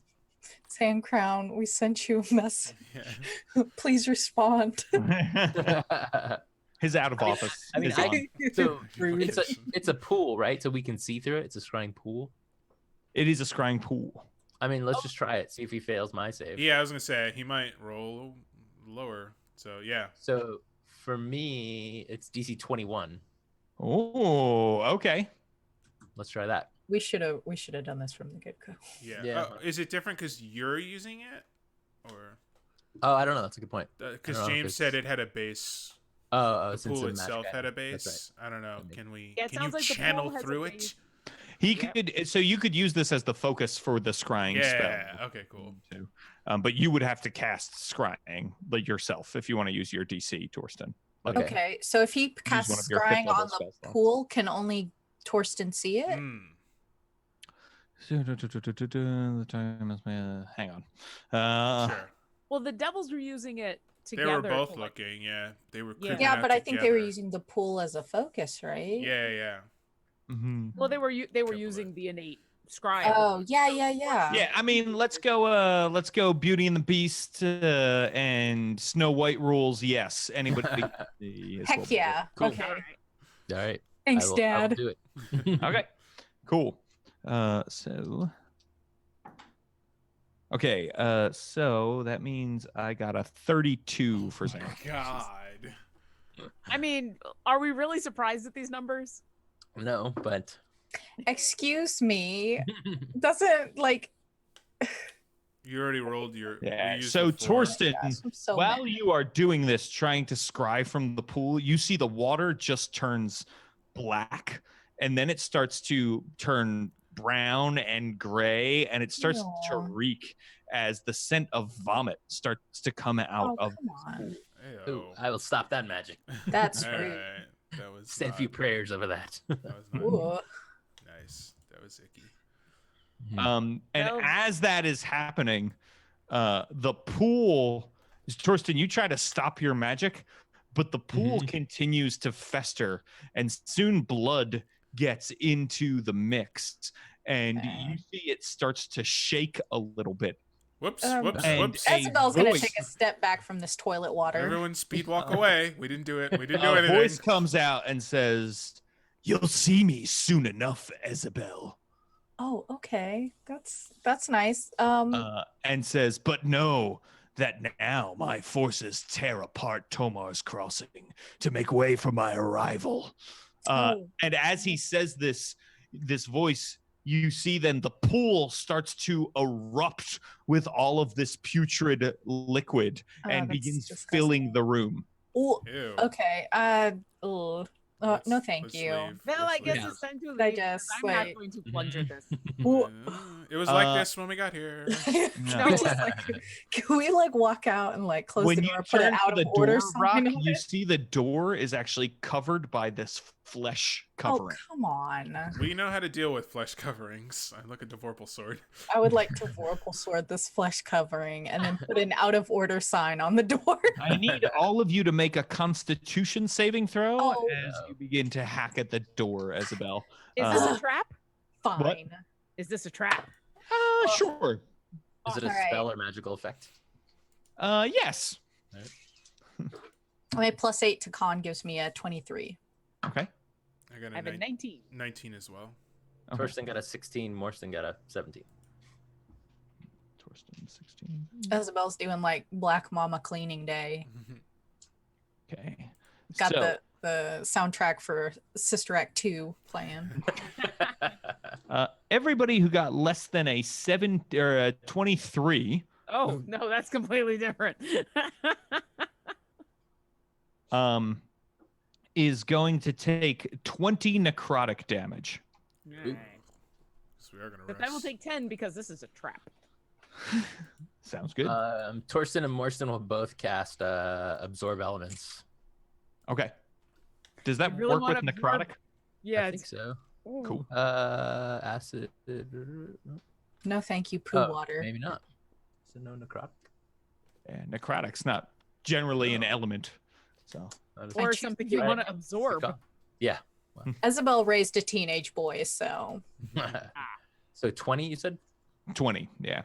E: Sam Crown, we sent you a message.
B: Yeah.
E: Please respond.
C: His out of office.
D: I mean,
C: is
D: I
C: on.
D: can- so
E: Rude.
D: it's a pool, right? So we can see through it. It's a scrying pool.
C: It is a scrying pool.
D: I mean, let's just try it. See if he fails my save.
B: Yeah, I was gonna say he might roll lower. So yeah.
D: So for me, it's DC 21.
C: Oh, okay.
D: Let's try that.
E: We should have done this from the get go.
B: Yeah.
D: Yeah.
B: Is it different because you're using it, or
D: Oh, I don't know. That's a good point. I
B: because
D: don't know if
B: James
D: it's-
B: said it had a base?
D: Oh,
B: The
D: since
B: pool
D: the magic
B: itself had a
D: item. That's
B: base. I don't know.
D: Maybe.
B: Can we?
A: Yeah, it
B: Can you
A: sounds like the pool
B: channel
A: has a
B: through it?
A: base.
C: He
A: Yep.
C: could, so you could use this as the focus for the scrying spell.
B: Yeah. Okay. Cool.
C: Too. But you would have to cast scrying like yourself if you want to use your DC, Torsten. Like,
D: Okay.
E: Okay, so if he
C: one
E: casts
C: of your fifth
E: scrying
C: level
E: on the
C: spell slots.
E: pool, can only Torsten see it?
B: Hmm.
C: The time is hang on.
B: Sure.
A: Well, the devils were using it
B: They
A: together.
B: were both
A: to, like-
B: looking. Yeah. They were.
A: Yeah.
B: creeping
E: Yeah,
B: out
E: but I think they were
B: together.
E: using the pool as a focus, right?
B: Yeah. Yeah.
C: Mhm.
A: Well, they were
B: Couple
A: using
B: of-
A: the innate scry.
E: Oh, yeah.
C: Yeah, I mean, let's go Beauty and the Beast and Snow White rules. Yes, anybody. is
E: Heck
C: what we
E: yeah.
D: Cool.
E: Okay.
D: All right.
E: Thanks,
D: I will
E: Dad.
D: do it.
C: do. Okay, cool. So that means I got a 32 for Sam.
B: God.
A: I mean, are we really surprised at these numbers?
D: No, but
E: Excuse me. Doesn't like.
B: You already rolled your.
C: Yeah.
B: you used
C: So
B: the four.
C: Torsten,
E: Gosh, I'm so
C: while
E: mad.
C: you are doing this, trying to scry from the pool, you see the water just turns black, and then it starts to turn brown and gray, and it starts to
E: Aw.
C: reek as the scent of vomit starts to come out
E: Oh,
C: of.
E: come on.
D: Ooh,
B: Ew.
D: I will stop that magic.
E: That's
B: All
E: rude.
B: right. That was.
D: Say a
B: not-
D: few prayers over that.
B: That was not
E: Ooh.
B: nice. That was icky.
C: And
A: Well-
C: as that is happening, the pool, Torsten, you try to stop your magic, but the pool continues to fester, and soon blood gets into the mix, and
E: Okay.
C: you see it starts to shake a little bit.
B: Whoops.
E: Um,
B: Whoops.
C: and
B: Whoops.
C: a
E: Isabel's gonna
C: voice-
E: take a step back from this toilet water.
B: Everyone speed walk away. We didn't do it. We didn't do
C: A
B: anything.
C: voice comes out and says, "You'll see me soon enough, Isabel."
E: Oh, okay. That's nice.
C: And says, "But know that now my forces tear apart Tomar's crossing to make way for my arrival."
E: Oh.
C: And as he says this voice, you see then the pool starts to erupt with all of this putrid liquid
E: Oh,
C: and
E: that's
C: begins
E: disgusting.
C: filling the room.
E: Ooh,
B: Ew.
E: okay. No,
B: Let's-
E: thank
B: let's
E: you.
B: leave.
A: Well, I
B: Let's
A: guess
B: leave.
A: it's time to
E: I
A: leave.
E: just,
A: I'm not
E: like-
A: going to plunger this.
E: Ooh.
B: It was like
C: Uh,
B: this when we got here.
E: Can we just, like, can we like walk out and like close
C: When
E: the
C: you
E: door, put
C: turn
E: an
C: to
E: out
C: the
E: of order
C: door, Rock,
E: sign on
C: you
E: it?
C: see the door is actually covered by this flesh
E: Oh,
C: covering.
E: come on.
B: We know how to deal with flesh coverings. I look at the Vorpal sword.
E: I would like to Vorpal sword this flesh covering and then put an out of order sign on the door.
C: I need all of you to make a Constitution saving throw
E: Oh.
C: as you begin to hack at the door, Isabel.
A: Is this
C: Uh,
A: a trap?
E: Fine.
A: Is this a trap?
C: Sure.
D: Is it a
E: Alright.
D: spell or magical effect?
C: Yes.
E: My +8 to con gives me a 23.
C: Okay.
B: I got
A: I have a 19.
B: 19 as well.
C: Okay.
D: Torsten got a 16. Morsten got a 17.
C: Torsten, 16.
E: Isabel's doing like Black Mama cleaning day.
C: Okay.
E: Got
C: So,
E: the soundtrack for Sister Act 2 playing.
C: everybody who got less than a 7 or a 23
A: Oh, no, that's completely different.
C: is going to take 20 necrotic damage.
A: Alright.
B: So we are gonna
A: But
B: rest.
A: I will take 10 because this is a trap.
C: Sounds good.
D: Torsten and Morsten will both cast absorb elements.
C: Okay. Does that
A: You really
C: work with
A: wanna absorb-
C: necrotic?
A: Yeah,
D: I think
A: it's
D: so.
C: Cool.
D: Acid.
E: No, thank you, poo
D: Oh,
E: water.
D: Maybe not. So no necrotic.
C: Yeah, necrotic's not generally an
D: Oh.
C: element. So
D: That is-
A: or
E: choose
A: something
E: to
A: you
E: do it.
A: want to absorb.
D: Yeah.
E: Isabel raised a teenage boy, so
D: So 20, you said?
C: 20, yeah.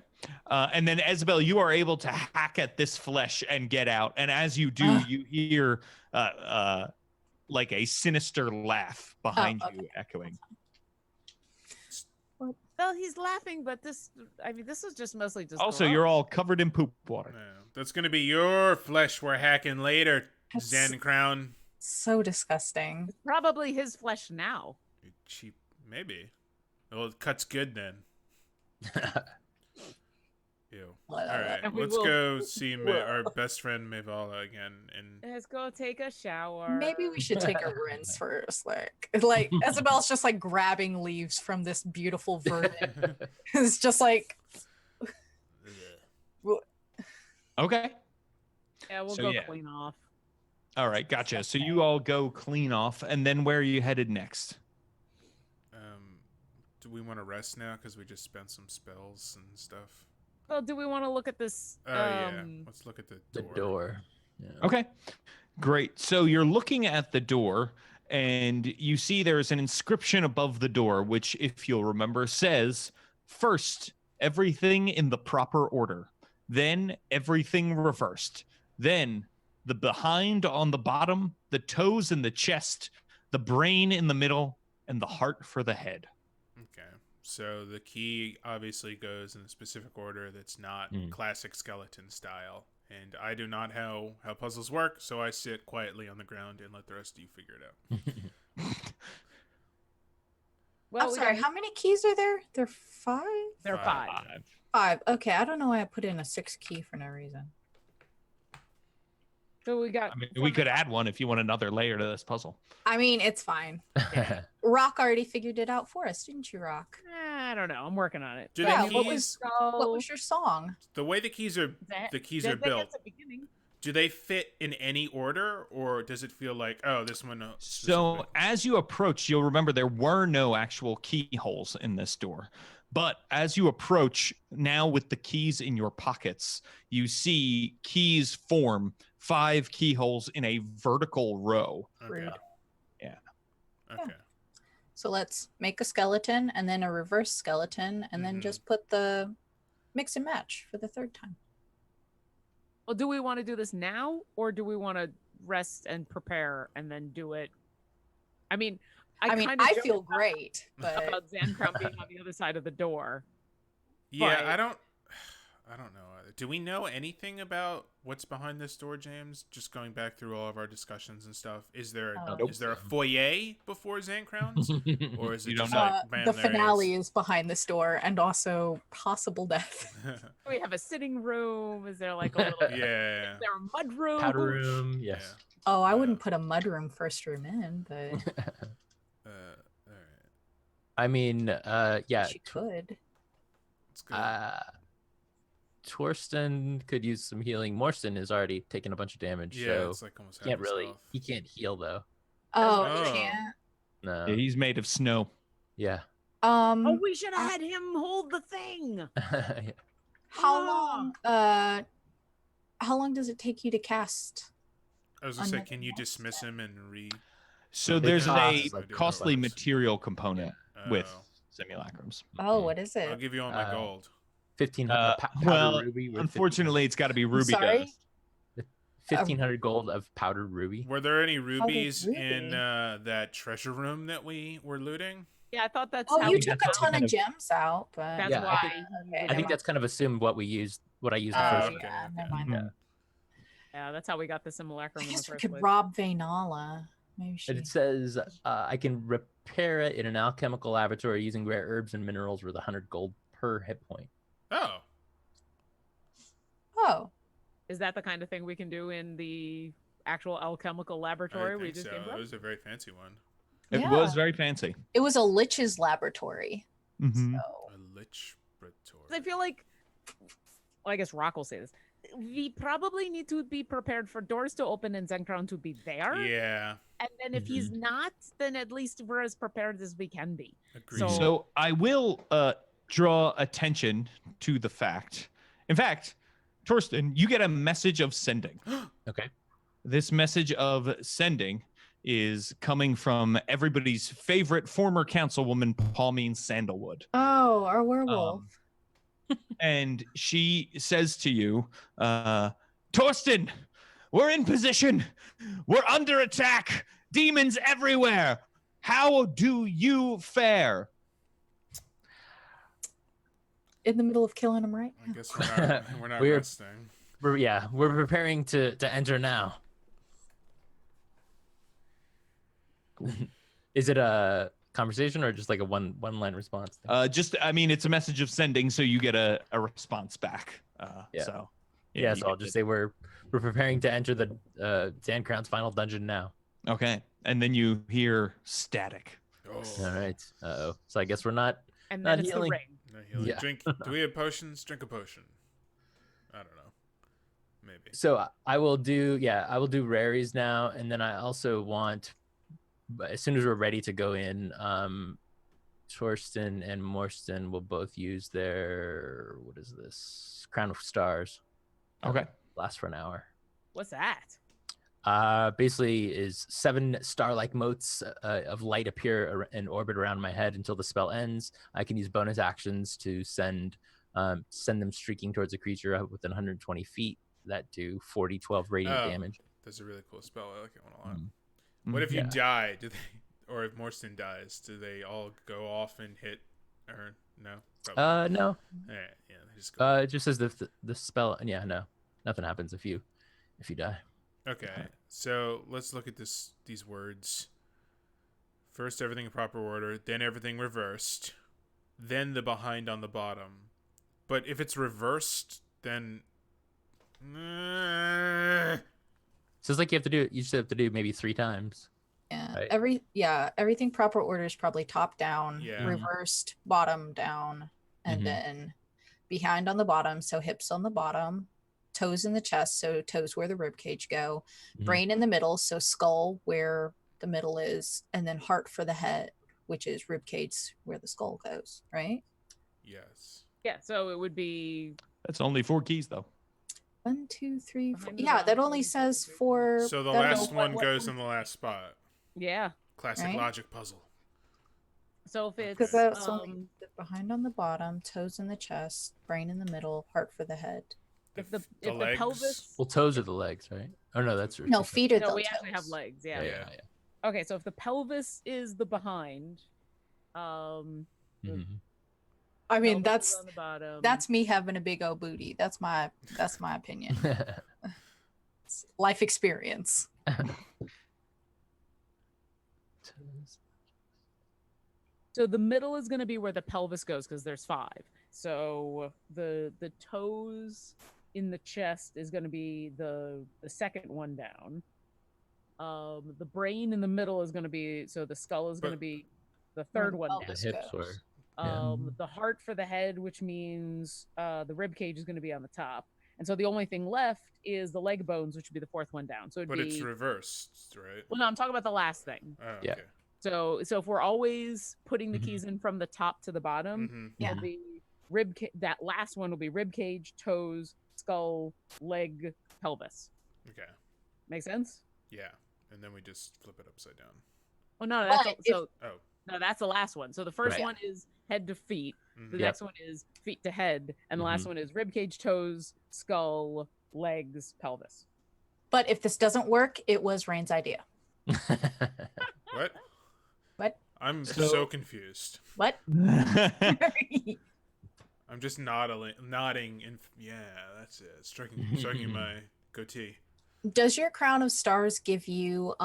C: And then Isabel, you are able to hack at this flesh and get out. And as you do, you hear like a sinister laugh behind you
E: okay.
C: echoing.
A: Well, he's laughing, but this is just mostly just.
C: Also,
A: gross.
C: you're all covered in poop water.
B: Yeah, that's gonna be your flesh we're hacking later,
E: That's-
B: Zen Crown.
E: so disgusting.
A: probably his flesh now.
B: You cheap, maybe. Well, it cuts good then. Ew. All
E: Well,
B: right,
A: And we
B: let's
A: will-
B: go see our best friend Mavala again. And
A: Let's go take a shower.
E: Maybe we should take a rinse first. Like Isabel's just like grabbing leaves from this beautiful verdant. It's just like
C: Okay.
A: Yeah, we'll
C: So,
A: go
C: yeah.
A: clean off.
C: All right, gotcha. So you all go clean off, and then where are you headed next?
B: do we want to rest now? Because we just spent some spells and stuff.
A: Well, do we want to look at this?
B: Yeah. Let's look at the
D: The
B: door.
D: door. Yeah.
C: Okay, great. So you're looking at the door, and you see there's an inscription above the door, which, if you'll remember, says, "First, everything in the proper order. Then, everything reversed. Then, the behind on the bottom, the toes in the chest, the brain in the middle, and the heart for the head."
B: Okay. So the key obviously goes in a specific order that's not classic skeleton style. And I do not know how puzzles work, so I sit quietly on the ground and let the rest of you figure it out.
A: Well,
E: I'm
A: we
E: sorry,
A: got-
E: how many keys are there? There are 5?
A: They're
B: Five.
A: 5.
E: 5. Okay, I don't know why I put in a 6th key for no reason.
A: So we got.
C: I mean, we could add one if you want another layer to this puzzle.
E: I mean, it's fine. Rock already figured it out for us, didn't you, Rock?
A: I don't know. I'm working on it.
B: Do
E: Yeah,
B: the
E: what
B: keys,
E: What was your song?
B: the way the keys are
A: That
B: built,
A: gets a beginning.
B: do they fit in any order, or does it feel like, oh, this one?
C: So
B: specific-
C: as you approach, you'll remember there were no actual keyholes in this door. But as you approach, now with the keys in your pockets, you see keys form 5 keyholes in a vertical row.
B: Okay.
E: Rude.
C: Yeah.
B: Okay.
E: So let's make a skeleton and then a reverse skeleton and then
B: Mhm.
E: just put the mix and match for the 3rd time.
A: Well, do we want to do this now, or do we want to rest and prepare and then do it? I mean,
E: I mean,
A: kinda
E: I
A: joked
E: feel great, but
A: about Zancrown being on the other side of the door.
B: Yeah,
A: But-
B: I don't know. Do we know anything about what's behind this door, James? Just going back through all of our discussions and stuff. Is there
E: Nope.
B: is there a foyer before Zancrown's, or is it
C: You don't
B: just
C: know.
B: like, man,
E: the
B: there it
E: finale
B: is?
E: is behind this door and also possible death.
A: Do we have a sitting room? Is there like a little?
B: Yeah.
A: Is there a mud room?
D: Powder room. Yes.
E: Oh, I wouldn't put a mudroom first room in, but
B: All right.
D: I mean, yeah.
E: she could.
B: Let's go.
D: Torsten could use some healing. Morstan has already taken a bunch of damage,
B: yeah,
D: so
B: it's like almost half
D: can't
B: his
D: really.
B: health.
D: He can't heal though.
E: Oh,
B: Oh.
E: you can't.
D: No.
C: Yeah, he's made of snow.
D: Yeah.
A: Oh, we should have had him hold the thing.
E: How long does it take you to cast?
B: I was gonna say,
E: Another
B: can you
E: monster.
B: dismiss him and re?
C: So
D: It
C: there's a
D: costs, like,
C: costly
B: $2.
C: material component with
B: Oh.
C: simulacrums.
E: Oh, what is
B: I'll
E: it?
B: give you all my
D: Uh,
B: gold.
D: 1,500 powder
C: well,
D: ruby. With
C: Unfortunately, it's got to be ruby
E: Sorry?
C: dust.
D: 1,500 gold of powdered ruby.
B: Were there any rubies
E: ruby?
B: in that treasure room that we were looting?
A: Yeah, I thought that's
E: Oh,
A: how
E: you
A: we
E: took
A: got
E: a ton
D: kind
E: of
D: of-
E: gems out, but
A: That's
D: Yeah, I
A: why.
E: think- okay,
D: I
E: never
D: think that's kind of assumed what I used the
E: Oh,
D: first
B: okay,
D: one.
E: yeah,
B: okay.
E: never mind.
C: Mhm.
A: Yeah, that's how we got the simulacrum
E: I
A: in the
E: guess we
A: first
E: could
A: place.
E: rob Vaynala. Maybe she.
D: And it says I can repair it in an alchemical laboratory using rare herbs and minerals worth 100 gold per hit point.
B: Oh,
E: Oh,
A: Is that the kind of thing we can do in the actual alchemical laboratory
B: I
A: we
B: think
A: just
B: so.
A: came
B: That
A: from?
B: was a very fancy one.
C: It
E: Yeah.
C: was very fancy.
E: it was a lich's laboratory.
C: Mhm.
E: So.
B: A lich laboratory.
A: I feel like, well, I guess Rock will say this. We probably need to be prepared for doors to open and Zenkron to be there.
B: Yeah,
A: And then if he's not, then at least we're as prepared as we can be.
B: agreed.
A: So-
C: So I will draw attention to the fact. In fact, Torsten, you get a message of sending.
D: Okay.
C: This message of sending is coming from everybody's favorite former councilwoman, Pauline Sandalwood.
E: Oh, our werewolf.
C: And she says to you, Torsten, we're in position. We're under attack. Demons everywhere. How do you fare?
E: In the middle of killing him, right?
B: I guess we're not
D: We're-
B: resting.
D: We're preparing to enter now. Is it a conversation or just like a one line response thing?
C: I mean, it's a message of sending, so you get a response back.
D: Yeah.
C: So
D: Yeah,
C: you
D: so I'll
C: get
D: just say we're preparing to enter the Sand Crown's final dungeon now.
C: okay, and then you hear static.
B: Oh.
D: All right. Uh-oh. So I guess we're not
A: And
D: Not
A: then it's
D: healing.
A: the ring.
B: No healing.
D: Yeah.
B: Drink. Do we have potions? Drink a potion. I don't know. Maybe.
D: So I will do raries now, and then I also want, as soon as we're ready to go in, Torsten and Morstan will both use their, what is this, Crown of Stars.
C: Okay.
D: Last for an hour.
A: What's that?
D: Basically is 7 star-like motes of light appear in orbit around my head until the spell ends. I can use bonus actions to send them streaking towards a creature within 120 feet that do 4d12 radiant damage.
B: That's a really cool spell. I like it one a lot.
C: Mm-hmm.
B: What if you
D: Yeah.
B: die? Do they, or if Morstan dies, do they all go off and hit? Or no? Probably.
D: No.
B: Yeah, they just go.
D: It just says the spell. Yeah, no, nothing happens if you die.
B: Okay, so let's look at these words. First, everything in proper order, then everything reversed, then the behind on the bottom. But if it's reversed, then
D: So it's like you just have to do maybe 3 times.
E: Yeah.
D: Right.
E: Everything proper order is probably top down,
B: Yeah.
E: reversed, bottom down, and
C: Mhm.
E: then behind on the bottom, so hips on the bottom, toes in the chest, so toes where the rib cage go,
D: Mhm.
E: brain in the middle, so skull where the middle is, and then heart for the head, which is rib cage where the skull goes, right?
B: yes.
A: Yeah, so it would be
C: That's only 4 keys though.
E: 1, 2, 3, 4.
A: Behind the
E: Yeah, that
A: bottom,
E: only
A: one, two,
E: says
A: three,
E: for.
B: So the
E: that'll
B: last
E: go
B: one
E: what-
B: goes in the last spot.
A: yeah.
B: Classic
E: Right?
B: logic puzzle.
A: So if
B: Okay.
A: it's
E: Because that's only
A: um,
E: the behind on the bottom, toes in the chest, brain in the middle, heart for the head.
A: if the
B: legs.
A: pelvis.
D: Well, toes are the legs, right? Oh no, that's
E: No, feet are
A: No,
E: the
A: we actually have
E: toes.
A: legs.
D: Yeah,
A: Yeah.
D: yeah.
A: Okay, so if the pelvis is the behind,
D: Mhm.
E: I mean,
A: pelvis is
E: that's
A: on the bottom.
E: that's me having a big old booty. That's my opinion. It's life experience.
A: So the middle is going to be where the pelvis goes because there's 5. So the toes in the chest is going to be the second one down. The brain in the middle is going to be, so the skull is going to
B: But-
A: be the third one
E: pelvis
A: down.
D: The hips
E: goes.
D: were. Yeah.
A: The heart for the head, which means the rib cage is going to be on the top. And so the only thing left is the leg bones, which would be the 4th one down. So it'd
B: But
A: be
B: it's reversed, right?
A: well, no, I'm talking about the last thing.
B: Oh,
D: Yeah.
B: okay.
A: So if we're always putting the
D: Mhm.
A: keys in from the top to the bottom,
B: Mm-hmm.
E: Yeah.
A: it'll be that last one will be rib cage, toes, skull, leg, pelvis.
B: Okay.
A: Make sense?
B: Yeah. And then we just flip it upside down.
A: Oh no, that's
E: But
A: so
B: Oh.
A: no, that's the last one. So the first
D: Right.
A: one is head to feet. The
B: Mhm.
D: Yep.
A: next one is feet to head, and the last one is rib cage, toes, skull, legs, pelvis.
E: But if this doesn't work, it was Rain's idea.
B: What?
E: What?
B: I'm
C: So-
B: so confused.
E: What?
B: I'm just nodding, and yeah, that's it. Striking my goatee.
E: Does your crown of stars give you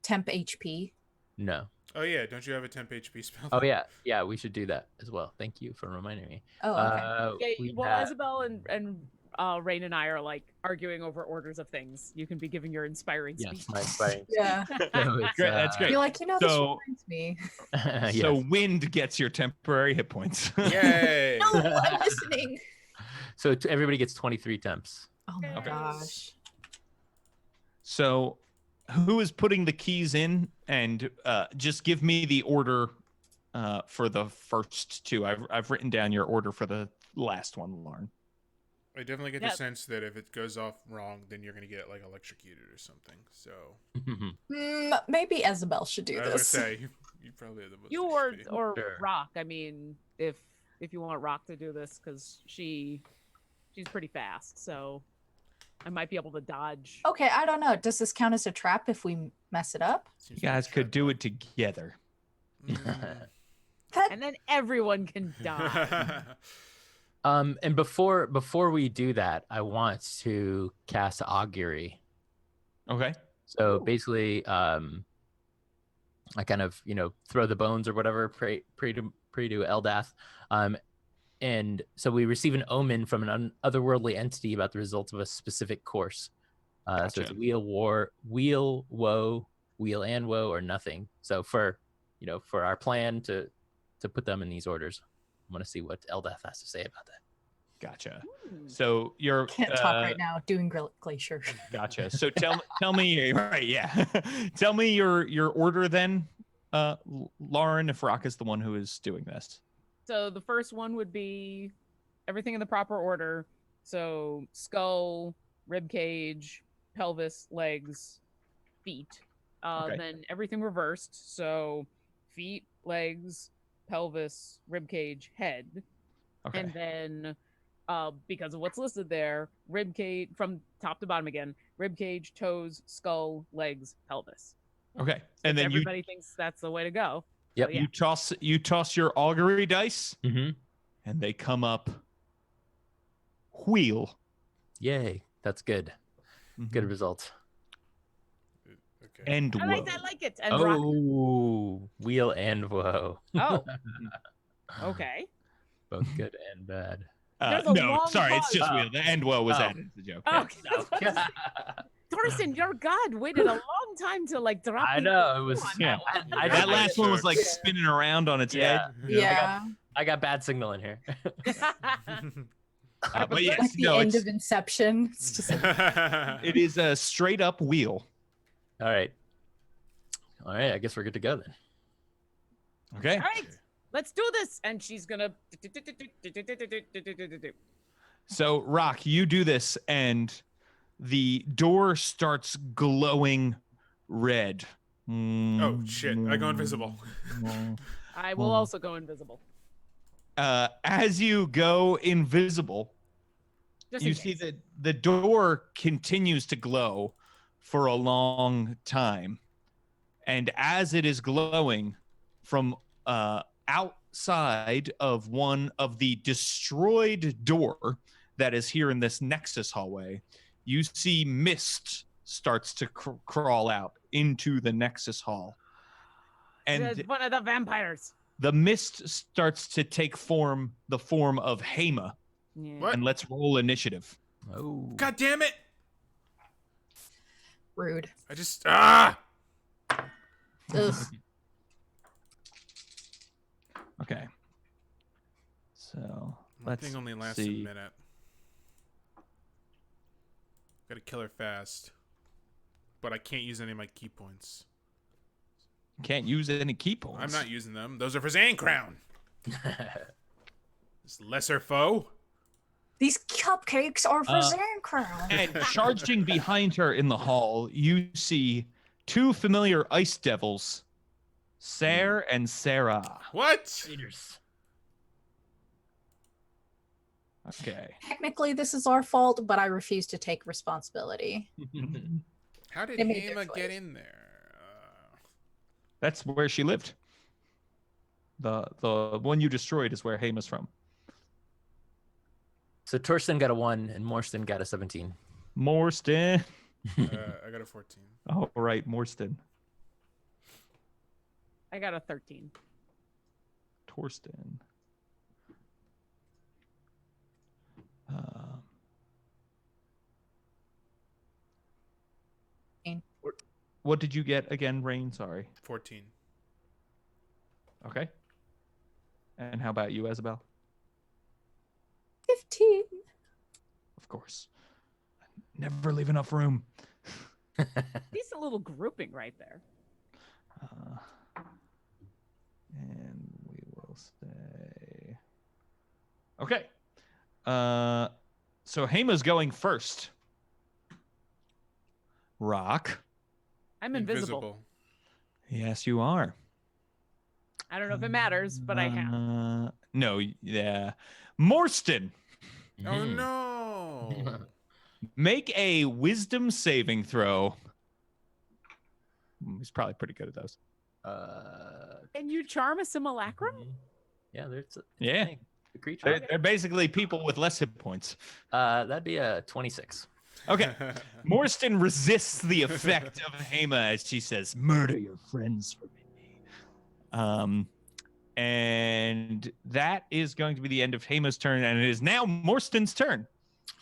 E: temp HP?
D: No.
B: Oh yeah, don't you have a temp HP spell?
D: Oh yeah. We should do that as well. Thank you for reminding me.
E: Oh, okay.
A: Yeah,
D: We
A: well,
D: have-
A: Isabel and Rain and I are like arguing over orders of things. You can be giving your inspiring
D: Yes,
A: speech.
D: my inspiring.
E: Yeah.
D: So it's,
C: Great, that's great.
E: You're like, this
C: So-
E: reminds me.
D: yes.
C: So wind gets your temporary hit points.
B: Yay!
E: No, I'm listening.
D: So everybody gets 23 temps.
E: Oh my
B: Okay.
E: gosh.
C: So who is putting the keys in? And just give me the order for the first 2. I've written down your order for the last one, Lauren.
B: I definitely get
A: Yeah.
B: the sense that if it goes off wrong, then you're gonna get like electrocuted or something. So
E: Maybe Isabel should do
B: I was gonna
E: this.
B: say you probably have the most.
A: You or
B: HP.
A: or
D: Sure.
A: Rock. I mean, if you want Rock to do this, because she's pretty fast, so I might be able to dodge.
E: Okay, I don't know. Does this count as a trap if we mess it up?
B: Seems
C: You
B: like
C: guys
B: a
C: could
B: trap.
C: do it together.
E: That
A: And then everyone can die.
D: And before we do that, I want to cast augury.
C: Okay.
D: So
A: Ooh.
D: basically, I kind of, throw the bones or whatever, pray to Eldath. And so we receive an omen from an otherworldly entity about the results of a specific course. So it's wheel, woe, wheel and woe, or nothing. So for our plan to put them in these orders, I want to see what Eldath has to say about that.
C: Gotcha. So you're
E: Can't talk right now. Doing glacier.
C: Gotcha. So tell me, right? Yeah. Tell me your order then, Lauren. If Rock is the one who is doing this.
A: So the first one would be everything in the proper order. So skull, rib cage, pelvis, legs, feet.
C: Okay.
A: Then everything reversed. So feet, legs, pelvis, rib cage, head.
C: Okay.
A: And then because of what's listed there, rib cage from top to bottom again, rib cage, toes, skull, legs, pelvis.
C: Okay. And then
A: everybody thinks that's the way to go.
D: Yep.
A: So, yeah.
C: you toss your augury dice,
D: Mm-hmm.
C: and they come up wheel.
D: Yay. That's good. Good result.
B: Okay.
C: And
A: I
C: woe.
A: like it. And rock.
D: Oh, wheel and woe.
A: Oh. Okay.
D: Both good and bad.
A: There's a
C: No,
A: long
C: sorry, it's
A: pause.
C: just wheel. The end woe was
D: Oh.
C: added to the joke.
A: Okay. Thorsten, your god waited a long time to drop.
D: I
A: the
D: know it was.
A: on
C: Yeah.
A: that one.
D: I
C: That
D: just-
C: last one was like
E: Yeah.
C: spinning around on its
D: Yeah.
C: head.
E: Yeah.
D: I got bad signal in here.
C: But yes,
E: Like the
C: no,
E: end
C: it's,
E: of Inception. It's just
C: it is a straight up wheel.
D: All right. I guess we're good to go then.
C: Okay.
A: All right, let's do this. And she's gonna.
C: So, Rock, you do this, and the door starts glowing red.
B: Oh shit! I go invisible.
A: I will also go invisible.
C: As you go invisible,
A: Just
C: you
A: in
C: see
A: case.
C: that the door continues to glow for a long time. And as it is glowing from outside of one of the destroyed door that is here in this Nexus hallway, you see mist starts to crawl out into the Nexus hall. And
A: There's one of the vampires.
C: the mist starts to take the form of Hema.
A: Yeah.
B: What?
C: And let's roll initiative.
D: Oh.
B: God damn it!
E: rude.
B: I just
E: Ugh.
C: Okay. So
B: My
C: let's
B: thing only lasts
C: see.
B: a minute. Gotta kill her fast. But I can't use any of my key points.
C: Can't use any key points.
B: I'm not using them. Those are for Zane Crown. This lesser foe.
E: These cupcakes are for
C: Uh,
E: Zancrown.
C: And charging behind her in the hall, you see two familiar ice devils, Ser and Sarah.
B: What?
D: Traitors.
C: Okay.
E: Technically, this is our fault, but I refuse to take responsibility.
B: How did
E: They made their
B: Hema get
E: choice.
B: in there?
C: That's where she lived. The one you destroyed is where Hama's from.
D: So Torsten got a 1 and Morstan got a 17.
C: Morstan.
B: I got a 14.
C: All right, Morstan.
A: I got a 13.
C: Torsten. What did you get again, Rain? Sorry.
B: 14.
C: Okay. And how about you, Isabel?
E: 15.
C: Of course. Never leave enough room.
A: Decent little grouping right there.
C: And we will say. Okay. So Hama's going first. Rock.
A: I'm invisible.
C: Yes, you are.
A: I don't know if it matters, but I am.
C: No, yeah. Morstan,
B: Oh
D: Mhm.
B: no!
C: make a wisdom saving throw. He's probably pretty good at those.
A: Can you charm a simulacrum?
D: Yeah, there's a
C: Yeah.
D: thing. The creature.
C: They're basically people with less hit points.
D: That'd be a 26.
C: Okay. Morstan resists the effect of Hema as she says, "Murder your friends for me." And that is going to be the end of Hama's turn, and it is now Morston's turn.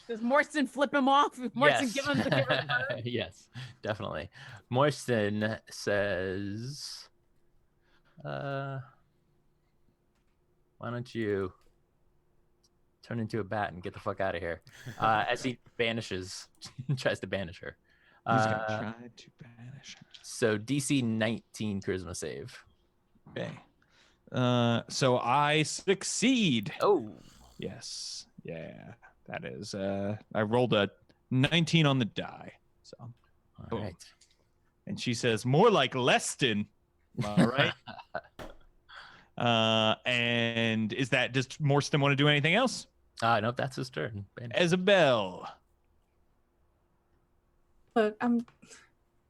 A: Does Morstan flip him off? Morstan give him the turn?
D: Yes, definitely. Morstan says, why don't you turn into a bat and get the fuck out of here? As he tries to banish her.
C: He's going to try to banish her.
D: So DC 19 charisma save.
C: Okay. So I succeed.
D: Oh.
C: Yes. Yeah. That is. I rolled a 19 on the die. So.
D: All right.
C: And she says, more like Leston. All right. And is that, does Morstan want to do anything else?
D: Nope, that's his turn.
C: Isabel.
E: Look,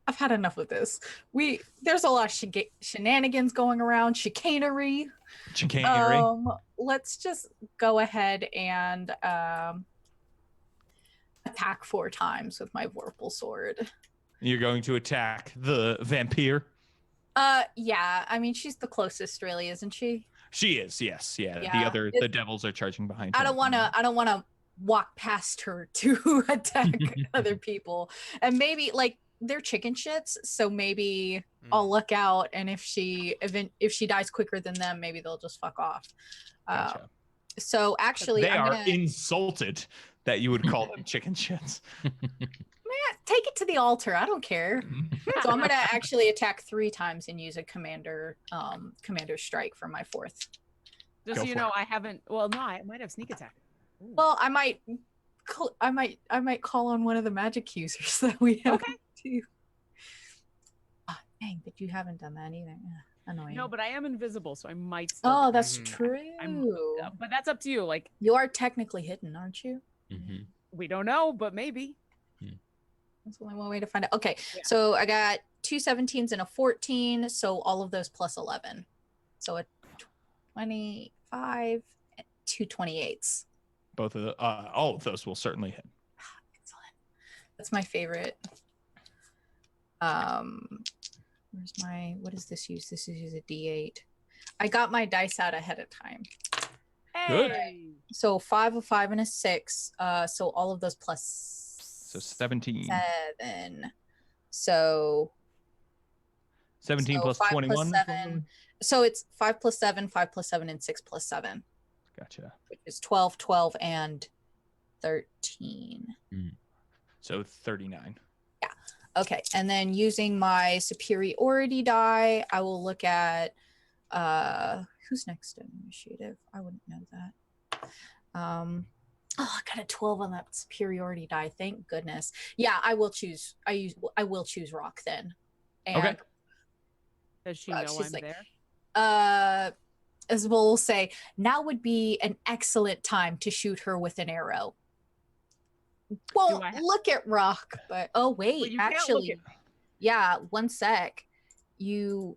E: I've had enough of this. There's a lot of shenanigans going around, chicanery. Let's just go ahead and attack 4 times with my Vorpal sword.
C: You're going to attack the vampire?
E: Yeah. I mean, she's the closest, really, isn't she?
C: She is. Yes. Yeah.
E: Yeah,
C: The devils are charging behind her.
E: I don't want to walk past her to attack other people, and maybe like they're chicken shits, so maybe I'll look out, and if she dies quicker than them, maybe they'll just fuck off.
C: Gotcha.
E: So actually,
C: they are insulted that you would call them chicken shits.
E: Take it to the altar. I don't care. So I'm gonna actually attack 3 times and use a commander strike for my 4th.
A: Just so you know, I haven't. Well, no, I might have sneak attack. Ooh.
E: Well, I might call on one of the magic users that we have.
A: Okay.
E: Too. Oh, dang, but you haven't done that either. Annoying.
A: No, but I am invisible, so I might. Still
E: Oh, that's true.
A: But that's up to you. Like,
E: you are technically hidden, aren't you?
D: Mm-hmm.
A: We don't know, but maybe.
E: That's only one way to find out. Okay,
A: Yeah.
E: So I got 2 17s and a 14, so all of those plus 11. So a 25, 2 28s.
C: Both of all of those will certainly hit.
E: Excellent. That's my favorite. Where's my, what does this use? This is a D8. I got my dice out ahead of time.
C: Good.
A: Hey!
E: So 5, a 5, and a 6. So all of those plus.
C: So 17.
E: 7. So
C: 17 plus
E: 5
C: 21.
E: plus 7. So it's 5 plus 7, 5 plus 7, and 6 plus 7.
C: Gotcha.
E: Which is 12, 12, and 13.
C: So 39.
E: Yeah. Okay. And then using my superiority die, I will look at who's next in initiative. I wouldn't know that. I got a 12 on that superiority die. Thank goodness. Yeah, I will choose. I will choose Rock then. And,
C: okay.
A: Does she know I'm
E: like,
A: there?
E: As we'll say, now would be an excellent time to shoot her with an arrow. Won't look at Rock, but oh wait, actually, yeah. One sec. You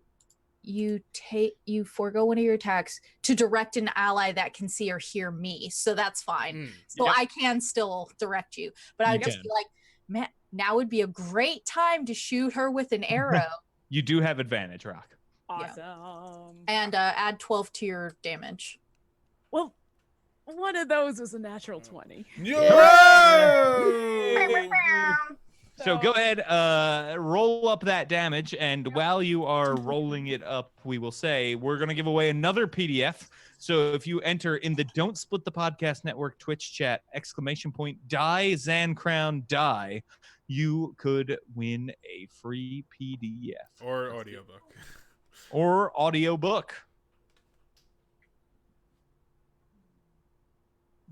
E: forego one of your attacks to direct an ally that can see or hear me, so that's fine. So I can still direct you, but I'd just be like, man, now would be a great time to shoot her with an arrow.
C: You do have advantage, Rock.
A: Awesome.
E: Yeah. And add 12 to your damage.
A: Well, one of those was a natural 20.
C: So go ahead, roll up that damage, and while you are rolling it up, we will say we're going to give away another PDF. So if you enter in the Don't Split the Podcast Network Twitch chat, ! Die Zan Crown die, you could win a free PDF.
B: Or audiobook.
C: Or audiobook.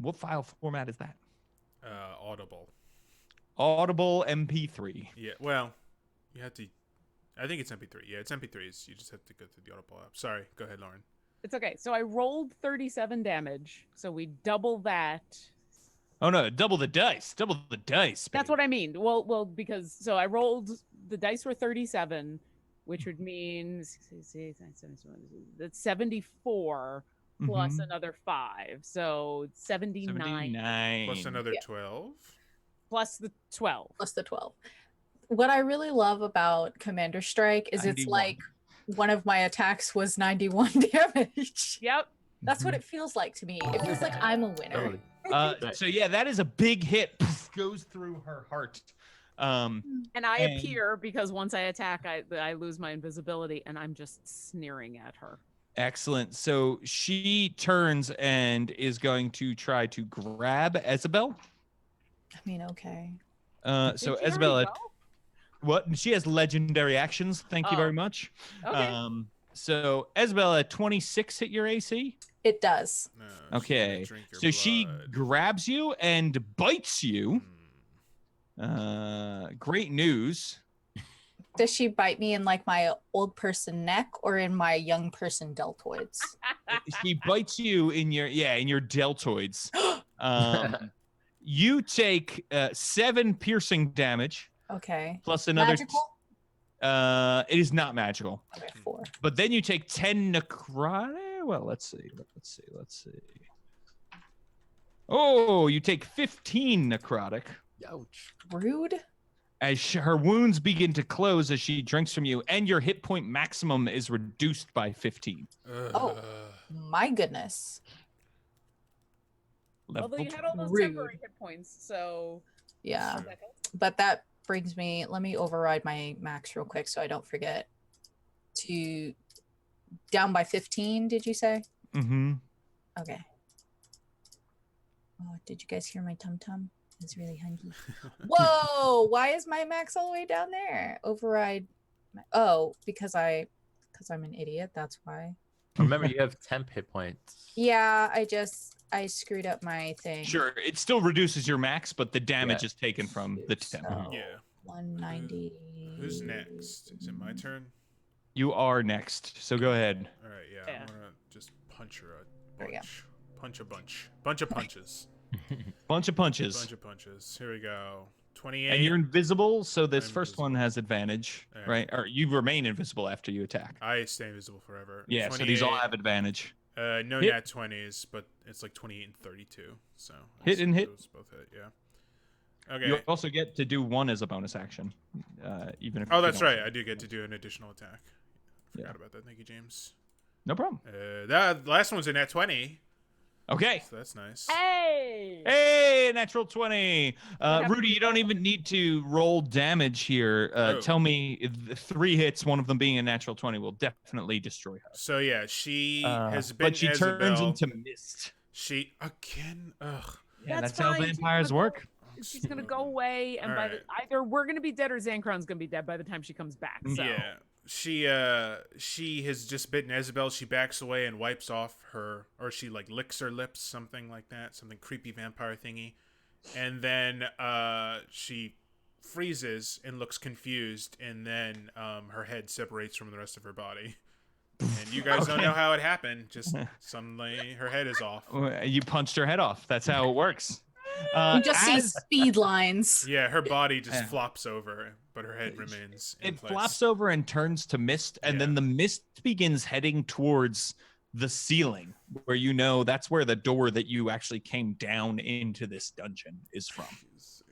C: What file format is that?
B: Audible.
C: Audible MP3.
B: Yeah, well, you have to. I think it's MP3. Yeah, it's MP3s. You just have to go through the Audible app. Sorry, go ahead, Lauren.
A: It's okay. So I rolled 37 damage. So we double that.
C: Oh no, double the dice. Double the dice.
A: That's what I mean. Well, because so I rolled, the dice were 37, which would mean that's 74 plus another 5. So 79.
C: 79.
B: Plus another 12.
A: Plus the 12.
E: Plus the 12. What I really love about Commander Strike is
C: 91.
E: it's like one of my attacks was 91 damage.
A: Yep.
E: That's what it feels like to me. It feels like I'm a winner.
C: So yeah, that is a big hit. Poof, goes through her heart.
A: And I
C: And-
A: appear because once I attack, I lose my invisibility, and I'm just sneering at her.
C: Excellent. So she turns and is going to try to grab Isabel.
E: I mean, okay.
C: So
A: Did she already
C: Isabella,
A: go?
C: what? She has legendary actions. Thank you very
A: Oh.
C: much.
A: Okay.
C: So Isabella, 26 hit your AC.
E: It does.
B: No, she's gonna
C: Okay.
B: drink your
C: So she
B: blood.
C: grabs you and bites you.
B: Hmm.
C: Great news.
E: Does she bite me in like my old person neck or in my young person deltoids?
C: She bites you in your deltoids. You take 7 piercing damage
E: Okay.
C: plus another.
E: Magical?
C: It is not magical,
E: Okay, 4.
C: but then you take 10 necrotic. Well, let's see. Oh, you take 15 necrotic
D: Ouch.
E: Rude.
C: as her wounds begin to close as she drinks from you, and your hit point maximum is reduced by 15.
E: Oh. My goodness.
C: Level
A: Although you had all those
E: Rude.
A: temporary hit points, so
E: Yeah.
B: Sure.
E: But that brings me, let me override my max real quick so I don't forget. To down by 15, did you say?
C: Mm-hmm.
E: Okay. Oh, did you guys hear my tum tum? It's really hungry. Whoa! Why is my max all the way down there? Override. Oh, because I'm an idiot. That's why.
D: Remember, you have temp hit points.
E: Yeah, I screwed up my thing.
C: Sure, it still reduces your max, but the damage
D: Yeah.
C: is taken from the temp.
E: So,
B: Yeah.
E: 190.
B: Who's next? Is it my turn?
C: You are next, so go ahead.
B: All right. Yeah.
A: Yeah.
B: I'm gonna just punch her a
E: There we go.
B: bunch. Punch a bunch. Bunch of punches.
C: Bunch of punches.
B: Bunch of punches. Here we go. 28.
C: And you're invisible, so this
B: I'm
C: first one has advantage,
B: Yeah.
C: right? Or you remain invisible after you attack.
B: I stay invisible forever.
C: Yeah, so these all
B: 28.
C: have advantage.
B: No
C: Hit.
B: nat 20s, but it's like 28 and 32. So
C: Hit and hit.
B: those both hit. Yeah. Okay.
C: You also get to do one as a bonus action, even if.
B: Oh,
C: you
B: that's
C: don't-
B: right. I do get to do an additional attack. Forgot
C: Yeah.
B: about that. Thank you, James.
C: No problem.
B: That last one's a nat 20.
C: Okay.
B: So that's nice.
A: hey,
C: Hey, natural 20.
A: happened
C: Rudy, you don't even need to roll damage here.
B: Oh.
C: Tell me, 3 hits, one of them being a natural 20, will definitely destroy her.
B: So yeah, she has been
C: But she turns
B: Isabel.
C: into mist.
B: She again. Ugh.
C: Yeah,
A: That's
C: that's how
A: fine. She's
C: vampires
A: gonna
C: work.
A: she's gonna go away, and by the, either we're gonna be dead or Zankron's gonna be dead by the time she comes back. So.
B: Yeah. She has just bitten Isabel. She backs away and wipes off her, or she like licks her lips, something like that, something creepy vampire thingy, and then she freezes and looks confused, and then her head separates from the rest of her body. And you guys don't
C: Okay.
B: know how it happened. Just suddenly her head is off.
C: You punched her head off. That's how it works.
E: You just see
C: as
E: speed lines.
B: Yeah, her body just
C: Yeah.
B: flops over, but her head remains in
C: it
B: place.
C: flops over and turns to mist, and then
B: Yeah.
C: the mist begins heading towards the ceiling, where you know that's where the door that you actually came down into this dungeon is from.
B: She's,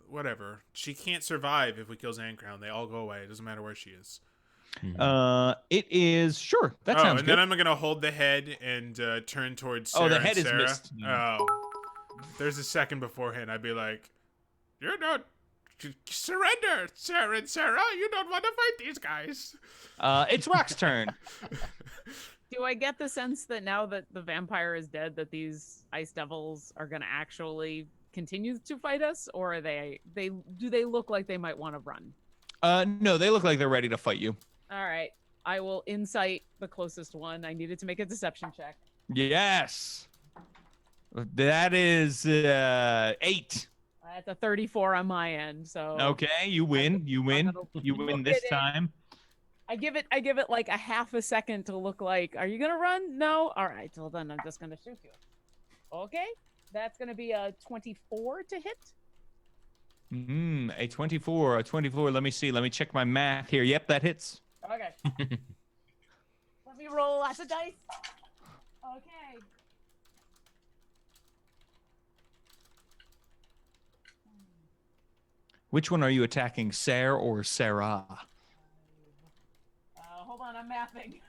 B: whatever. She can't survive if we kill Zancrown. They all go away. It doesn't matter where she is.
C: It is sure. That
B: oh,
C: sounds
B: and
C: good.
B: then I'm gonna hold the head and turn towards Sarah.
C: Oh, the
B: and
C: head is
B: Sarah.
C: missed.
B: Oh, there's a second beforehand. I'd be like, "You're not surrender, Sarah and Sarah. You don't want to fight these guys."
C: It's Rock's turn.
A: Do I get the sense that now that the vampire is dead, that these ice devils are gonna actually continue to fight us, or are they do they look like they might want to run?
C: No, they look like they're ready to fight you.
A: All right, I will insight the closest one. I needed to make a deception check.
C: Yes. That is 8.
A: That's a 34 on my end. So
C: Okay, you win. You win. You win this time.
A: I give it like a half a second to look like, are you gonna run? No. All right, well then I'm just gonna shoot you. Okay, that's gonna be a 24 to hit.
C: A 24. A 24. Let me see. Let me check my math here. Yep, that hits.
A: Okay. Let me roll lots of dice. Okay.
C: Which one are you attacking, Sarah or Sarah?
A: Hold on. on, I'm mapping.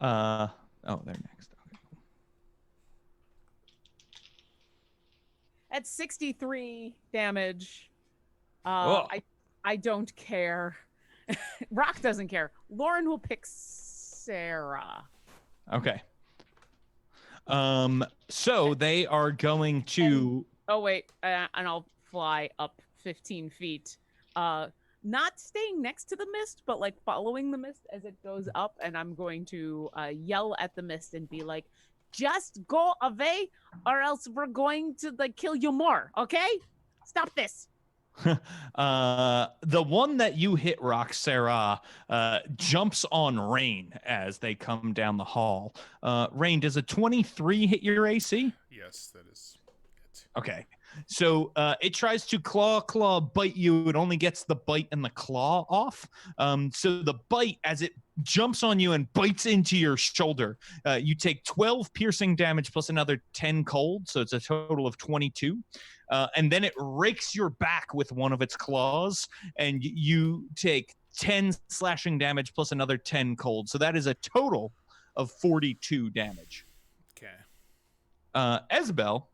C: Oh, they're next. Okay, cool.
A: At 63 damage.
C: Whoa.
A: I don't care. Rock doesn't care. Lauren will pick Sarah.
C: Okay. So they are going to.
A: Oh wait, and I'll fly up 15 feet. Not staying next to the mist, but like following the mist as it goes up, and I'm going to yell at the mist and be like, "Just go away, or else we're going to like kill you more. Okay? Stop this."
C: The one that you hit, Rock Sarah, jumps on Rain as they come down the hall. Rain, does a 23 hit your AC?
B: Yes, that is it.
C: Okay. So it tries to claw, bite you. It only gets the bite and the claw off. So the bite, as it jumps on you and bites into your shoulder, you take 12 piercing damage plus another 10 cold. So it's a total of 22. And then it rakes your back with one of its claws, and you take 10 slashing damage plus another 10 cold. So that is a total of 42 damage.
B: Okay.
C: Isabel,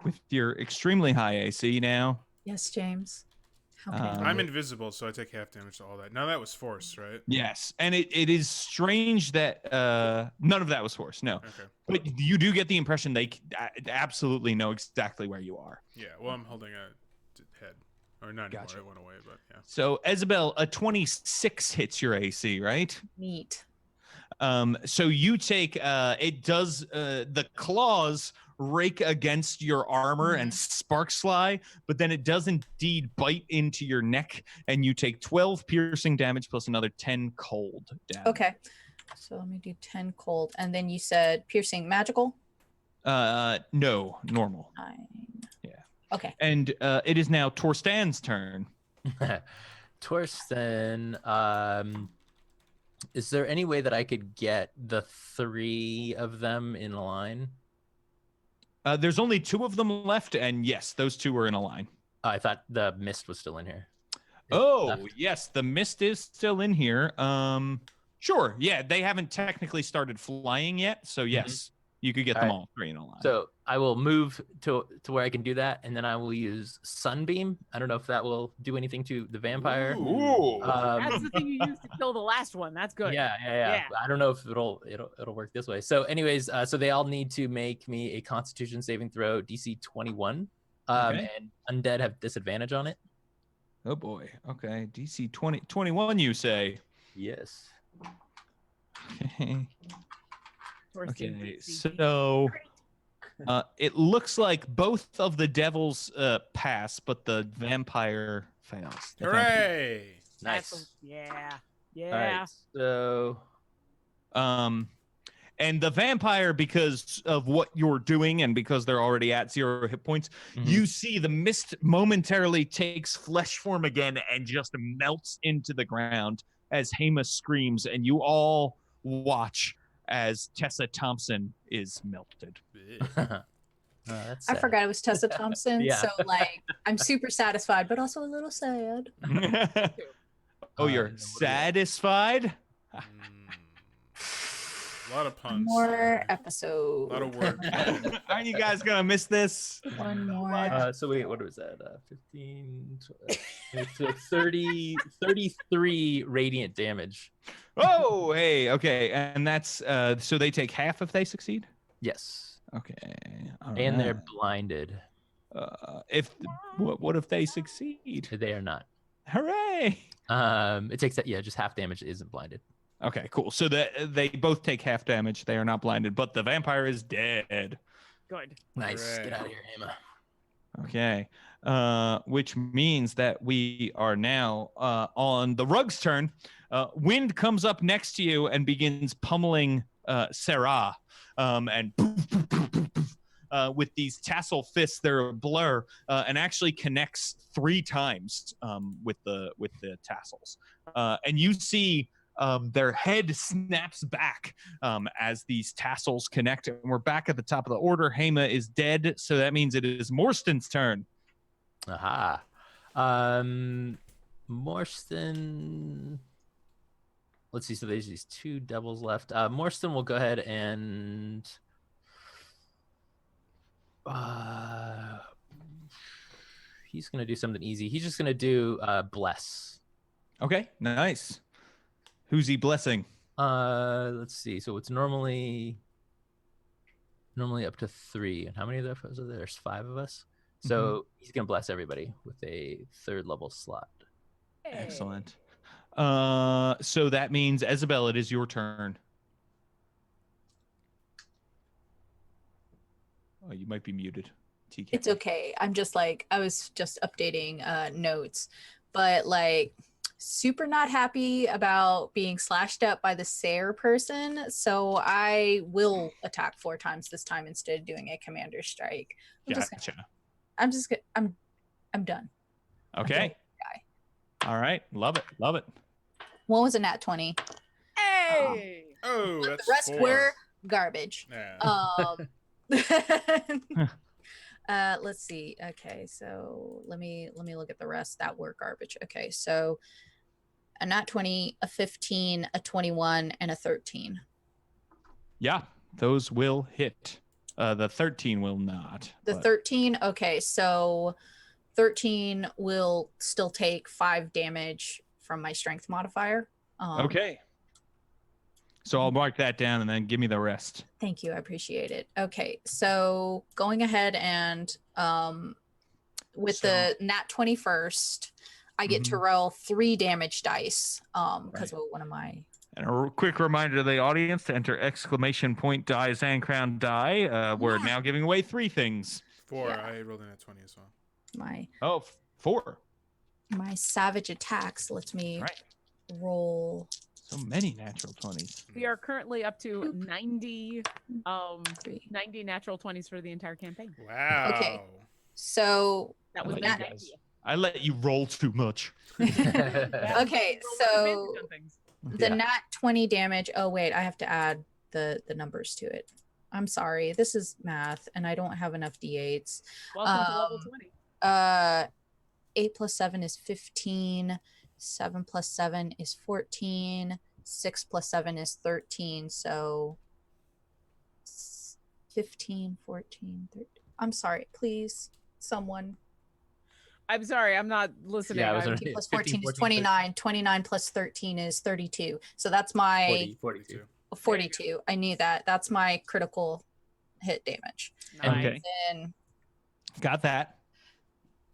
C: with your extremely high AC now.
E: Yes, James. How can I
C: Um,
E: help
B: I'm
E: you?
B: invisible, so I take half damage to all that. Now that was force, right?
C: Yes, and it is strange that none of that was forced. No,
B: Okay.
C: but you do get the impression they absolutely know exactly where you are.
B: Yeah. Well, I'm holding a head, or not
C: Gotcha.
B: anymore. It went away, but yeah.
C: So Isabel, a 26 hits your AC, right?
E: Neat.
C: So you take it does the claws rake against your armor and sparks fly, but then it does indeed bite into your neck, and you take 12 piercing damage plus another 10 cold damage.
E: Okay. So let me do 10 cold. And then you said piercing magical?
C: No, normal.
E: 9.
C: Yeah.
E: Okay.
C: And it is now Torstan's turn.
D: Torsten, is there any way that I could get the 3 of them in line?
C: There's only 2 of them left, and yes, those 2 are in a line.
D: I thought the mist was still in here.
C: Oh,
D: Left.
C: yes, the mist is still in here. Sure, yeah, they haven't technically started flying yet, so yes, you could get them all 3 in a line.
D: So I will move to where I can do that, and then I will use Sunbeam. I don't know if that will do anything to the vampire.
C: Ooh.
A: That's the thing you used to kill the last one. That's good.
D: Yeah. I don't know if it'll work this way. So, anyways, so they all need to make me a Constitution saving throw, DC 21.
C: Okay.
D: And undead have disadvantage on it.
C: Oh boy. Okay, DC 21, you say?
D: Yes.
C: Okay.
A: Torsten
C: Okay,
A: beats
C: so it looks like both of the devils pass, but the vampire fails. The vampire-
B: Hooray!
D: Nice.
A: Yeah.
D: All right. So
C: And the vampire, because of what you're doing and because they're already at 0 hit points, you see the mist momentarily takes flesh form again and just melts into the ground as Hema screams, and you all watch as Tessa Thompson is melted.
D: that's
E: I
D: sad.
E: forgot it was Tessa Thompson.
D: Yeah.
E: So, like, I'm super satisfied, but also a little sad.
C: Oh, you're
D: what do we got?
C: satisfied?
B: A lot of puns.
E: More
B: A
E: episode.
B: lot of work.
C: Aren't you guys gonna miss this?
E: One more.
D: So wait, what was that? 15, so 30, 33 radiant damage.
C: Oh, hey, okay, and that's so they take half if they succeed.
D: Yes.
C: Okay,
D: And they're blinded.
C: if what if they succeed?
D: They are not.
C: Hooray!
D: It takes that. Yeah, just half damage isn't blinded.
C: Okay, cool. So they both take half damage. They are not blinded, but the vampire is dead.
A: Good.
D: Nice.
B: Hooray.
D: Get out of here, Hema.
C: Okay, which means that we are now on the rug's turn. Wind comes up next to you and begins pummeling Sarah, and poof, poof, poof, poof, poof, with these tassel fists. They're a blur, and actually connects 3 times with the tassels, and you see. Their head snaps back as these tassels connect, and we're back at the top of the order. Hema is dead, so that means it is Morsten's turn.
D: Aha. Morstan. Let's see. So there's these 2 devils left. Morstan will go ahead and. He's gonna do something easy. He's just gonna do bless.
C: Okay, nice. Who's he blessing?
D: Let's see. So it's normally up to 3. And how many of those are there? There's 5 of us. So he's gonna bless everybody with a 3rd level slot.
C: Excellent. So that means Isabel, it is your turn. Oh, you might be muted. TK.
E: It's okay. I'm just like, I was just updating notes, but like super not happy about being slashed up by the Sayer person. So I will attack 4 times this time instead of doing a commander strike.
C: Gotcha.
E: I'm done.
C: Okay. All right. Love it. Love it.
E: One was a nat 20.
A: Hey!
B: Oh,
E: The
B: that's
E: rest
B: 4.
E: were garbage.
B: Yeah.
E: Let's see. Okay, so let me look at the rest that were garbage. Okay, so a nat 20, a 15, a 21, and a 13.
C: Yeah, those will hit. The 13 will not.
E: The
C: but-
E: 13, okay, so 13 will still take 5 damage from my strength modifier.
C: Okay. So I'll mark that down and then give me the rest.
E: Thank you. I appreciate it. Okay. So going ahead and with the nat 21st, I get to roll 3 damage dice because of one of my.
C: And a quick reminder to the audience to enter exclamation point die Zancrown die. We're now giving away 3 things.
B: 4.
E: Yeah.
B: I rolled in at 20 as well.
C: Oh, 4.
E: My savage attacks lets me
C: Right.
E: roll.
C: So many natural 20s.
A: We are currently up to 90
E: 3.
A: 90 natural 20s for the entire campaign.
B: Wow.
E: Okay. So
A: That was
C: like
A: the
C: you
A: 90th.
C: guys. I let you roll too much.
A: Yeah,
E: okay,
A: roll
E: so
A: advantage on things.
E: the nat 20 damage. Oh wait, I have to add the numbers to it. I'm sorry. This is math, and I don't have enough d8s.
A: Welcome to level 20.
E: 8 plus 7 is 15. 7 plus 7 is 14. 6 plus 7 is 13. So 15, 14, 13. I'm sorry. Please, someone.
A: I'm sorry, I'm not listening.
D: Yeah, I was
A: I'm-
E: 15 plus
D: 15,
E: 14 is
D: 14,
E: 29. 29 plus 13 is 32. So that's my
D: 42.
E: 42. I knew that. That's my critical hit damage.
A: Nice.
C: Okay.
E: And
C: Got that.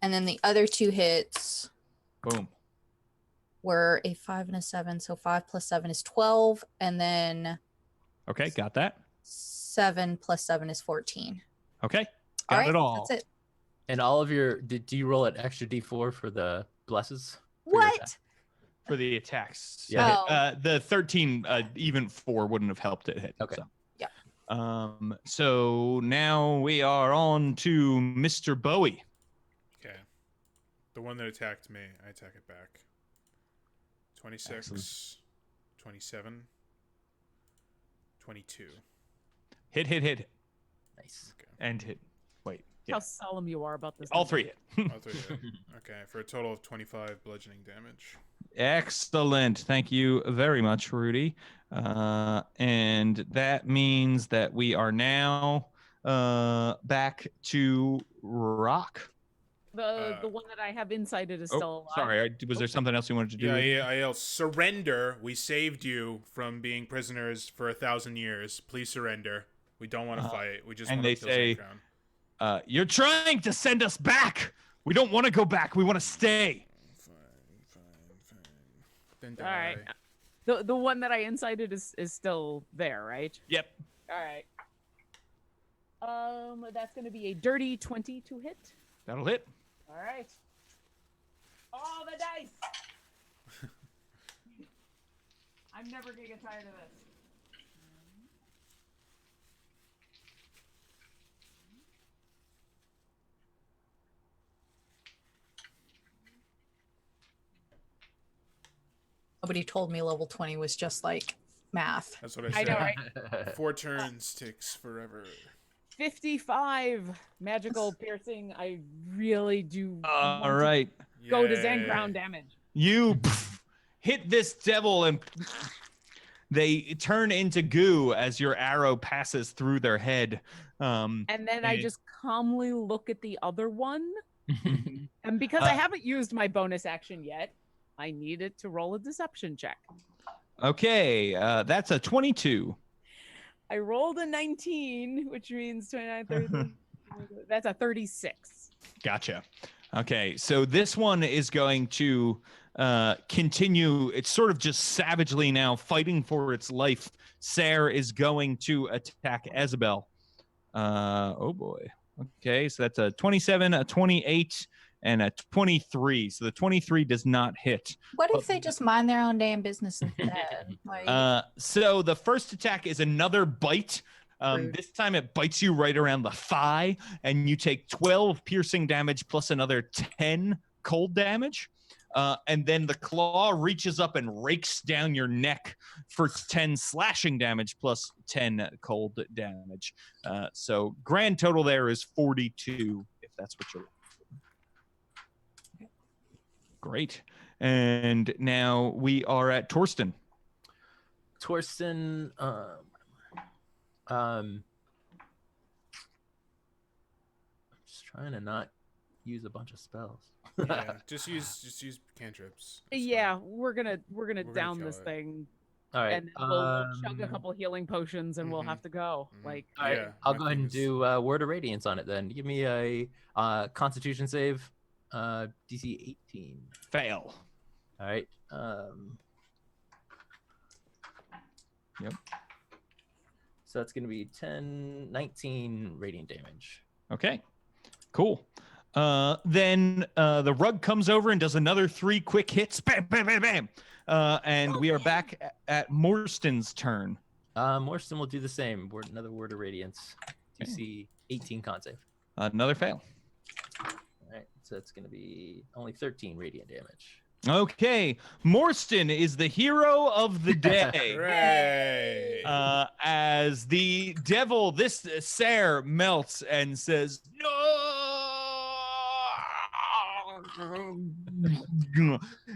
E: then the other 2 hits
C: Boom.
E: were a 5 and a 7. So 5 plus 7 is 12. And then
C: Okay, got that.
E: 7 plus 7 is 14.
C: Okay, got it all.
E: That's it.
D: And all of your do you roll an extra d4 for the blesses? for your attack?
E: What?
C: For the attacks.
D: Yeah.
E: Oh.
C: The 13, even 4 wouldn't have helped it hit.
D: Okay.
C: So.
E: Yeah.
C: So now we are on to Mr. Bowie.
B: Okay. The one that attacked me, I attack it back. 26,
C: Excellent.
B: 27, 22.
C: Hit.
D: Nice.
B: Okay.
C: And hit. Wait.
A: How
C: Yeah.
A: solemn you are about this.
C: All
A: number.
C: 3 hit.
B: All 3 hit. Okay, for a total of 25 bludgeoning damage.
C: Excellent. Thank you very much, Rudy. And that means that we are now back to Rock.
A: The one that I have incited is
C: Oh,
A: still alive.
C: sorry. Was there something else you wanted to do?
B: Yeah, I yell, surrender. We saved you from being prisoners for 1,000 years. Please surrender. We don't want to fight. We just
C: and
B: want
C: they
B: to kill
C: say-
B: Zancrown.
C: You're trying to send us back. We don't want to go back. We want to stay.
B: Fine. Then
A: All right.
B: die.
A: The one that I incited is still there, right?
C: Yep.
A: All right. That's going to be a dirty 20 to hit.
C: That'll hit.
A: All right. Oh, the dice! I'm never gonna get tired of this.
E: Nobody told me level 20 was just like math.
B: That's what I
A: I
B: said.
A: know, right?
B: 4 turns takes forever.
A: 55 magical piercing. I really do
C: All
A: want to
C: right.
A: go to
B: Yay.
A: Zancrown damage.
C: You hit this devil and they turn into goo as your arrow passes through their head.
A: And then I just calmly look at the other one. And because I haven't used my bonus action yet, I needed to roll a deception check.
C: Okay, that's a 22.
A: I rolled a 19, which means 29, 30. That's a 36.
C: Gotcha. Okay, so this one is going to continue. It's sort of just savagely now fighting for its life. Sarah is going to attack Isabel. Oh boy. Okay, so that's a 27, a 28, and a 23. So the 23 does not hit.
E: What if they just mind their own damn business instead?
C: So the first attack is another bite.
A: Rude.
C: This time it bites you right around the thigh, and you take 12 piercing damage plus another 10 cold damage. And then the claw reaches up and rakes down your neck for 10 slashing damage plus 10 cold damage. So grand total there is 42, if that's what you're looking for. Great. And now we are at Torsten.
D: Torsten, I'm just trying to not use a bunch of spells.
B: Yeah, just use cantrips. It's
A: Yeah,
B: fine.
A: we're gonna down
B: kill
A: this
B: it.
A: thing,
D: All right.
A: and then we'll chug a couple healing potions, and we'll
B: Mhm.
A: have to go.
B: Mhm.
A: Like,
D: All right,
B: Yeah,
D: I'll
B: my
D: go ahead and
B: thing is-
D: do Word of Radiance on it then. Give me a Constitution save, DC 18.
C: Fail.
D: All right.
C: Yep.
D: So that's going to be 10, 19 radiant damage.
C: Okay, cool. Then the rug comes over and does another 3 quick hits. Bam, bam, bam, bam. And we are back at Morsten's turn.
D: Morstan will do the same. Another Word of Radiance. DC 18 con save.
C: Another fail.
D: All right. So it's going to be only 13 radiant damage.
C: Okay, Morstan is the hero of the day.
B: Hooray!
C: As the devil, this Ser melts and says, no,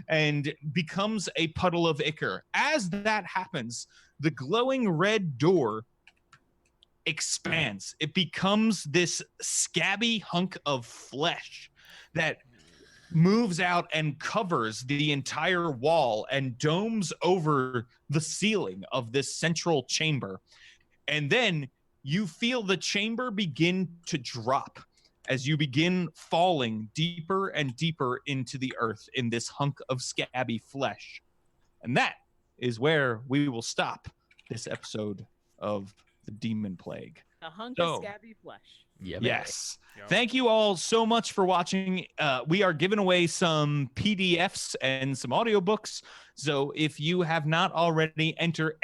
C: and becomes a puddle of ichor. As that happens, the glowing red door expands. It becomes this scabby hunk of flesh that moves out and covers the entire wall and domes over the ceiling of this central chamber. And then you feel the chamber begin to drop as you begin falling deeper and deeper into the earth in this hunk of scabby flesh. And that is where we will stop this episode of the Demonplague.
A: a hunk
C: So-
A: of scabby flesh.
D: Yeah.
C: Yes.
B: Yep.
C: Thank you all so much for watching. We are giving away some PDFs and some audiobooks. So if you have not already, enter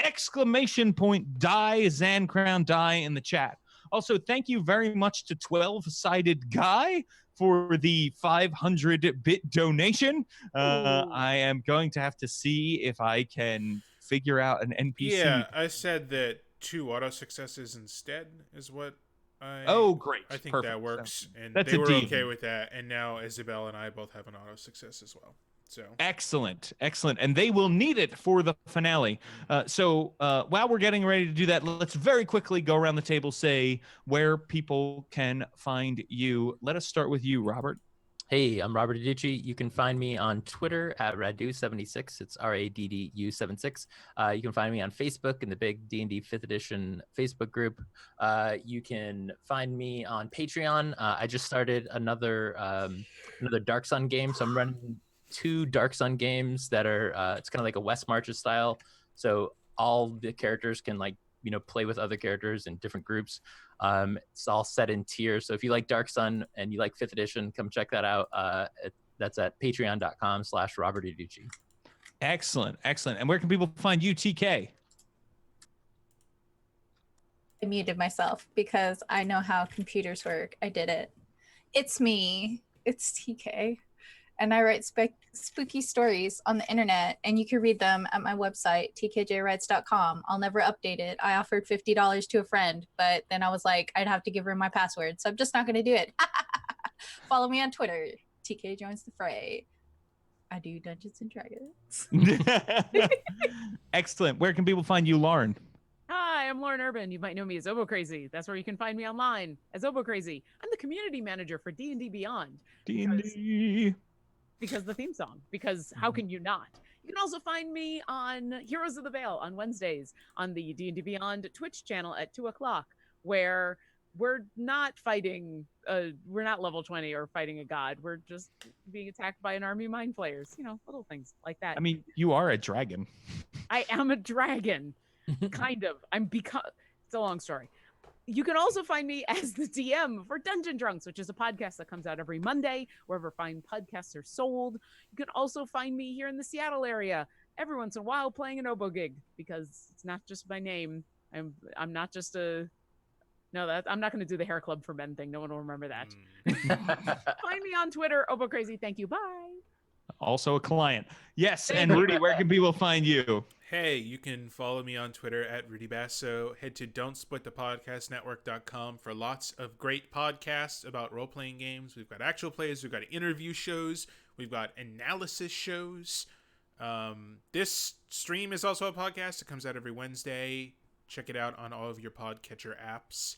C: !die Zan Crown die in the chat. Also, thank you very much to 12-Sided Guy for the 500-bit donation.
A: Ooh.
C: I am going to have to see if I can figure out an NPC.
B: Yeah, I said that 2 auto successes instead is what I.
C: Oh, great.
B: I think
C: Perfect.
B: that works, and
C: That's
B: they
C: a
B: were
C: deal.
B: okay with that. And now Isabel and I both have an auto success as well. So
C: Excellent, excellent. And they will need it for the finale. So while we're getting ready to do that, let's very quickly go around the table, say where people can find you. Let us start with you, Robert.
D: Hey, I'm Robert Adichie. You can find me on Twitter at Radu76. It's RADDU76. You can find me on Facebook in the big D&D 5th edition Facebook group. You can find me on Patreon. I just started another Dark Sun game, so I'm running 2 Dark Sun games that are it's kind of like a West Marches style. So all the characters can play with other characters in different groups. It's all set in tiers. So if you like Dark Sun and you like 5th edition, come check that out. That's at patreon.com/Robert Adichie.
C: Excellent, excellent. And where can people find you, TK?
E: I muted myself because I know how computers work. I did it. It's me. It's TK. And I write spooky stories on the internet, and you can read them at my website, tkjwrites.com. I'll never update it. I offered $50 to a friend, but then I was like, I'd have to give her my password, so I'm just not going to do it. Follow me on Twitter. TK joins the fray. I do Dungeons and Dragons.
C: Excellent. Where can people find you, Lauren?
A: Hi, I'm Lauren Urban. You might know me as Obo Crazy. That's where you can find me online as Obo Crazy. I'm the community manager for D&D Beyond.
C: D&D.
A: Because the theme song. Because how can you not? You can also find me on Heroes of the Veil on Wednesdays on the D&D Beyond Twitch channel at 2:00, where we're not fighting. We're not level 20 or fighting a god. We're just being attacked by an army of mind flayers. You know, little things like that.
C: I mean, you are a dragon.
A: I am a dragon, kind of. It's a long story. You can also find me as the DM for Dungeon Drunks, which is a podcast that comes out every Monday, wherever fine podcasts are sold. You can also find me here in the Seattle area every once in a while playing an oboe gig, because it's not just my name. I'm not just a... No, I'm not going to do the hair club for men thing. No one will remember that. Find me on Twitter, Obo Crazy. Thank you. Bye.
C: Also a client. Yes,
A: Thank
C: and
A: you.
C: Rudy, where can people find you?
B: Hey, you can follow me on Twitter at Rudy Basso. Head to don'tsplitthepodcastnetwork.com for lots of great podcasts about role-playing games. We've got actual plays, we've got interview shows, we've got analysis shows. This stream is also a podcast. It comes out every Wednesday. Check it out on all of your podcatcher apps.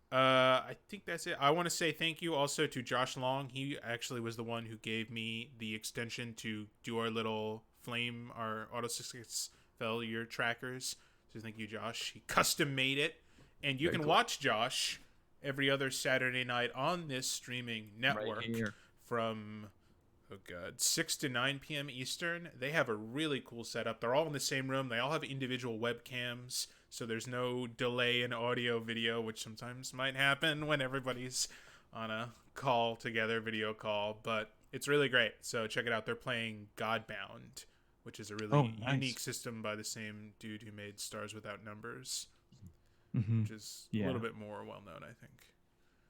B: I think that's it. I want to say thank you also to Josh Long. He actually was the one who gave me the extension to do our little flame, our auto success failure trackers. So thank you, Josh. He custom made it. And you
D: Very
B: can
D: cool.
B: watch Josh every other Saturday night on this streaming network
C: here.
B: from 6 to 9 p.m. Eastern. They have a really cool setup. They're all in the same room. They all have individual webcams, so there's no delay in audio video, which sometimes might happen when everybody's on a call together, video call, but it's really great. So check it out. They're playing Godbound, which is a really
C: nice.
B: unique system by the same dude who made Stars Without Numbers,
C: Mm-hmm.
B: which is a little bit more well-known, I think.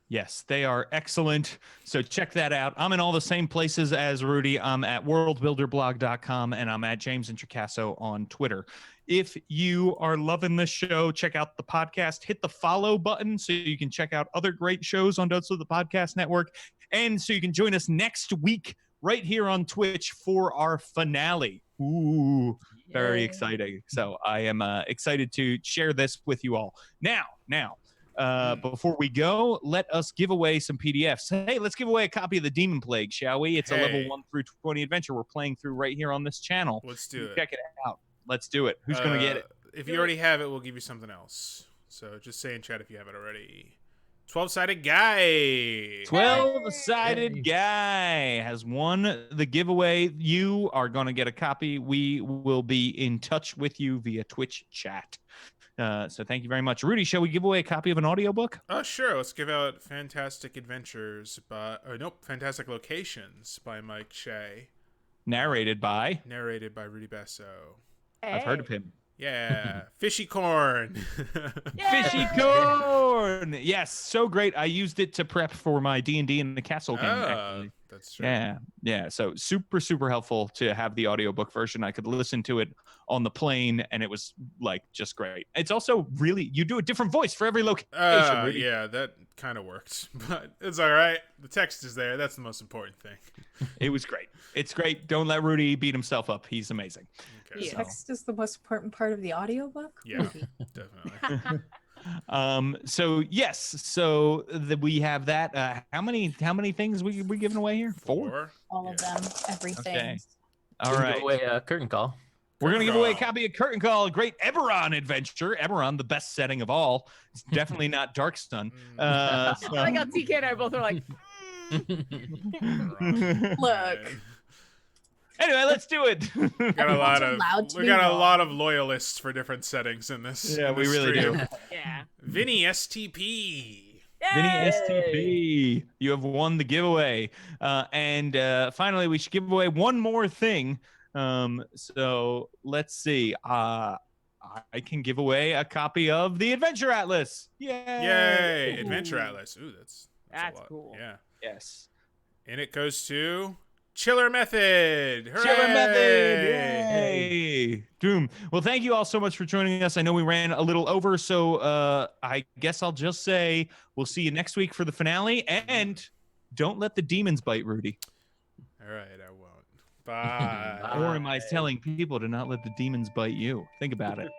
C: Yes, they are excellent. So check that out. I'm in all the same places as Rudy. I'm at worldbuilderblog.com and I'm at James Intricasso on Twitter. If you are loving this show, check out the podcast. Hit the follow button so you can check out other great shows on Don't Sleep the Podcast Network. And so you can join us next week right here on Twitch for our finale. Ooh, very
E: Yay.
C: exciting. So I am excited to share this with you all. Now, before we go, let us give away some PDFs. Hey, let's give away a copy of the Demonplague, shall we? It's a level 1 through 20 adventure we're playing through right here on this channel.
B: Let's do it.
C: Check it out. Let's do it. Who's going to get it?
B: If you already have it, we'll give you something else. So just say in chat if you have it already. 12-sided guy.
C: 12-sided guy has won the giveaway. You are going to get a copy. We will be in touch with you via Twitch chat. So thank you very much. Rudy, shall we give away a copy of an audiobook?
B: Oh, sure. Let's give out Fantastic Adventures Fantastic Locations by Mike Shea.
C: Narrated by
B: Rudy Basso.
C: I've heard of him.
B: Yeah. Fishy Corn.
C: Fishy Corn. Yes, so great. I used it to prep for my D&D in the Castle game, actually.
B: That's true.
C: Yeah. So super helpful to have the audiobook version. I could listen to it on the plane, and it was like just great. It's also really, you do a different voice for every location. Rudy.
B: Yeah, that kind of worked, but it's all right. The text is there. That's the most important thing.
C: It was great. It's great. Don't let Rudy beat himself up. He's amazing.
B: Okay.
A: Yeah.
E: Text is the most important part of the audiobook?
B: Yeah, definitely.
C: We have that. How many things we giving away here? 4.
E: All of them, everything.
C: Okay. All
D: Give
C: right.
D: away a curtain call.
C: We're going to give away a copy of Curtain Call, a great Eberron adventure. Eberron, the best setting of all. It's definitely not Dark Sun.
A: I got TK and I both are like,
E: Look.
C: Anyway, let's do it.
B: We got a lot
E: allowed to
B: we
E: be
B: got a
E: wrong.
B: lot of loyalists for different settings in this.
C: Yeah,
B: in
C: we
B: this
C: really
B: stream.
C: do.
A: yeah.
B: Vinny STP.
C: Vinny
A: Yay!
C: STP, you have won the giveaway. And finally, we should give away one more thing. So let's see. I can give away a copy of the Adventure Atlas. Yay!
B: Yay! Adventure Atlas. Ooh, that's
A: That's
B: a lot.
A: cool.
B: Yeah.
C: Yes.
B: And it goes to Chiller Method. Hooray!
C: Chiller Method. Yay! Doom. Well, thank you all so much for joining us. I know we ran a little over, so I guess I'll just say we'll see you next week for the finale. And don't let the demons bite, Rudy.
B: All right, I won't. Bye.
C: Or am I telling people to not let the demons bite you? Think about it.